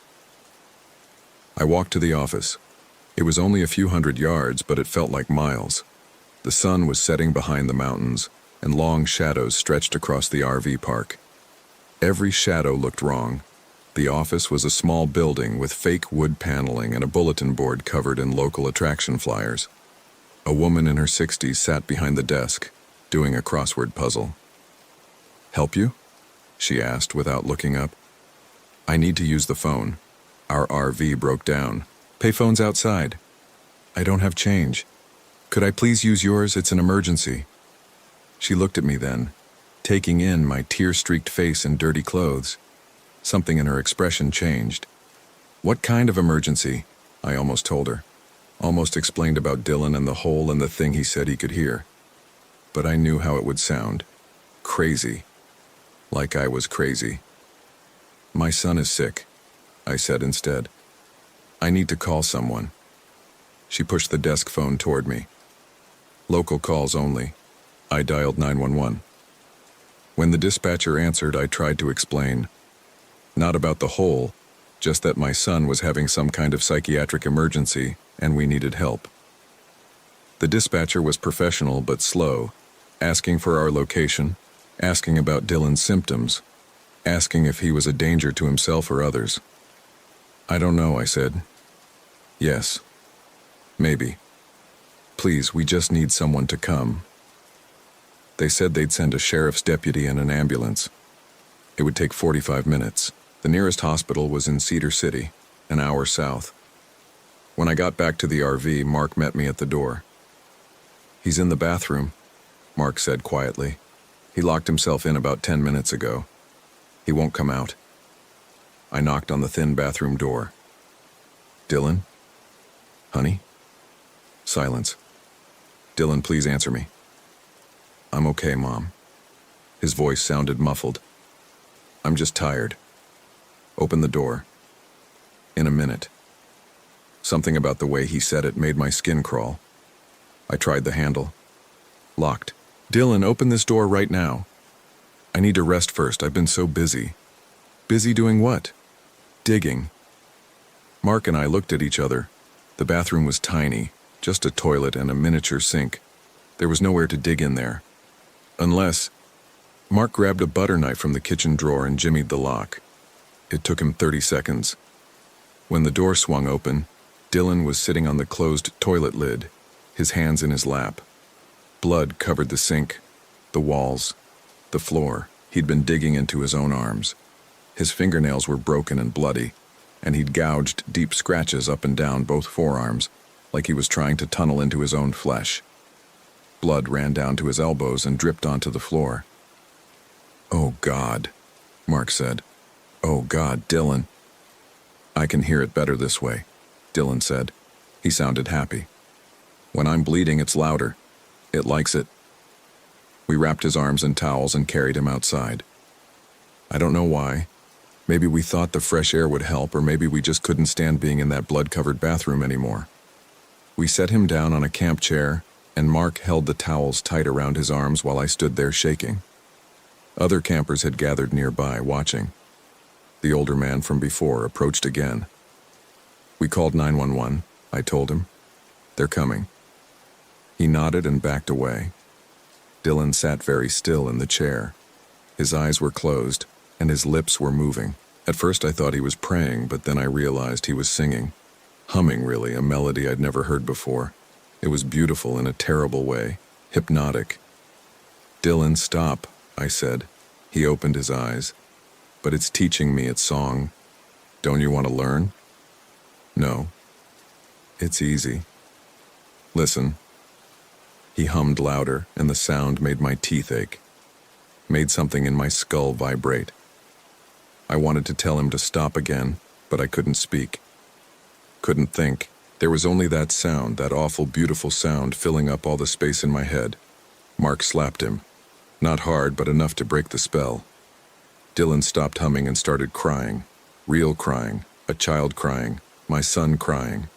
I walked to the office. It was only a few hundred yards, but it felt like miles. The sun was setting behind the mountains, and long shadows stretched across the RV park. Every shadow looked wrong. The office was a small building with fake wood paneling and a bulletin board covered in local attraction flyers. A woman in her 60s sat behind the desk, doing a crossword puzzle. Help you? She asked without looking up. I need to use the phone. Our RV broke down. Payphone's outside. I don't have change. Could I please use yours? It's an emergency. She looked at me then, taking in my tear-streaked face and dirty clothes. Something in her expression changed. What kind of emergency? I almost told her. Almost explained about Dylan and the hole and the thing he said he could hear. But I knew how it would sound. Crazy. Like I was crazy. My son is sick, I said instead. I need to call someone. She pushed the desk phone toward me. Local calls only. I dialed 911. When the dispatcher answered, I tried to explain. Not about the hole, just that my son was having some kind of psychiatric emergency and we needed help. The dispatcher was professional but slow, asking for our location, asking about Dylan's symptoms, asking if he was a danger to himself or others. I don't know, I said. Yes. Maybe. Please, we just need someone to come. They said they'd send a sheriff's deputy and an ambulance. It would take 45 minutes. The nearest hospital was in Cedar City, an hour south. When I got back to the RV, Mark met me at the door. He's in the bathroom, Mark said quietly. He locked himself in about 10 minutes ago. He won't come out. I knocked on the thin bathroom door. Dylan? Honey? Silence. Dylan, please answer me. I'm okay, Mom. His voice sounded muffled. I'm just tired. Open the door. In a minute. Something about the way he said it made my skin crawl. I tried the handle. Locked. Dylan, open this door right now. I need to rest first. I've been so busy. Busy doing what? Digging. Mark and I looked at each other. The bathroom was tiny, just a toilet and a miniature sink. There was nowhere to dig in there. Unless... Mark grabbed a butter knife from the kitchen drawer and jimmied the lock. It took him 30 seconds. When the door swung open, Dylan was sitting on the closed toilet lid, his hands in his lap. Blood covered the sink, the walls, the floor. He'd been digging into his own arms. His fingernails were broken and bloody, and he'd gouged deep scratches up and down both forearms, like he was trying to tunnel into his own flesh. Blood ran down to his elbows and dripped onto the floor. Oh, God, Mark said. Oh, God, Dylan. I can hear it better this way, Dylan said. He sounded happy. When I'm bleeding, it's louder. It likes it. We wrapped his arms in towels and carried him outside. I don't know why. Maybe we thought the fresh air would help, or maybe we just couldn't stand being in that blood-covered bathroom anymore. We set him down on a camp chair, and Mark held the towels tight around his arms while I stood there shaking. Other campers had gathered nearby, watching. The older man from before approached again. We called 911, I told him. They're coming. He nodded and backed away. Dylan sat very still in the chair. His eyes were closed, and his lips were moving. At first I thought he was praying, but then I realized he was singing. Humming, really, a melody I'd never heard before. It was beautiful in a terrible way, hypnotic. Dylan, stop, I said. He opened his eyes. But it's teaching me its song. Don't you want to learn? No. It's easy. Listen. He hummed louder, and the sound made my teeth ache. Made something in my skull vibrate. I wanted to tell him to stop again, but I couldn't speak. Couldn't think. There was only that sound, that awful, beautiful sound filling up all the space in my head. Mark slapped him. Not hard, but enough to break the spell. Dylan stopped humming and started crying. Real crying. A child crying. My son crying.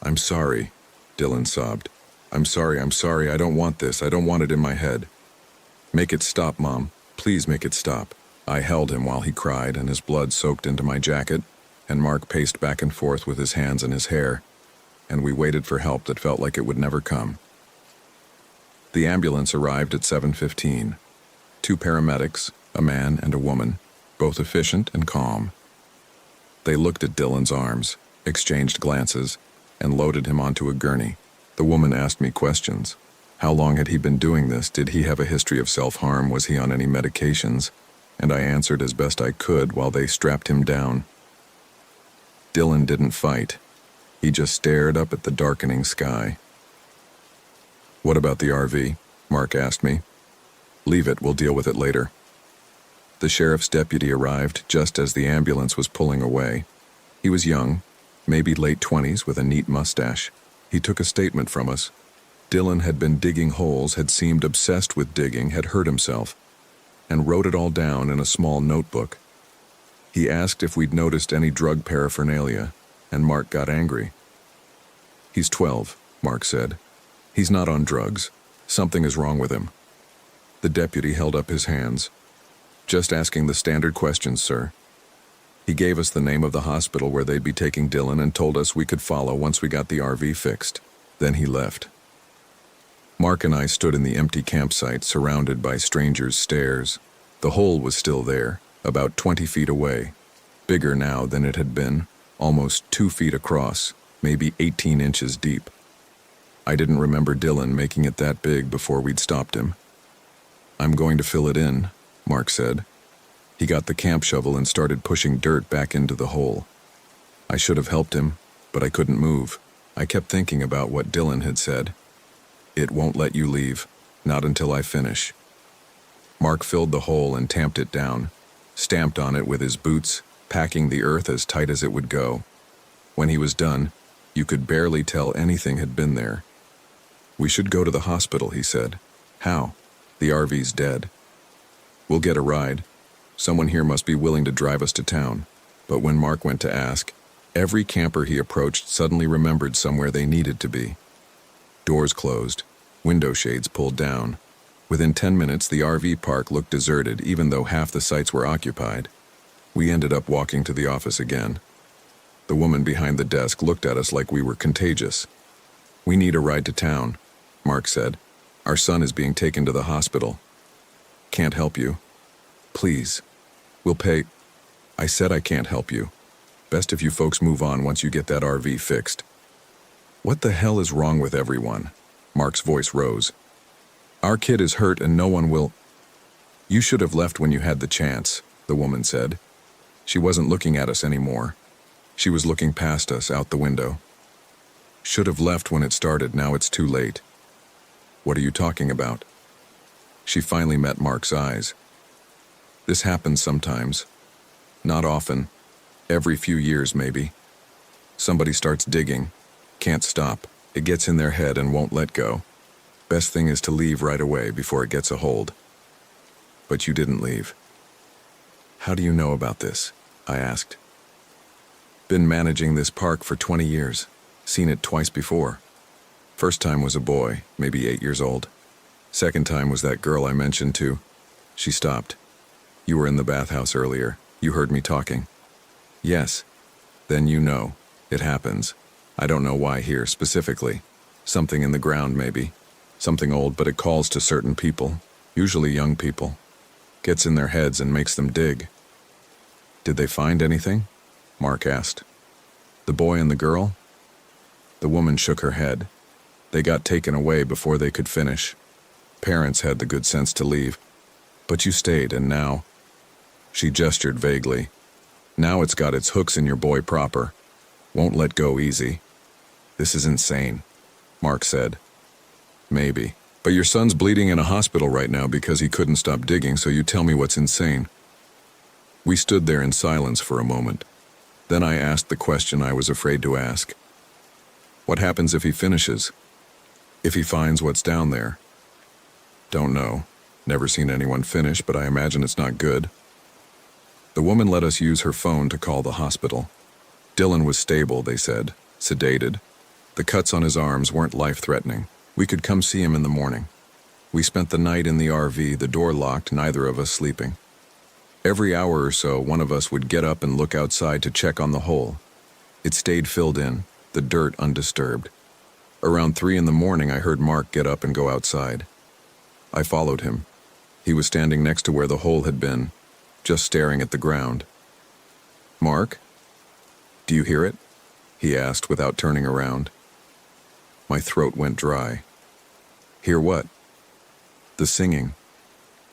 "I'm sorry," Dylan sobbed. I'm sorry, I don't want this, I don't want it in my head." "Make it stop, Mom. Please make it stop." I held him while he cried, and his blood soaked into my jacket, and Mark paced back and forth with his hands in his hair, and we waited for help that felt like it would never come. The ambulance arrived at 7:15. 2 paramedics, a man and a woman, both efficient and calm. They looked at Dylan's arms, exchanged glances, and loaded him onto a gurney. The woman asked me questions. How long had he been doing this? Did he have a history of self-harm? Was he on any medications? And I answered as best I could while they strapped him down. Dylan didn't fight. He just stared up at the darkening sky. "What about the RV?" Mark asked me. "Leave it, we'll deal with it later." The sheriff's deputy arrived just as the ambulance was pulling away. He was young, maybe late 20s, with a neat mustache. He took a statement from us. Dylan had been digging holes, had seemed obsessed with digging, had hurt himself, and wrote it all down in a small notebook. He asked if we'd noticed any drug paraphernalia, and Mark got angry. "He's 12, Mark said. "He's not on drugs. Something is wrong with him." The deputy held up his hands. "Just asking the standard questions, sir." He gave us the name of the hospital where they'd be taking Dylan and told us we could follow once we got the RV fixed. Then he left. Mark and I stood in the empty campsite, surrounded by strangers' stares. The hole was still there, about 20 feet away. Bigger now than it had been, almost 2 feet across, maybe 18 inches deep. I didn't remember Dylan making it that big before we'd stopped him. "I'm going to fill it in," Mark said. He got the camp shovel and started pushing dirt back into the hole. I should have helped him, but I couldn't move. I kept thinking about what Dylan had said. "It won't let you leave, not until I finish." Mark filled the hole and tamped it down, stamped on it with his boots, packing the earth as tight as it would go. When he was done, you could barely tell anything had been there. "We should go to the hospital," he said. "How?" "The RV's dead." "We'll get a ride. Someone here must be willing to drive us to town." But when Mark went to ask, every camper he approached suddenly remembered somewhere they needed to be. Doors closed, window shades pulled down. Within 10 minutes, the RV park looked deserted, even though half the sites were occupied. We ended up walking to the office again. The woman behind the desk looked at us like we were contagious. "We need a ride to town," Mark said. "Our son is being taken to the hospital." "Can't help you." "Please. We'll pay." I said I can't help you. Best if you folks move on once you get that RV fixed. "What the hell is wrong with everyone?" Mark's voice rose. "Our kid is hurt and no one will—" "You should have left when you had the chance," the woman said. She wasn't looking at us anymore. She was looking past us, out the window. "Should have left when it started, now it's too late." "What are you talking about?" She finally met Mark's eyes. "This happens sometimes. Not often. Every few years, maybe. Somebody starts digging. Can't stop. It gets in their head and won't let go. Best thing is to leave right away before it gets a hold." "But you didn't leave." "How do you know about this?" I asked. "Been managing this park for 20 years. Seen it twice before. First time was a boy, maybe 8 years old. Second time was that girl I mentioned to." She stopped. "You were in the bathhouse earlier. You heard me talking." "Yes." "Then you know. It happens. I don't know why here specifically. Something in the ground maybe. Something old, but it calls to certain people, usually young people. Gets in their heads and makes them dig." "Did they find anything?" Mark asked. "The boy and the girl?" The woman shook her head. "They got taken away before they could finish. Parents had the good sense to leave. But you stayed, and now—" She gestured vaguely. "Now it's got its hooks in your boy proper. Won't let go easy." "This is insane," Mark said. "Maybe. But your son's bleeding in a hospital right now because he couldn't stop digging, so you tell me what's insane." We stood there in silence for a moment. Then I asked the question I was afraid to ask. What happens if he finishes? If he finds what's down there? Don't know. Never seen anyone finish, but I imagine it's not good. The woman let us use her phone to call the hospital. Dylan was stable, they said, sedated. The cuts on his arms weren't life-threatening. We could come see him in the morning. We spent the night in the RV, the door locked, neither of us sleeping. Every hour or so, one of us would get up and look outside to check on the hole. It stayed filled in, the dirt undisturbed. Around 3 in the morning, I heard Mark get up and go outside. I followed him. He was standing next to where the hole had been, just staring at the ground. "Mark? Do you hear it?" he asked without turning around. My throat went dry. "Hear what?" "The singing."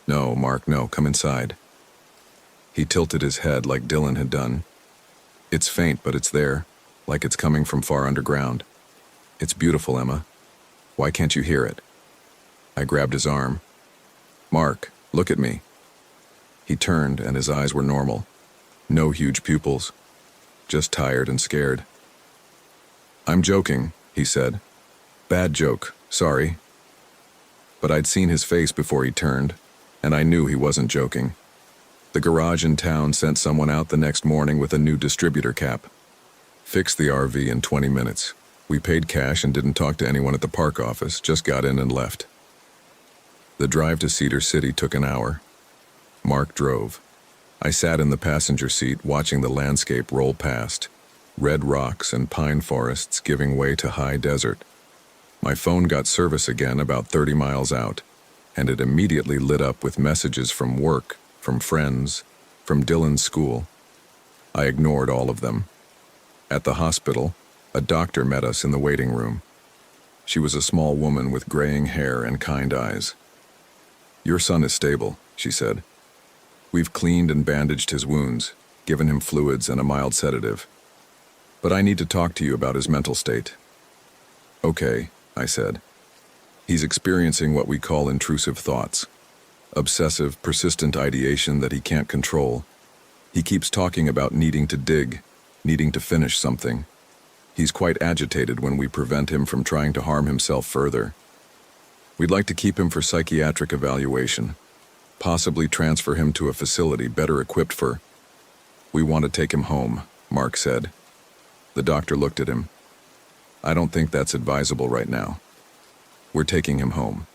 "No, Mark, no, come inside." He tilted his head like Dylan had done. "It's faint, but it's there, like it's coming from far underground. It's beautiful, Emma. Why can't you hear it?" I grabbed his arm. "Mark, look at me." He turned, and his eyes were normal. No huge pupils. Just tired and scared. "I'm joking," he said. "Bad joke, sorry." But I'd seen his face before he turned, and I knew he wasn't joking. The garage in town sent someone out the next morning with a new distributor cap. Fixed the RV in 20 minutes. We paid cash and didn't talk to anyone at the park office, just got in and left. The drive to Cedar City took an hour. Mark drove. I sat in the passenger seat watching the landscape roll past, red rocks and pine forests giving way to high desert. My phone got service again about 30 miles out, and it immediately lit up with messages from work, from friends, from Dylan's school. I ignored all of them. At the hospital, a doctor met us in the waiting room. She was a small woman with graying hair and kind eyes. "Your son is stable," she said. "We've cleaned and bandaged his wounds, given him fluids and a mild sedative. But I need to talk to you about his mental state." "Okay," I said. "He's experiencing what we call intrusive thoughts. Obsessive, persistent ideation that he can't control. He keeps talking about needing to dig, needing to finish something. He's quite agitated when we prevent him from trying to harm himself further. We'd like to keep him for psychiatric evaluation, possibly transfer him to a facility better equipped for—" "We want to take him home," Mark said. The doctor looked at him. "I don't think that's advisable right now. We're taking him home.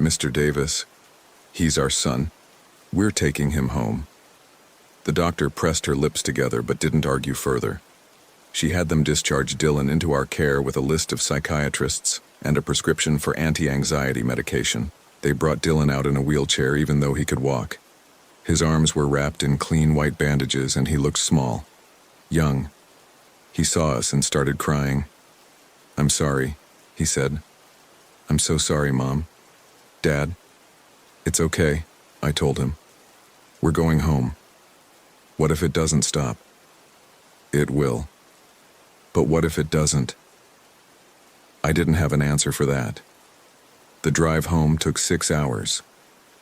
Mr. Davis, he's our son. We're taking him home." The doctor pressed her lips together but didn't argue further. She had them discharge Dylan into our care with a list of psychiatrists and a prescription for anti-anxiety medication. They brought Dylan out in a wheelchair even though he could walk. His arms were wrapped in clean white bandages and he looked small, young. He saw us and started crying. "I'm sorry," he said. "I'm so sorry, Mom. Dad." "It's okay," I told him. "We're going home. What if it doesn't stop?" "It will. But what if it doesn't?" I didn't have an answer for that. The drive home took 6 hours.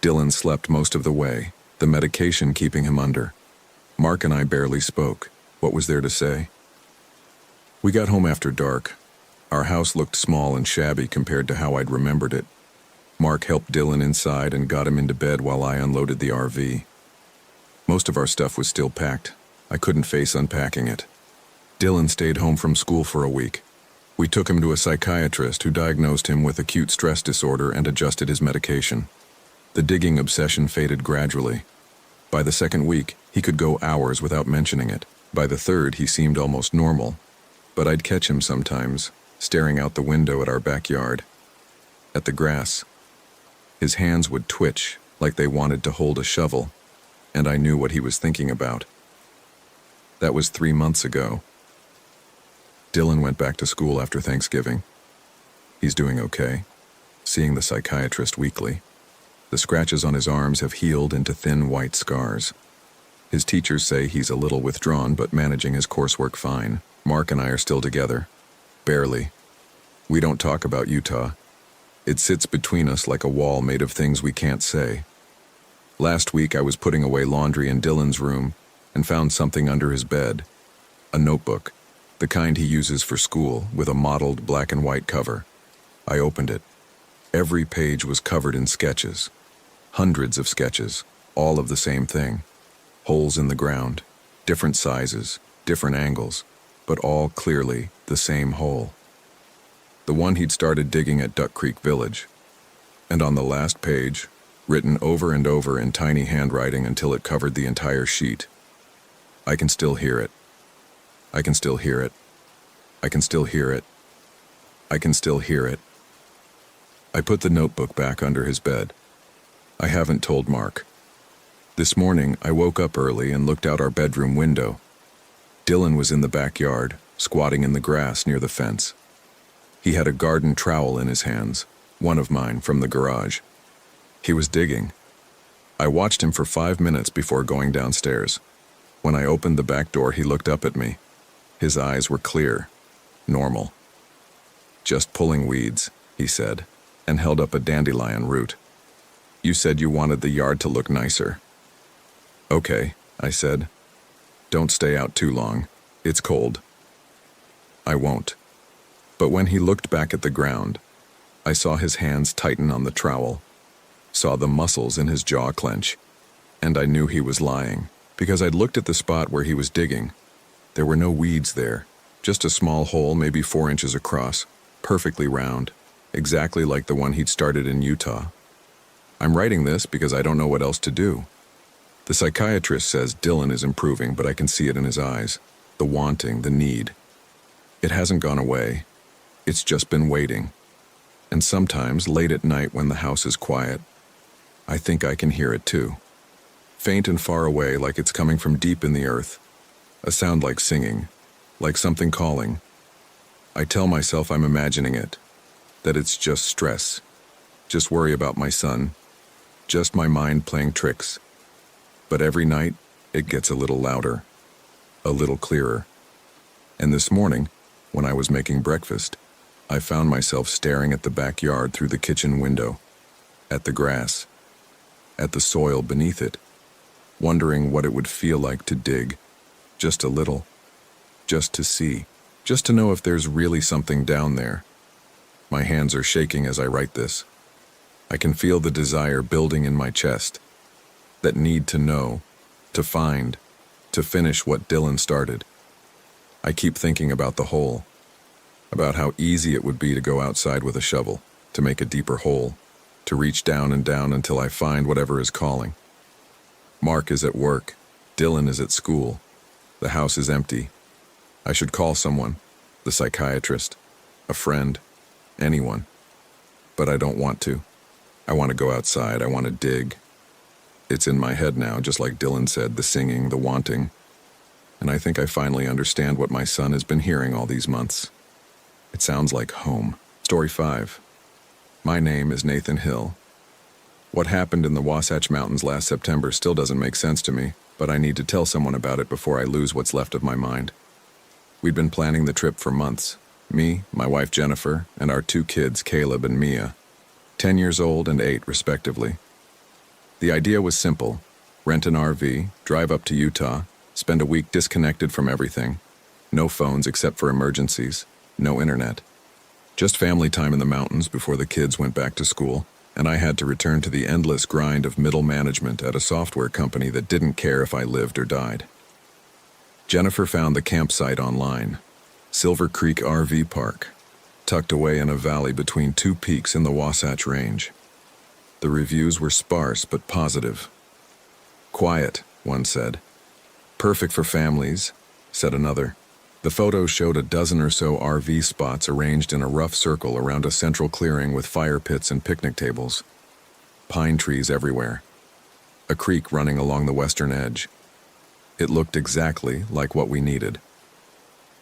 Dylan slept most of the way, the medication keeping him under. Mark and I barely spoke. What was there to say? We got home after dark. Our house looked small and shabby compared to how I'd remembered it. Mark helped Dylan inside and got him into bed while I unloaded the RV. Most of our stuff was still packed. I couldn't face unpacking it. Dylan stayed home from school for a week. We took him to a psychiatrist who diagnosed him with acute stress disorder and adjusted his medication. The digging obsession faded gradually. By the second week, he could go hours without mentioning it. By the third, he seemed almost normal. But I'd catch him sometimes, staring out the window at our backyard, at the grass. His hands would twitch, like they wanted to hold a shovel, and I knew what he was thinking about. That was 3 months ago. Dylan went back to school after Thanksgiving. He's doing okay, seeing the psychiatrist weekly. The scratches on his arms have healed into thin white scars. His teachers say he's a little withdrawn but managing his coursework fine. Mark and I are still together. Barely. We don't talk about Utah. It sits between us like a wall made of things we can't say. Last week I was putting away laundry in Dylan's room and found something under his bed. A notebook, the kind he uses for school, with a mottled black and white cover. I opened it. Every page was covered in sketches. Hundreds of sketches, all of the same thing. Holes in the ground, different sizes, different angles, but all clearly the same hole. The one he'd started digging at Duck Creek Village. And on the last page, written over and over in tiny handwriting until it covered the entire sheet. I can still hear it. I can still hear it. I can still hear it. I can still hear it. I put the notebook back under his bed. I haven't told Mark. This morning, I woke up early and looked out our bedroom window. Dylan was in the backyard, squatting in the grass near the fence. He had a garden trowel in his hands, one of mine from the garage. He was digging. I watched him for 5 minutes before going downstairs. When I opened the back door, he looked up at me. His eyes were clear, normal. "Just pulling weeds," he said, and held up a dandelion root. "You said you wanted the yard to look nicer." "Okay," I said. "Don't stay out too long. It's cold." "I won't." But when he looked back at the ground, I saw his hands tighten on the trowel, saw the muscles in his jaw clench, and I knew he was lying, because I'd looked at the spot where he was digging. There were no weeds there, just a small hole maybe 4 inches across, perfectly round, exactly like the one he'd started in Utah. I'm writing this because I don't know what else to do. The psychiatrist says Dylan is improving, but I can see it in his eyes, the wanting, the need. It hasn't gone away. It's just been waiting. And sometimes, late at night when the house is quiet, I think I can hear it too. Faint and far away, like it's coming from deep in the earth. A sound like singing, like something calling. I tell myself I'm imagining it, that it's just stress, just worry about my son, just my mind playing tricks. But every night, it gets a little louder, a little clearer. And this morning, when I was making breakfast, I found myself staring at the backyard through the kitchen window, at the grass, at the soil beneath it, wondering what it would feel like to dig, just a little, just to see, just to know if there's really something down there. My hands are shaking as I write this. I can feel the desire building in my chest, that need to know, to find, to finish what Dylan started. I keep thinking about the hole, about how easy it would be to go outside with a shovel, to make a deeper hole, to reach down and down until I find whatever is calling. Mark is at work. Dylan is at school. The house is empty. I should call someone, the psychiatrist, a friend, anyone. But I don't want to. I want to go outside. I want to dig. It's in my head now, just like Dylan said, the singing, the wanting. And I think I finally understand what my son has been hearing all these months. It sounds like home. Story 5. My name is Nathan Hill. What happened in the Wasatch Mountains last September still doesn't make sense to me, but I need to tell someone about it before I lose what's left of my mind. We'd been planning the trip for months. Me, my wife Jennifer, and our 2 kids, Caleb and Mia, 10 years old and 8 respectively. The idea was simple. Rent an RV, drive up to Utah, spend a week disconnected from everything. No phones except for emergencies. No internet. Just family time in the mountains before the kids went back to school, and I had to return to the endless grind of middle management at a software company that didn't care if I lived or died. Jennifer found the campsite online. Silver Creek RV Park, tucked away in a valley between 2 peaks in the Wasatch Range. The reviews were sparse but positive. "Quiet," one said. "Perfect for families," said another. The photos showed a dozen or so RV spots arranged in a rough circle around a central clearing with fire pits and picnic tables. Pine trees everywhere. A creek running along the western edge. It looked exactly like what we needed.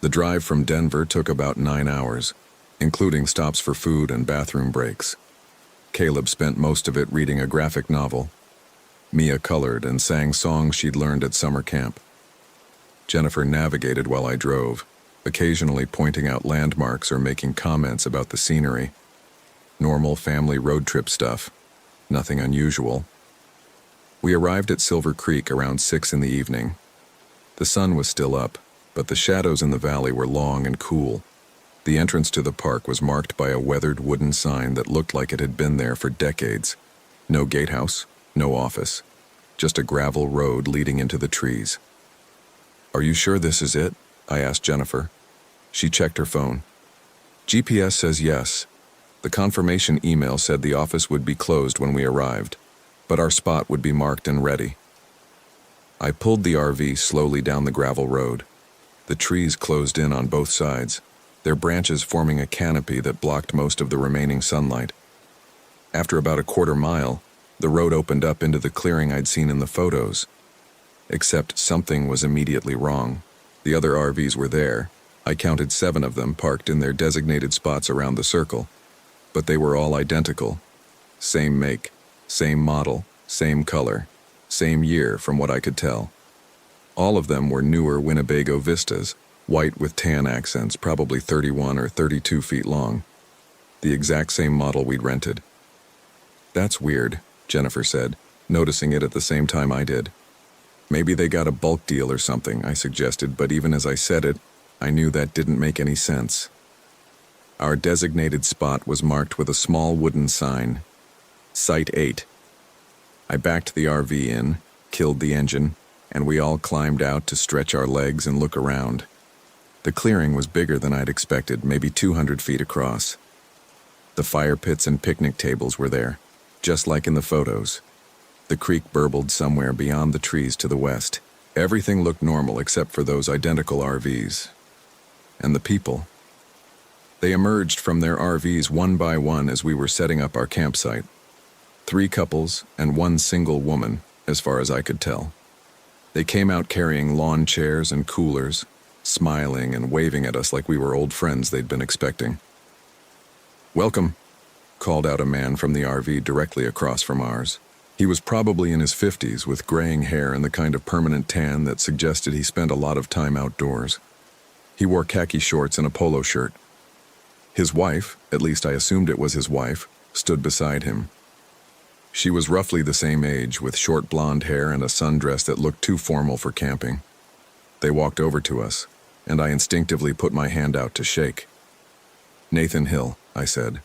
The drive from Denver took about 9 hours, including stops for food and bathroom breaks. Caleb spent most of it reading a graphic novel. Mia colored and sang songs she'd learned at summer camp. Jennifer navigated while I drove, occasionally pointing out landmarks or making comments about the scenery. Normal family road trip stuff, nothing unusual. We arrived at Silver Creek around 6 in the evening. The sun was still up, but the shadows in the valley were long and cool. The entrance to the park was marked by a weathered wooden sign that looked like it had been there for decades. No gatehouse, no office, just a gravel road leading into the trees. "Are you sure this is it?" I asked Jennifer. She checked her phone. "GPS says yes. The confirmation email said the office would be closed when we arrived, but our spot would be marked and ready." I pulled the RV slowly down the gravel road. The trees closed in on both sides, their branches forming a canopy that blocked most of the remaining sunlight. After about a quarter mile, the road opened up into the clearing I'd seen in the photos. Except something was immediately wrong. The other RVs were there. I counted 7 of them parked in their designated spots around the circle. But they were all identical. Same make, same model, same color, same year from what I could tell. All of them were newer Winnebago Vistas, white with tan accents, probably 31 or 32 feet long. The exact same model we'd rented. "That's weird," Jennifer said, noticing it at the same time I did. "Maybe they got a bulk deal or something," I suggested, but even as I said it, I knew that didn't make any sense. Our designated spot was marked with a small wooden sign. Site 8. I backed the RV in, killed the engine, and we all climbed out to stretch our legs and look around. The clearing was bigger than I'd expected, maybe 200 feet across. The fire pits and picnic tables were there, just like in the photos. The creek burbled somewhere beyond the trees to the west. Everything looked normal except for those identical RVs. And the people. They emerged from their RVs one by one as we were setting up our campsite. 3 couples and 1 single woman, as far as I could tell. They came out carrying lawn chairs and coolers, smiling and waving at us like we were old friends they'd been expecting. "Welcome," called out a man from the RV directly across from ours. He was probably in his 50s with graying hair and the kind of permanent tan that suggested he spent a lot of time outdoors. He wore khaki shorts and a polo shirt. His wife, at least I assumed it was his wife, stood beside him. She was roughly the same age, with short blonde hair and a sundress that looked too formal for camping. They walked over to us, and I instinctively put my hand out to shake. "Nathan Hill," I said.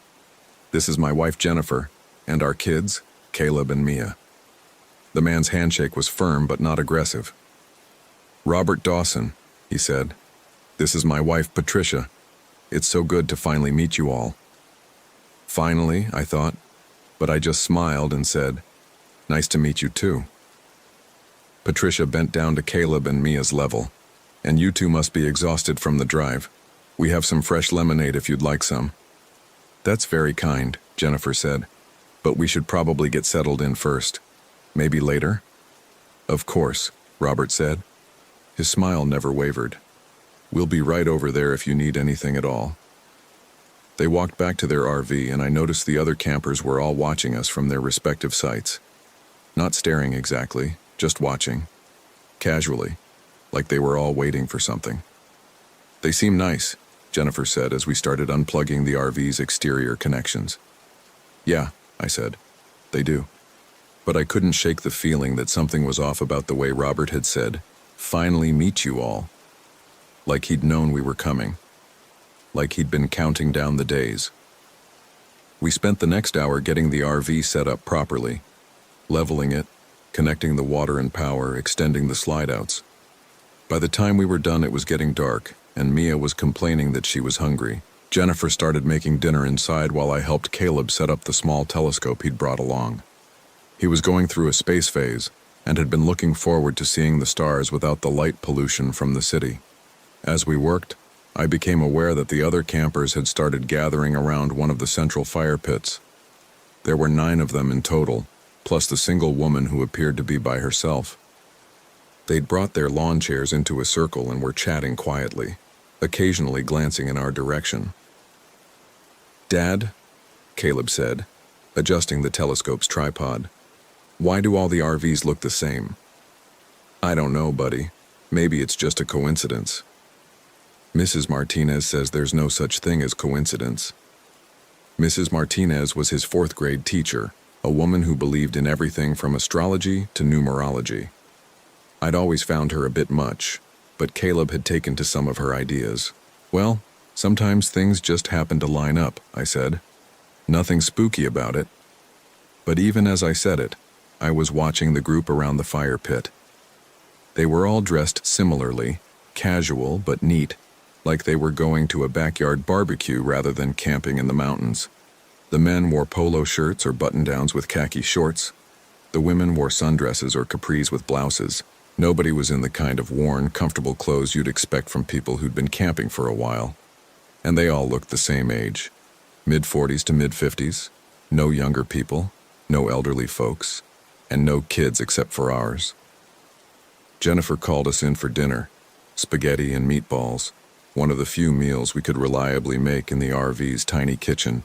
"This is my wife Jennifer, and our kids, Caleb and Mia." The man's handshake was firm but not aggressive. "Robert Dawson," he said. "This is my wife Patricia. It's so good to finally meet you all." Finally, I thought, but I just smiled and said, "Nice to meet you too." Patricia bent down to Caleb and Mia's level. "And you two must be exhausted from the drive. We have some fresh lemonade if you'd like some." "That's very kind," Jennifer said, "but we should probably get settled in first. Maybe later?" "Of course," Robert said. His smile never wavered. "We'll be right over there if you need anything at all." They walked back to their RV, and I noticed the other campers were all watching us from their respective sites. Not staring exactly, just watching. Casually, like they were all waiting for something. "They seem nice," Jennifer said as we started unplugging the RV's exterior connections. "Yeah," I said, "they do." But I couldn't shake the feeling that something was off about the way Robert had said, "Finally meet you all." Like he'd known we were coming. Like he'd been counting down the days. We spent the next hour getting the RV set up properly, leveling it, connecting the water and power, extending the slide-outs. By the time we were done, it was getting dark, and Mia was complaining that she was hungry. Jennifer started making dinner inside while I helped Caleb set up the small telescope he'd brought along. He was going through a space phase and had been looking forward to seeing the stars without the light pollution from the city. As we worked, I became aware that the other campers had started gathering around one of the central fire pits. There were 9 of them in total, plus the single woman who appeared to be by herself. They'd brought their lawn chairs into a circle and were chatting quietly, occasionally glancing in our direction. "Dad," Caleb said, adjusting the telescope's tripod, "why do all the RVs look the same?" "I don't know, buddy. Maybe it's just a coincidence." "Mrs. Martinez says there's no such thing as coincidence." Mrs. Martinez was his 4th grade teacher, a woman who believed in everything from astrology to numerology. I'd always found her a bit much, but Caleb had taken to some of her ideas. "Well, sometimes things just happen to line up," I said. "Nothing spooky about it." But even as I said it, I was watching the group around the fire pit. They were all dressed similarly, casual but neat, like they were going to a backyard barbecue rather than camping in the mountains. The men wore polo shirts or button-downs with khaki shorts. The women wore sundresses or capris with blouses. Nobody was in the kind of worn, comfortable clothes you'd expect from people who'd been camping for a while. And they all looked the same age. Mid-40s to mid-50s. No younger people, no elderly folks, and no kids except for ours. Jennifer called us in for dinner. Spaghetti and meatballs, one of the few meals we could reliably make in the RV's tiny kitchen.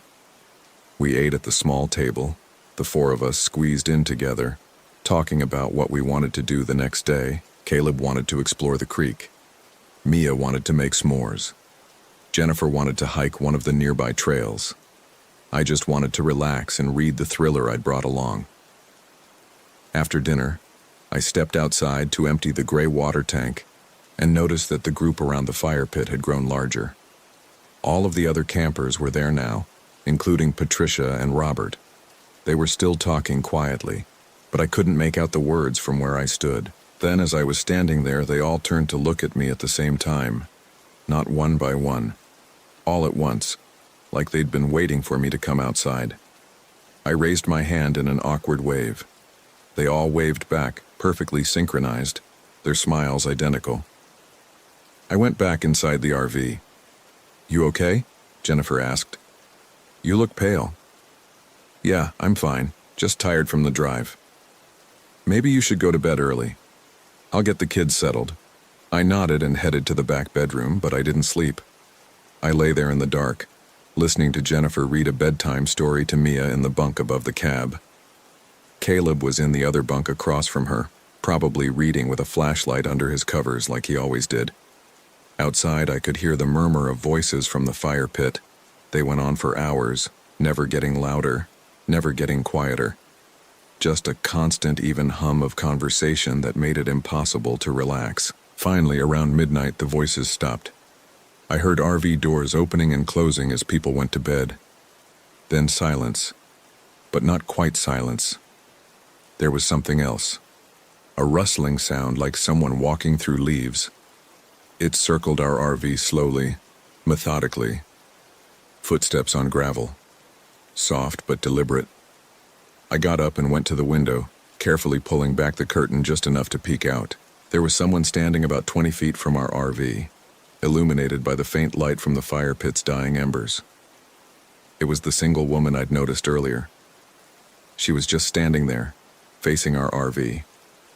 We ate at the small table, the four of us squeezed in together, talking about what we wanted to do the next day. Caleb wanted to explore the creek. Mia wanted to make s'mores. Jennifer wanted to hike one of the nearby trails. I just wanted to relax and read the thriller I'd brought along. After dinner, I stepped outside to empty the gray water tank and noticed that the group around the fire pit had grown larger. All of the other campers were there now, including Patricia and Robert. They were still talking quietly, but I couldn't make out the words from where I stood. Then, as I was standing there, they all turned to look at me at the same time, not one by one, all at once, like they'd been waiting for me to come outside. I raised my hand in an awkward wave. They all waved back, perfectly synchronized, their smiles identical. I went back inside the RV. "You okay?" Jennifer asked. "You look pale." "Yeah, I'm fine, just tired from the drive." "Maybe you should go to bed early. I'll get the kids settled." I nodded and headed to the back bedroom, but I didn't sleep. I lay there in the dark, listening to Jennifer read a bedtime story to Mia in the bunk above the cab. Caleb was in the other bunk across from her, probably reading with a flashlight under his covers like he always did. Outside, I could hear the murmur of voices from the fire pit. They went on for hours, never getting louder, never getting quieter. Just a constant, even hum of conversation that made it impossible to relax. Finally, around midnight, the voices stopped. I heard RV doors opening and closing as people went to bed. Then silence, but not quite silence. There was something else. A rustling sound like someone walking through leaves. It circled our RV slowly, methodically. Footsteps on gravel. Soft but deliberate. I got up and went to the window, carefully pulling back the curtain just enough to peek out. There was someone standing about 20 feet from our RV, illuminated by the faint light from the fire pit's dying embers. It was the single woman I'd noticed earlier. She was just standing there, facing our RV,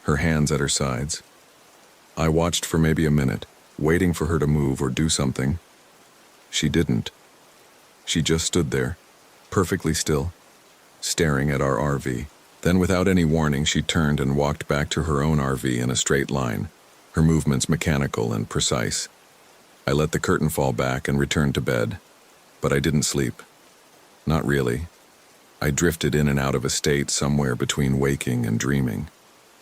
her hands at her sides. I watched for maybe a minute, waiting for her to move or do something. She didn't. She just stood there, perfectly still, staring at our RV. Then, without any warning, she turned and walked back to her own RV in a straight line, her movements mechanical and precise. I let the curtain fall back and returned to bed, but I didn't sleep. Not really. I drifted in and out of a state somewhere between waking and dreaming,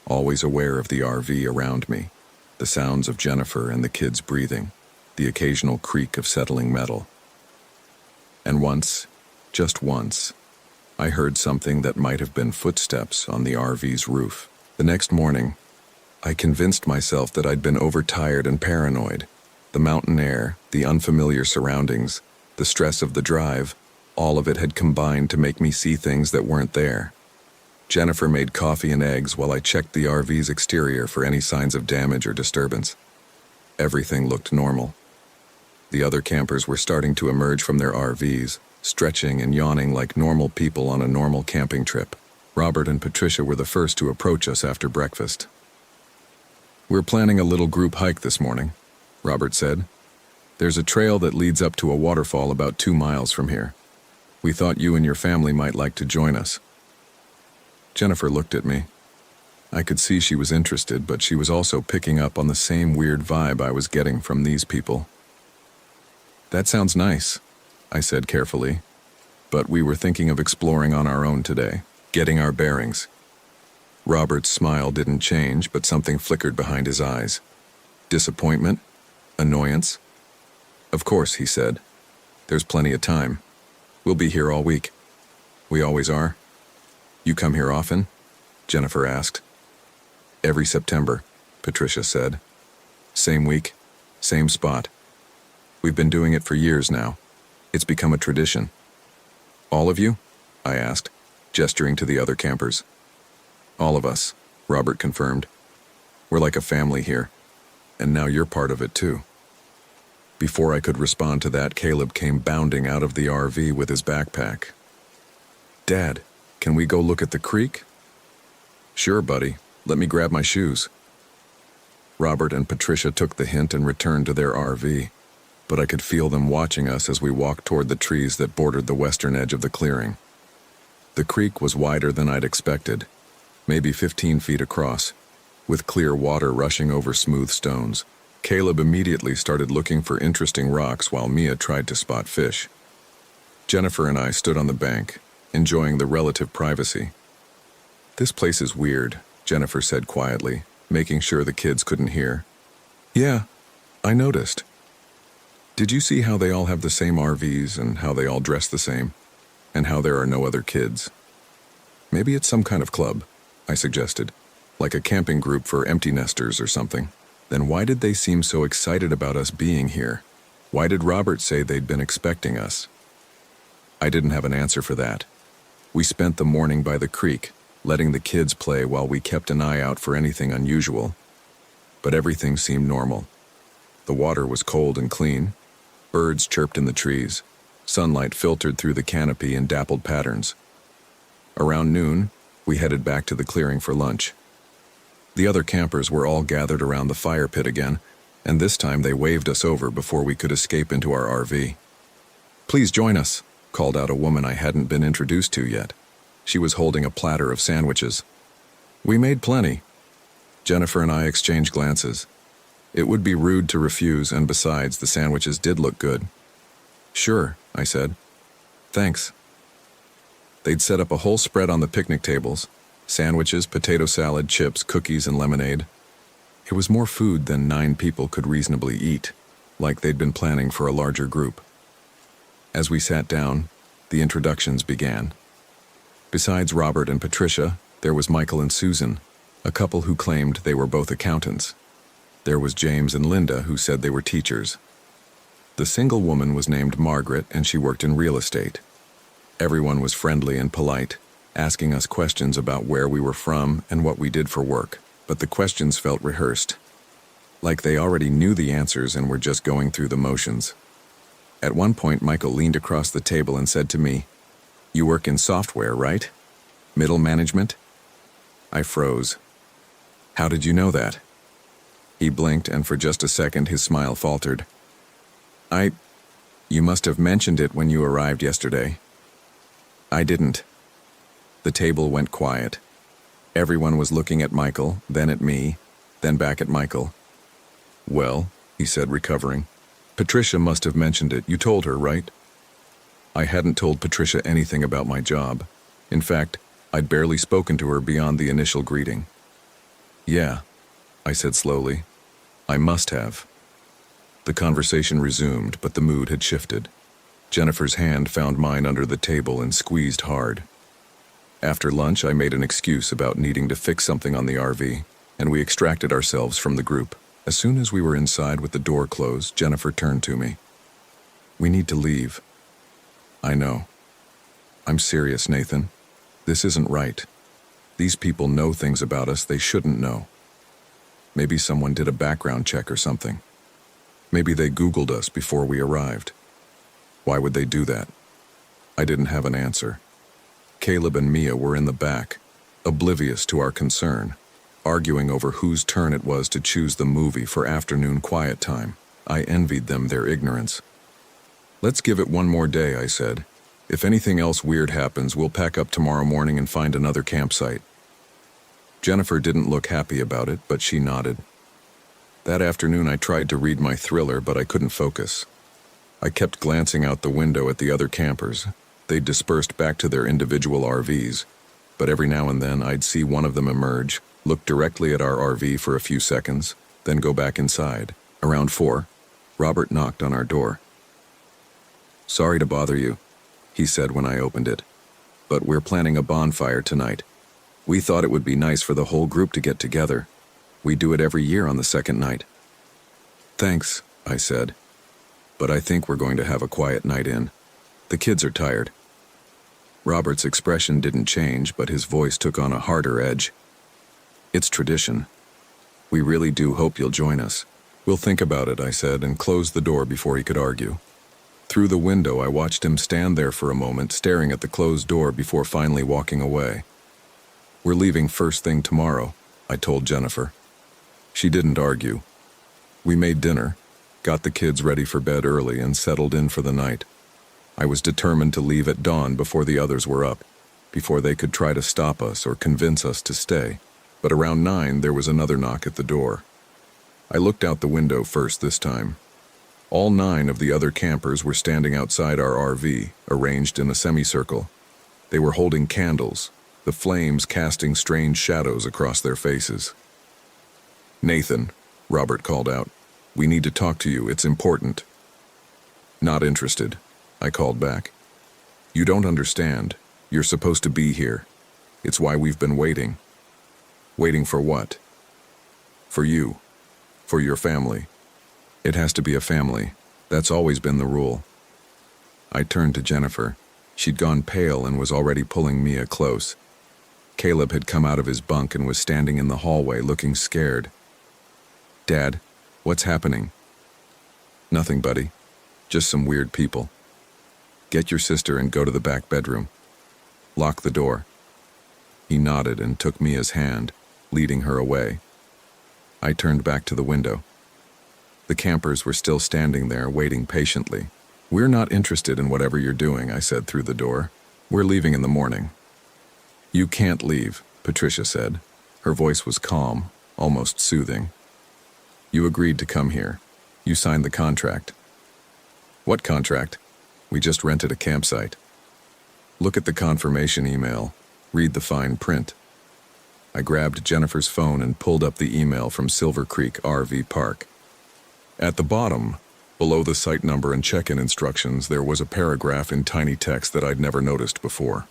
always aware of the RV around me, the sounds of Jennifer and the kids breathing, the occasional creak of settling metal. And once, just once, I heard something that might have been footsteps on the RV's roof. The next morning, I convinced myself that I'd been overtired and paranoid. The mountain air, the unfamiliar surroundings, the stress of the drive, all of it had combined to make me see things that weren't there. Jennifer made coffee and eggs while I checked the RV's exterior for any signs of damage or disturbance. Everything looked normal. The other campers were starting to emerge from their RVs, stretching and yawning like normal people on a normal camping trip. Robert and Patricia were the first to approach us after breakfast. "We're planning a little group hike this morning," Robert said. "There's a trail that leads up to a waterfall about 2 miles from here. We thought you and your family might like to join us." Jennifer looked at me. I could see she was interested, but she was also picking up on the same weird vibe I was getting from these people. "That sounds nice," I said carefully, "but we were thinking of exploring on our own today." Getting our bearings. Robert's smile didn't change, but something flickered behind his eyes. Disappointment? Annoyance? Of course, he said. There's plenty of time. We'll be here all week. We always are. You come here often? Jennifer asked. Every September, Patricia said. Same week, same spot. We've been doing it for years now. It's become a tradition. All of you? I asked, gesturing to the other campers. All of us, Robert confirmed. We're like a family here, and now you're part of it too. Before I could respond to that, Caleb came bounding out of the RV with his backpack. Dad, can we go look at the creek? Sure, buddy. Let me grab my shoes. Robert and Patricia took the hint and returned to their RV, but I could feel them watching us as we walked toward the trees that bordered the western edge of the clearing. The creek was wider than I'd expected, maybe 15 feet across, with clear water rushing over smooth stones. Caleb immediately started looking for interesting rocks while Mia tried to spot fish. Jennifer and I stood on the bank, enjoying the relative privacy. This place is weird, Jennifer said quietly, making sure the kids couldn't hear. Yeah, I noticed. Did you see how they all have the same RVs and how they all dress the same? And how there are no other kids? Maybe it's some kind of club, I suggested, like a camping group for empty nesters or something. Then why did they seem so excited about us being here? Why did Robert say they'd been expecting us? I didn't have an answer for that. We spent the morning by the creek, letting the kids play while we kept an eye out for anything unusual. But everything seemed normal. The water was cold and clean. Birds chirped in the trees. Sunlight filtered through the canopy in dappled patterns. Around noon, we headed back to the clearing for lunch. The other campers were all gathered around the fire pit again, and this time they waved us over before we could escape into our RV. Please join us, called out a woman I hadn't been introduced to yet. She was holding a platter of sandwiches. We made plenty. Jennifer and I exchanged glances. It would be rude to refuse, and besides, the sandwiches did look good. Sure, I said. Thanks. They'd set up a whole spread on the picnic tables. Sandwiches, potato salad, chips, cookies, and lemonade. It was more food than 9 people could reasonably eat, like they'd been planning for a larger group. As we sat down, the introductions began. Besides Robert and Patricia, there was Michael and Susan, a couple who claimed they were both accountants. There was James and Linda, who said they were teachers. The single woman was named Margaret, and she worked in real estate. Everyone was friendly and polite, asking us questions about where we were from and what we did for work, but the questions felt rehearsed, like they already knew the answers and were just going through the motions. At one point, Michael leaned across the table and said to me, "You work in software, right? Middle management?" I froze. "How did you know that?" He blinked, and for just a second his smile faltered. You must have mentioned it when you arrived yesterday." I didn't. The table went quiet. Everyone was looking at Michael, then at me, then back at Michael. "Well," he said, recovering, "Patricia must have mentioned it. You told her, right?" I hadn't told Patricia anything about my job. In fact, I'd barely spoken to her beyond the initial greeting. "Yeah," I said slowly. "I must have." The conversation resumed, but the mood had shifted. Jennifer's hand found mine under the table and squeezed hard. After lunch, I made an excuse about needing to fix something on the RV, and we extracted ourselves from the group. As soon as we were inside with the door closed, Jennifer turned to me. "We need to leave." "I know." "I'm serious, Nathan. This isn't right. These people know things about us they shouldn't know. Maybe someone did a background check or something. Maybe they Googled us before we arrived. Why would they do that?" I didn't have an answer. Caleb and Mia were in the back, oblivious to our concern, arguing over whose turn it was to choose the movie for afternoon quiet time. I envied them their ignorance. "Let's give it one more day," I said. "If anything else weird happens, we'll pack up tomorrow morning and find another campsite." Jennifer didn't look happy about it, but she nodded. That afternoon I tried to read my thriller, but I couldn't focus. I kept glancing out the window at the other campers. They'd dispersed back to their individual RVs. but every now and then I'd see one of them emerge, look directly at our RV for a few seconds, then go back inside. Around 4, Robert knocked on our door. "Sorry to bother you," he said when I opened it, "but we're planning a bonfire tonight. We thought it would be nice for the whole group to get together. We do it every year on the second night." "Thanks," I said, "but I think we're going to have a quiet night in. The kids are tired." Robert's expression didn't change, but his voice took on a harder edge. "It's tradition. We really do hope you'll join us." "We'll think about it," I said, and closed the door before he could argue. Through the window, I watched him stand there for a moment, staring at the closed door before finally walking away. "We're leaving first thing tomorrow," I told Jennifer. She didn't argue. We made dinner, got the kids ready for bed early, and settled in for the night. I was determined to leave at dawn before the others were up, before they could try to stop us or convince us to stay. But around 9, there was another knock at the door. I looked out the window first this time. All 9 of the other campers were standing outside our RV, arranged in a semicircle. They were holding candles, the flames casting strange shadows across their faces. "Nathan," Robert called out, "we need to talk to you. It's important." "Not interested," I called back. "You don't understand. You're supposed to be here. It's why we've been waiting." "Waiting for what?" "For you. For your family. It has to be a family. That's always been the rule." I turned to Jennifer. She'd gone pale and was already pulling Mia close. Caleb had come out of his bunk and was standing in the hallway looking scared. "Dad, what's happening?" "Nothing, buddy. Just some weird people. Get your sister and go to the back bedroom. Lock the door." He nodded and took Mia's hand, leading her away. I turned back to the window. The campers were still standing there, waiting patiently. "We're not interested in whatever you're doing," I said through the door. "We're leaving in the morning." "You can't leave," Patricia said. Her voice was calm, almost soothing. "You agreed to come here. You signed the contract." "What contract? We just rented a campsite." "Look at the confirmation email. Read the fine print." I grabbed Jennifer's phone and pulled up the email from Silver Creek RV Park. At the bottom, below the site number and check-in instructions, there was a paragraph in tiny text that I'd never noticed before.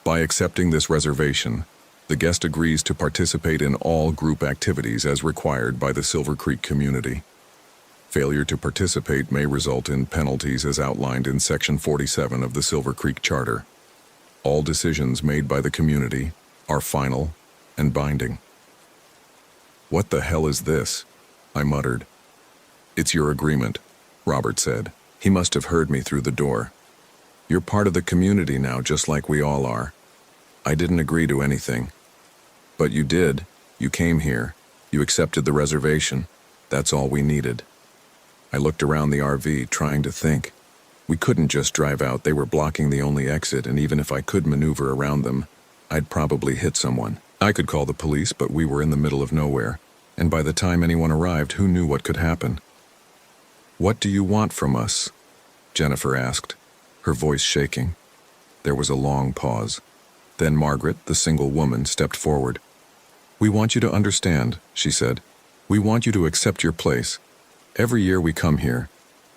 "By accepting this reservation, the guest agrees to participate in all group activities as required by the Silver Creek community. Failure to participate may result in penalties as outlined in Section 47 of the Silver Creek Charter. All decisions made by the community are final and binding." "What the hell is this?" I muttered. "It's your agreement," Robert said. He must have heard me through the door. "You're part of the community now, just like we all are. I didn't agree to anything." "But you did. You came here. You accepted the reservation. That's all we needed." I looked around the RV, trying to think. We couldn't just drive out. They were blocking the only exit, and even if I could maneuver around them, I'd probably hit someone. I could call the police, but we were in the middle of nowhere, and by the time anyone arrived, who knew what could happen? "What do you want from us?" Jennifer asked, her voice shaking. There was a long pause. Then Margaret, the single woman, stepped forward. "We want you to understand," she said. "We want you to accept your place. Every year we come here.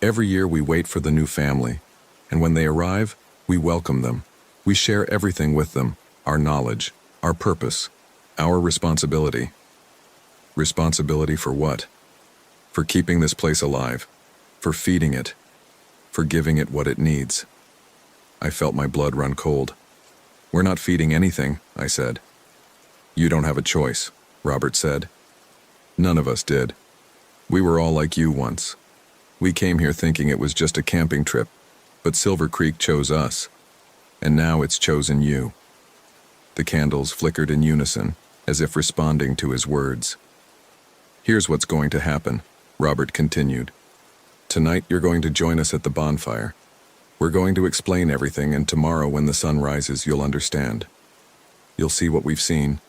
Every year we wait for the new family. And when they arrive, we welcome them. We share everything with them, our knowledge, our purpose, our responsibility." "Responsibility for what?" "For keeping this place alive. For feeding it. For giving it what it needs." I felt my blood run cold. "We're not feeding anything," I said. "You don't have a choice," Robert said. "None of us did. We were all like you once. We came here thinking it was just a camping trip, but Silver Creek chose us. And now it's chosen you." The candles flickered in unison, as if responding to his words. "Here's what's going to happen," Robert continued. "Tonight you're going to join us at the bonfire. We're going to explain everything, and tomorrow when the sun rises, you'll understand. You'll see what we've seen.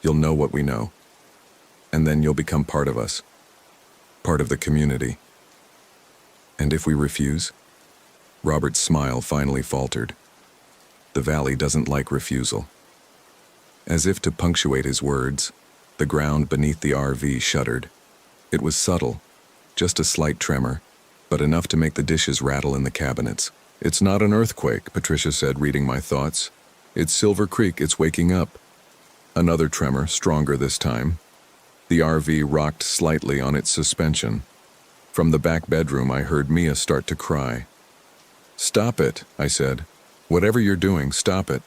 You'll know what we know. And then you'll become part of us. Part of the community." "And if we refuse?" Robert's smile finally faltered. The valley doesn't like refusal. As if to punctuate his words, the ground beneath the RV shuddered. It was subtle, just a slight tremor, but enough to make the dishes rattle in the cabinets. "It's not an earthquake," Patricia said, reading my thoughts. "It's Silver Creek, it's waking up." Another tremor, stronger this time. The RV rocked slightly on its suspension. From the back bedroom, I heard Mia start to cry. "Stop it," I said. "Whatever you're doing, stop it."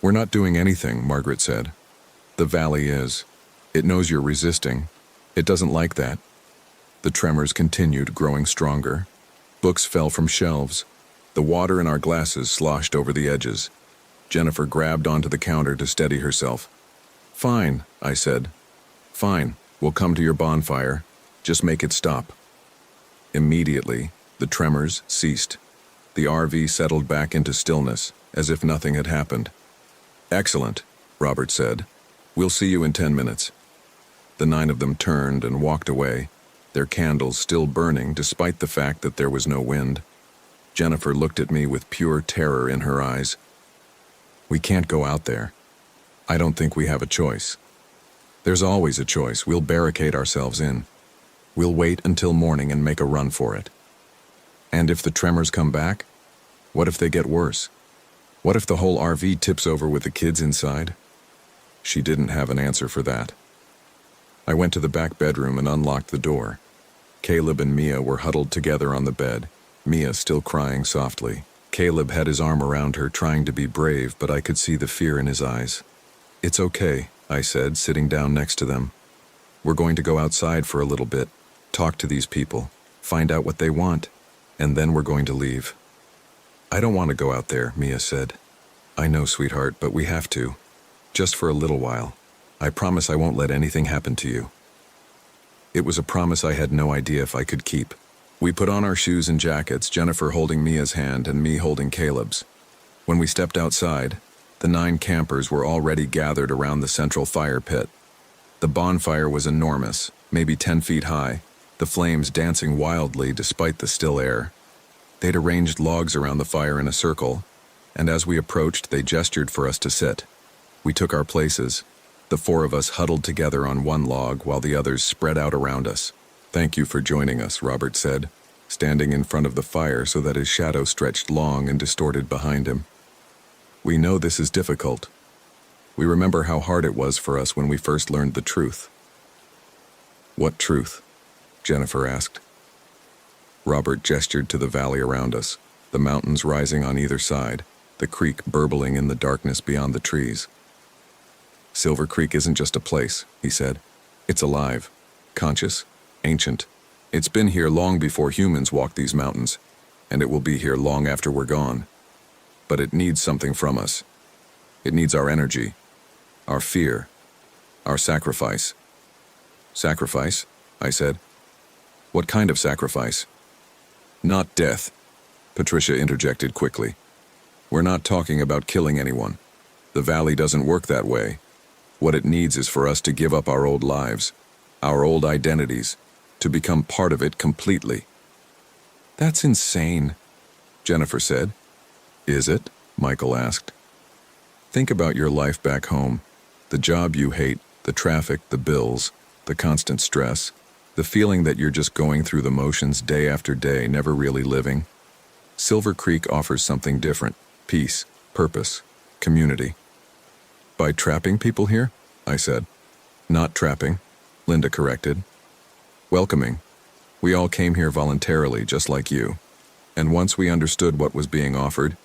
"We're not doing anything," Margaret said. "The valley is. It knows you're resisting. It doesn't like that." The tremors continued, growing stronger. Books fell from shelves. The water in our glasses sloshed over the edges. Jennifer grabbed onto the counter to steady herself. "Fine," I said. "Fine, we'll come to your bonfire. Just make it stop." Immediately, the tremors ceased. The RV settled back into stillness, as if nothing had happened. "Excellent," Robert said. "We'll see you in 10 minutes." The 9 of them turned and walked away, their candles still burning despite the fact that there was no wind. Jennifer looked at me with pure terror in her eyes. "We can't go out there. I don't think we have a choice." "There's always a choice. We'll barricade ourselves in. We'll wait until morning and make a run for it." "And if the tremors come back? What if they get worse? What if the whole RV tips over with the kids inside?" She didn't have an answer for that. I went to the back bedroom and unlocked the door. Caleb and Mia were huddled together on the bed, Mia still crying softly. Caleb had his arm around her, trying to be brave, but I could see the fear in his eyes. "It's okay," I said, sitting down next to them. "We're going to go outside for a little bit, talk to these people, find out what they want, and then we're going to leave." "I don't want to go out there," Mia said. "I know, sweetheart, but we have to. Just for a little while. I promise I won't let anything happen to you." It was a promise I had no idea if I could keep. We put on our shoes and jackets, Jennifer holding Mia's hand and me holding Caleb's. When we stepped outside, the 9 campers were already gathered around the central fire pit. The bonfire was enormous, maybe 10 feet high, the flames dancing wildly despite the still air. They'd arranged logs around the fire in a circle, and as we approached, they gestured for us to sit. We took our places, the 4 of us huddled together on one log while the others spread out around us. "Thank you for joining us," Robert said, standing in front of the fire so that his shadow stretched long and distorted behind him. "We know this is difficult. We remember how hard it was for us when we first learned the truth." "What truth?" Jennifer asked. Robert gestured to the valley around us, the mountains rising on either side, the creek burbling in the darkness beyond the trees. "Silver Creek isn't just a place," he said. "It's alive, conscious, ancient. It's been here long before humans walked these mountains, and it will be here long after we're gone. But it needs something from us. It needs our energy, our fear, our sacrifice." "Sacrifice?" I said. "What kind of sacrifice?" "Not death," Patricia interjected quickly. "We're not talking about killing anyone. The valley doesn't work that way. What it needs is for us to give up our old lives, our old identities, to become part of it completely." "That's insane," Jennifer said. "Is it?" Michael asked. "Think about your life back home, the job you hate, the traffic, the bills, the constant stress, the feeling that you're just going through the motions day after day, never really living. Silver Creek offers something different: peace, purpose, community." "By trapping people here?" I said. "Not trapping," Linda corrected. "Welcoming. We all came here voluntarily, just like you. And once we understood what was being offered,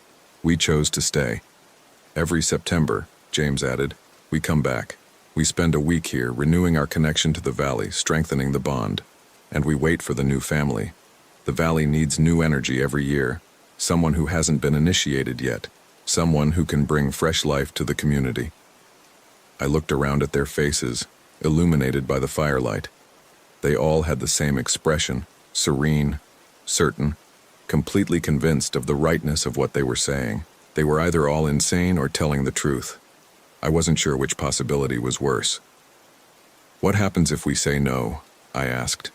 we chose to stay. Every September," James added, "we come back. We spend a week here, renewing our connection to the valley, strengthening the bond. And we wait for the new family. The valley needs new energy every year, someone who hasn't been initiated yet, someone who can bring fresh life to the community." I looked around at their faces, illuminated by the firelight. They all had the same expression, serene, certain, completely convinced of the rightness of what they were saying. They were either all insane or telling the truth. I wasn't sure which possibility was worse. "What happens if we say no?" I asked.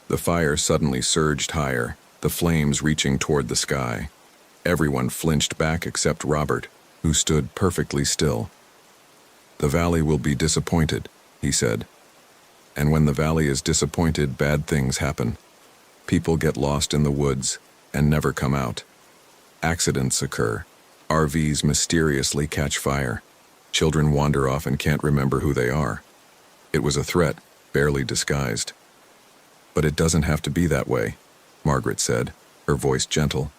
The fire suddenly surged higher, the flames reaching toward the sky. Everyone flinched back except Robert, who stood perfectly still. "The valley will be disappointed," he said. "And when the valley is disappointed, bad things happen. People get lost in the woods and never come out. Accidents occur. RVs mysteriously catch fire. Children wander off and can't remember who they are." It was a threat, barely disguised. "But it doesn't have to be that way," Margaret said, her voice gentle.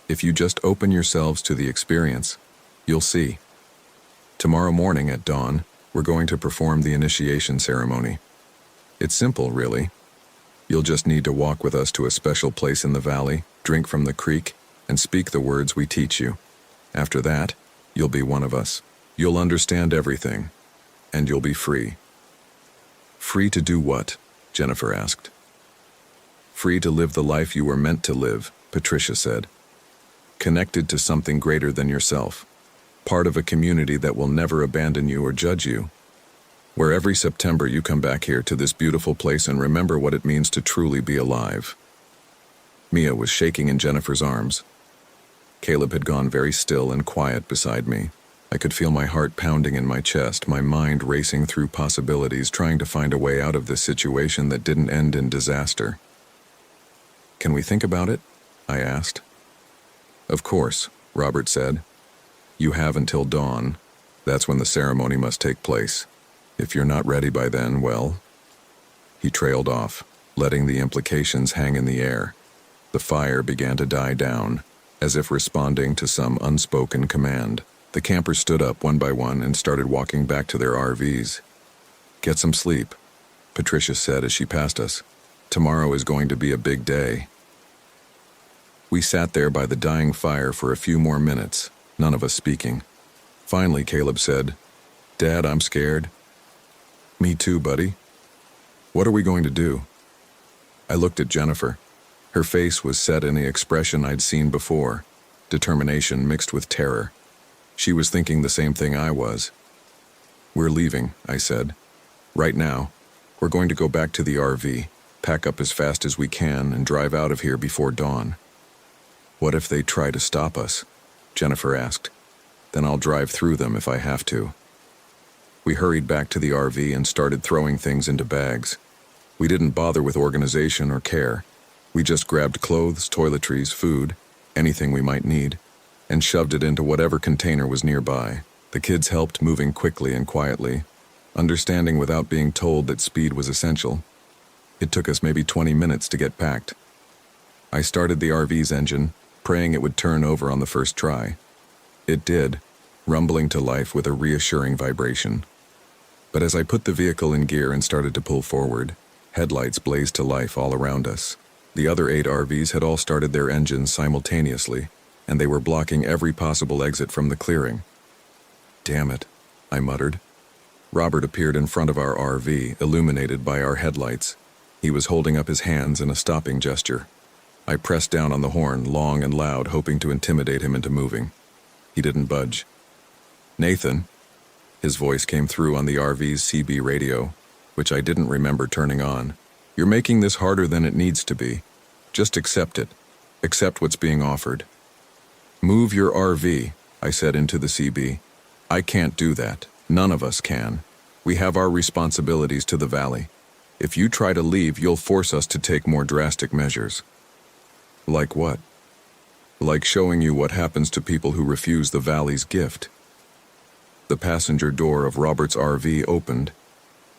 "If you just open yourselves to the experience, you'll see. Tomorrow morning at dawn, we're going to perform the initiation ceremony. It's simple, really. You'll just need to walk with us to a special place in the valley, drink from the creek, and speak the words we teach you. After that, you'll be one of us. You'll understand everything, and you'll be free." "Free to do what?" Jennifer asked. "Free to live the life you were meant to live," Patricia said. "Connected to something greater than yourself. Part of a community that will never abandon you or judge you. Where every September you come back here to this beautiful place and remember what it means to truly be alive." Mia was shaking in Jennifer's arms. Caleb had gone very still and quiet beside me. I could feel my heart pounding in my chest, my mind racing through possibilities, trying to find a way out of this situation that didn't end in disaster. "Can we think about it?" I asked. "Of course," Robert said. "You have until dawn. That's when the ceremony must take place. If you're not ready by then, well..." He trailed off, letting the implications hang in the air. The fire began to die down, as if responding to some unspoken command. The campers stood up one by one and started walking back to their RVs. "Get some sleep," Patricia said as she passed us. "Tomorrow is going to be a big day." We sat there by the dying fire for a few more minutes, none of us speaking. Finally, Caleb said, "Dad, I'm scared." "Me too, buddy." "What are we going to do?" I looked at Jennifer. Her face was set in the expression I'd seen before, determination mixed with terror. She was thinking the same thing I was. "We're leaving," I said. "Right now. We're going to go back to the RV, pack up as fast as we can, and drive out of here before dawn." "What if they try to stop us?" Jennifer asked. "Then I'll drive through them if I have to." We hurried back to the RV and started throwing things into bags. We didn't bother with organization or care. We just grabbed clothes, toiletries, food, anything we might need, and shoved it into whatever container was nearby. The kids helped, moving quickly and quietly, understanding without being told that speed was essential. It took us maybe 20 minutes to get packed. I started the RV's engine, praying it would turn over on the first try. It did, rumbling to life with a reassuring vibration. But as I put the vehicle in gear and started to pull forward, headlights blazed to life all around us. The other 8 RVs had all started their engines simultaneously, and they were blocking every possible exit from the clearing. "Damn it," I muttered. Robert appeared in front of our RV, illuminated by our headlights. He was holding up his hands in a stopping gesture. I pressed down on the horn, long and loud, hoping to intimidate him into moving. He didn't budge. "Nathan," his voice came through on the RV's CB radio, which I didn't remember turning on. "You're making this harder than it needs to be. Just accept it. Accept what's being offered." "Move your RV," I said into the CB. "I can't do that. None of us can. We have our responsibilities to the valley. If you try to leave, you'll force us to take more drastic measures." "Like what?" "Like showing you what happens to people who refuse the valley's gift." The passenger door of Robert's RV opened,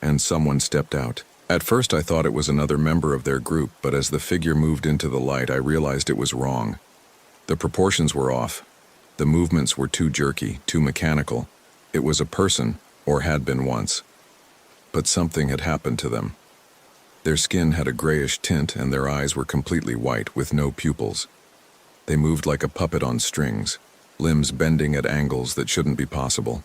and someone stepped out. At first I thought it was another member of their group, but as the figure moved into the light, I realized it was wrong. The proportions were off. The movements were too jerky, too mechanical. It was a person, or had been once. But something had happened to them. Their skin had a grayish tint, and their eyes were completely white, with no pupils. They moved like a puppet on strings, limbs bending at angles that shouldn't be possible.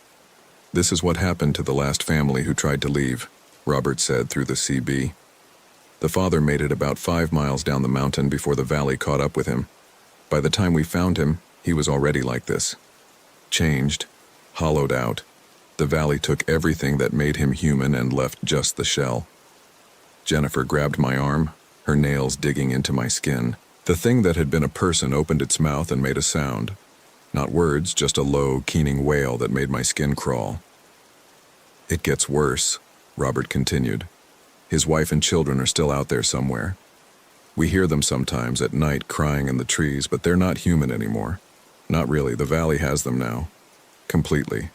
"This is what happened to the last family who tried to leave," Robert said through the CB. "The father made it about 5 miles down the mountain before the valley caught up with him. By the time we found him, he was already like this. Changed, hollowed out. The valley took everything that made him human and left just the shell." Jennifer grabbed my arm, her nails digging into my skin. The thing that had been a person opened its mouth and made a sound. Not words, just a low, keening wail that made my skin crawl. "It gets worse," Robert continued. "His wife and children are still out there somewhere. We hear them sometimes at night crying in the trees, but they're not human anymore. Not really, the valley has them now. Completely."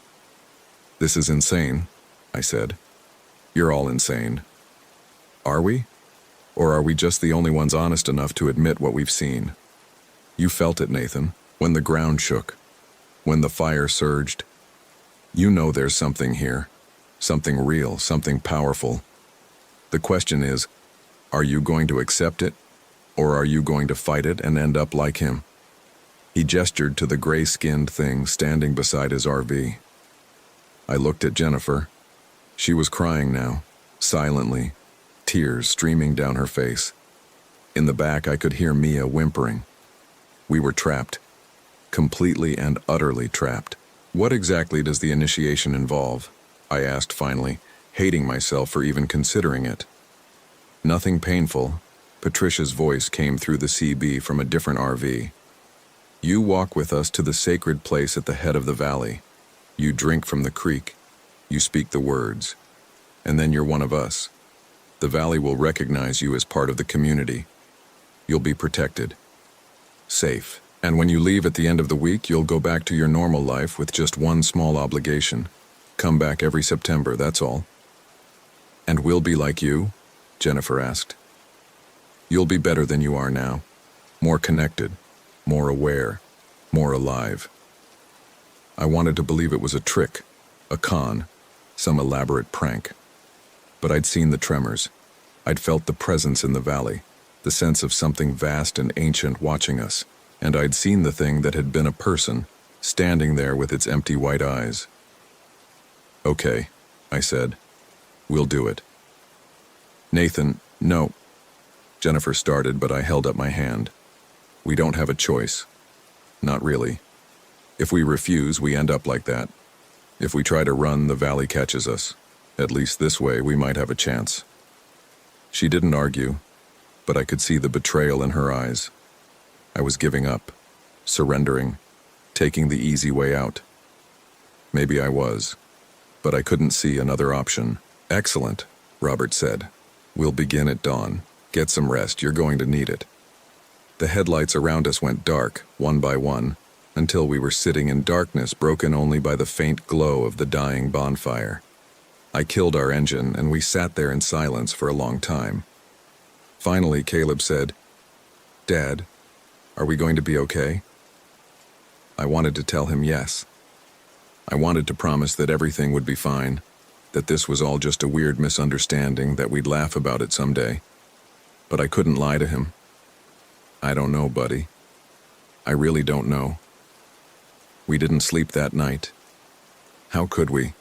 "This is insane," I said. "You're all insane." "Are we? Or are we just the only ones honest enough to admit what we've seen? You felt it, Nathan, when the ground shook, when the fire surged. You know there's something here, something real, something powerful. The question is, are you going to accept it, or are you going to fight it and end up like him?" He gestured to the gray-skinned thing standing beside his RV. I looked at Jennifer. She was crying now, silently, tears streaming down her face. In the back, I could hear Mia whimpering. We were trapped, completely and utterly trapped. "What exactly does the initiation involve?" I asked finally, hating myself for even considering it. "Nothing painful." Patricia's voice came through the CB from a different RV. "You walk with us to the sacred place at the head of the valley. You drink from the creek. You speak the words. And then you're one of us. The valley will recognize you as part of the community. You'll be protected. Safe. And when you leave at the end of the week, you'll go back to your normal life with just one small obligation. Come back every September, that's all." "And we'll be like you?" Jennifer asked. "You'll be better than you are now. More connected, more aware, more alive." I wanted to believe it was a trick, a con, some elaborate prank. But I'd seen the tremors. I'd felt the presence in the valley, the sense of something vast and ancient watching us, and I'd seen the thing that had been a person, standing there with its empty white eyes. "Okay," I said. "We'll do it." "Nathan, no." Jennifer started, but I held up my hand. "We don't have a choice. Not really. If we refuse, we end up like that. If we try to run, the valley catches us. At least this way, we might have a chance." She didn't argue, but I could see the betrayal in her eyes. I was giving up, surrendering, taking the easy way out. Maybe I was, but I couldn't see another option. "Excellent," Robert said. "We'll begin at dawn. Get some rest, you're going to need it." The headlights around us went dark, one by one, until we were sitting in darkness broken only by the faint glow of the dying bonfire. I killed our engine, and we sat there in silence for a long time. Finally, Caleb said, "Dad, are we going to be okay?" I wanted to tell him yes. I wanted to promise that everything would be fine, that this was all just a weird misunderstanding, that we'd laugh about it someday. But I couldn't lie to him. "I don't know, buddy. I really don't know." We didn't sleep that night. How could we?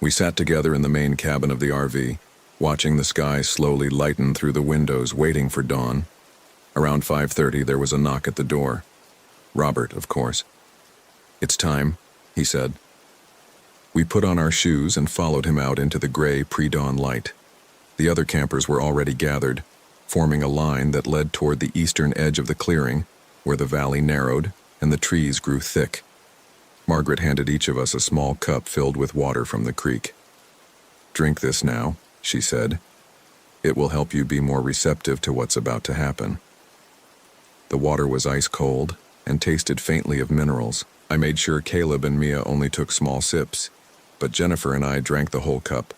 We sat together in the main cabin of the RV, watching the sky slowly lighten through the windows, waiting for dawn. Around 5:30, there was a knock at the door. Robert, of course. "It's time," he said. We put on our shoes and followed him out into the gray pre-dawn light. The other campers were already gathered, forming a line that led toward the eastern edge of the clearing, where the valley narrowed and the trees grew thick. Margaret handed each of us a small cup filled with water from the creek. "Drink this now," she said. "It will help you be more receptive to what's about to happen." The water was ice cold and tasted faintly of minerals. I made sure Caleb and Mia only took small sips, but Jennifer and I drank the whole cup.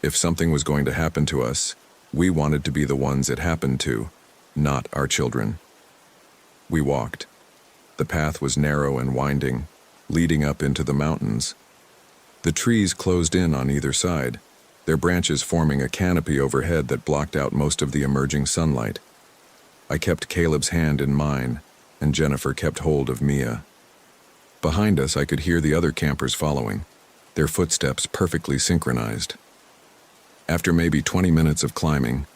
If something was going to happen to us, we wanted to be the ones it happened to, not our children. We walked. The path was narrow and winding, leading up into the mountains. The trees closed in on either side, their branches forming a canopy overhead that blocked out most of the emerging sunlight. I kept Caleb's hand in mine, and Jennifer kept hold of Mia. Behind us, I could hear the other campers following, their footsteps perfectly synchronized. After maybe 20 minutes of climbing,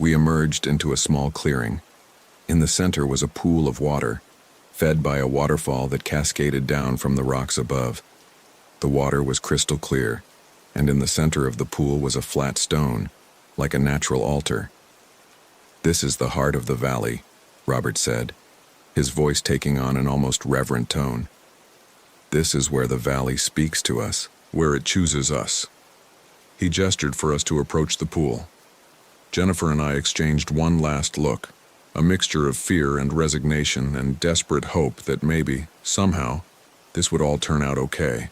we emerged into a small clearing. In the center was a pool of water, fed by a waterfall that cascaded down from the rocks above. The water was crystal clear, and in the center of the pool was a flat stone, like a natural altar. "This is the heart of the valley," Robert said, his voice taking on an almost reverent tone. This is where the valley speaks to us, where it chooses us. He gestured for us to approach the pool. Jennifer and I exchanged one last look, a mixture of fear and resignation and desperate hope that maybe, somehow, this would all turn out okay.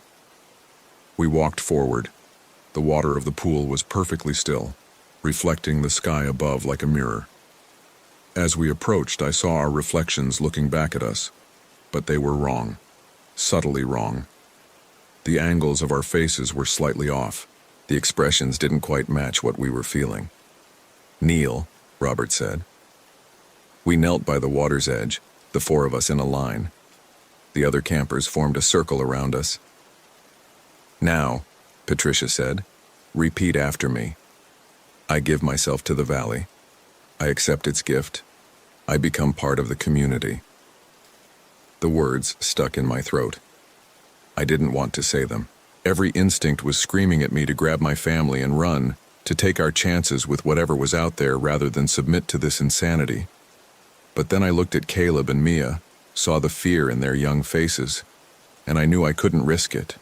We walked forward. The water of the pool was perfectly still, reflecting the sky above like a mirror. As we approached, I saw our reflections looking back at us, but they were wrong, subtly wrong. The angles of our faces were slightly off. The expressions didn't quite match what we were feeling. "Kneel," Robert said. We knelt by the water's edge, the four of us in a line. The other campers formed a circle around us. "Now," Patricia said, "repeat after me. I give myself to the valley. I accept its gift. I become part of the community." The words stuck in my throat. I didn't want to say them. Every instinct was screaming at me to grab my family and run, to take our chances with whatever was out there rather than submit to this insanity. But then I looked at Caleb and Mia, saw the fear in their young faces, and I knew I couldn't risk it.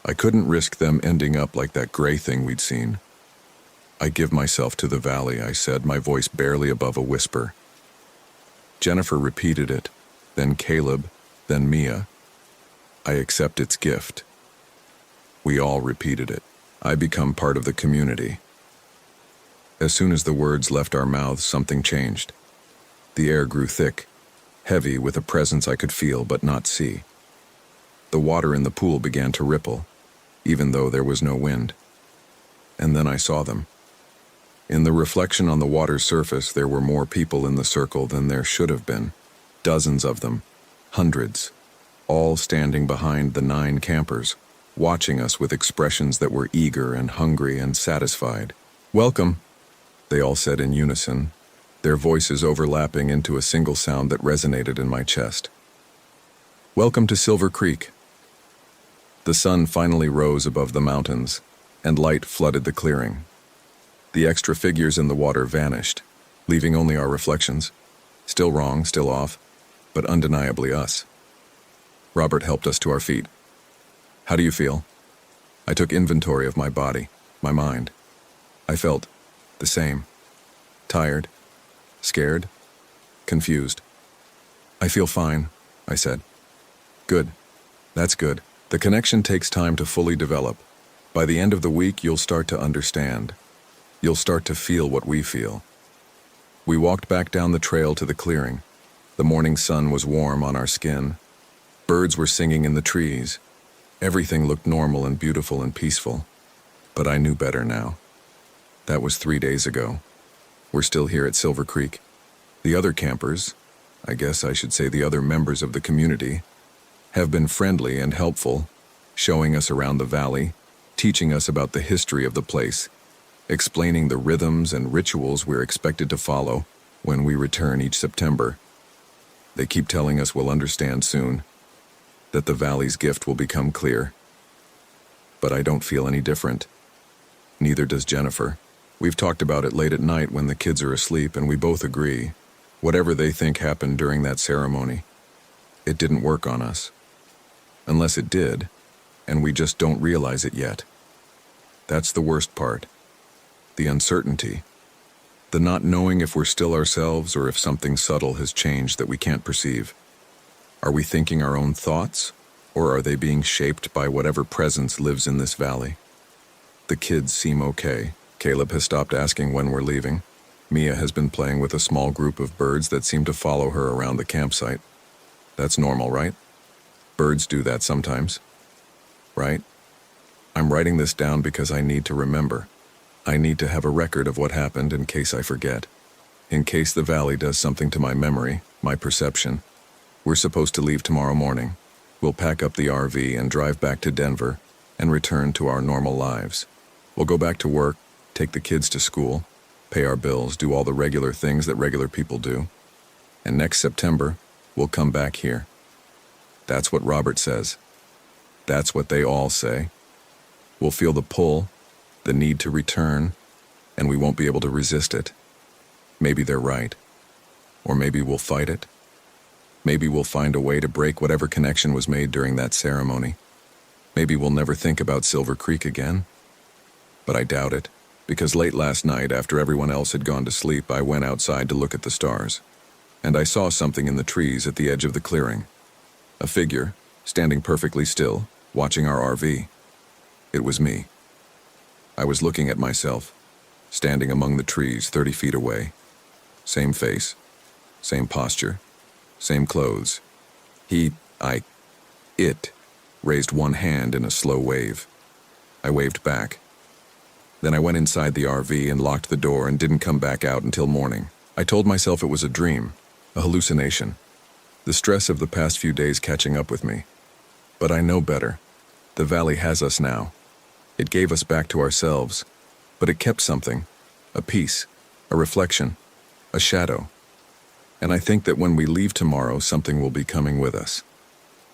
I couldn't risk them ending up like that gray thing we'd seen. "I give myself to the valley," I said, my voice barely above a whisper. Jennifer repeated it, then Caleb, then Mia. "I accept its gift." We all repeated it. "I become part of the community." As soon as the words left our mouths, something changed. The air grew thick, heavy with a presence I could feel but not see. The water in the pool began to ripple, even though there was no wind. And then I saw them. In the reflection on the water's surface, there were more people in the circle than there should have been. Dozens of them, hundreds, all standing behind the 9 campers, watching us with expressions that were eager and hungry and satisfied. "Welcome," they all said in unison, their voices overlapping into a single sound that resonated in my chest. "Welcome to Silver Creek." The sun finally rose above the mountains, and light flooded the clearing. The extra figures in the water vanished, leaving only our reflections. Still wrong, still off, but undeniably us. Robert helped us to our feet. "How do you feel?" I took inventory of my body, my mind. I felt the same. Tired, scared, confused. "I feel fine," I said. "Good. That's good. The connection takes time to fully develop. By the end of the week, you'll start to understand. You'll start to feel what we feel." We walked back down the trail to the clearing. The morning sun was warm on our skin. Birds were singing in the trees. Everything looked normal and beautiful and peaceful. But I knew better now. That was 3 days ago. We're still here at Silver Creek. The other campers, I guess I should say the other members of the community, have been friendly and helpful, showing us around the valley, teaching us about the history of the place, explaining the rhythms and rituals we're expected to follow when we return each September. They keep telling us we'll understand soon, that the valley's gift will become clear. But I don't feel any different. Neither does Jennifer. We've talked about it late at night when the kids are asleep, and we both agree, whatever they think happened during that ceremony, it didn't work on us. Unless it did, and we just don't realize it yet. That's the worst part. The uncertainty. The not knowing if we're still ourselves or if something subtle has changed that we can't perceive. Are we thinking our own thoughts, or are they being shaped by whatever presence lives in this valley? The kids seem okay. Caleb has stopped asking when we're leaving. Mia has been playing with a small group of birds that seem to follow her around the campsite. That's normal, right? Birds do that sometimes. Right? I'm writing this down because I need to remember. I need to have a record of what happened in case I forget. In case the valley does something to my memory, my perception. We're supposed to leave tomorrow morning. We'll pack up the RV and drive back to Denver and return to our normal lives. We'll go back to work, take the kids to school, pay our bills, do all the regular things that regular people do. And next September, we'll come back here. That's what Robert says. That's what they all say. We'll feel the pull, the need to return, and we won't be able to resist it. Maybe they're right. Or maybe we'll fight it. Maybe we'll find a way to break whatever connection was made during that ceremony. Maybe we'll never think about Silver Creek again. But I doubt it, because late last night, after everyone else had gone to sleep, I went outside to look at the stars. And I saw something in the trees at the edge of the clearing. A figure, standing perfectly still, watching our RV. It was me. I was looking at myself, standing among the trees 30 feet away. Same face, same posture, same clothes. It raised one hand in a slow wave. I waved back. Then I went inside the RV and locked the door and didn't come back out until morning. I told myself it was a dream, a hallucination, the stress of the past few days catching up with me. But I know better. The valley has us now. It gave us back to ourselves, but it kept something, a piece, a reflection, a shadow. And I think that when we leave tomorrow, something will be coming with us.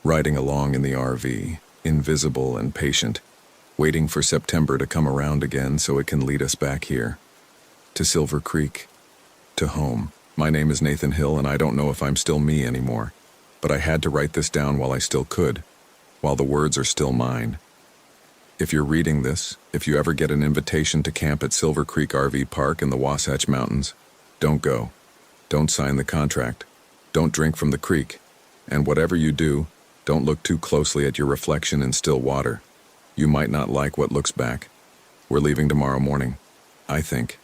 Riding along in the RV, invisible and patient, waiting for September to come around again so it can lead us back here. To Silver Creek. To home. My name is Nathan Hill, and I don't know if I'm still me anymore. But I had to write this down while I still could, while the words are still mine. If you're reading this, if you ever get an invitation to camp at Silver Creek RV Park in the Wasatch Mountains, don't go. Don't sign the contract. Don't drink from the creek. And whatever you do, don't look too closely at your reflection in still water. You might not like what looks back. We're leaving tomorrow morning, I think.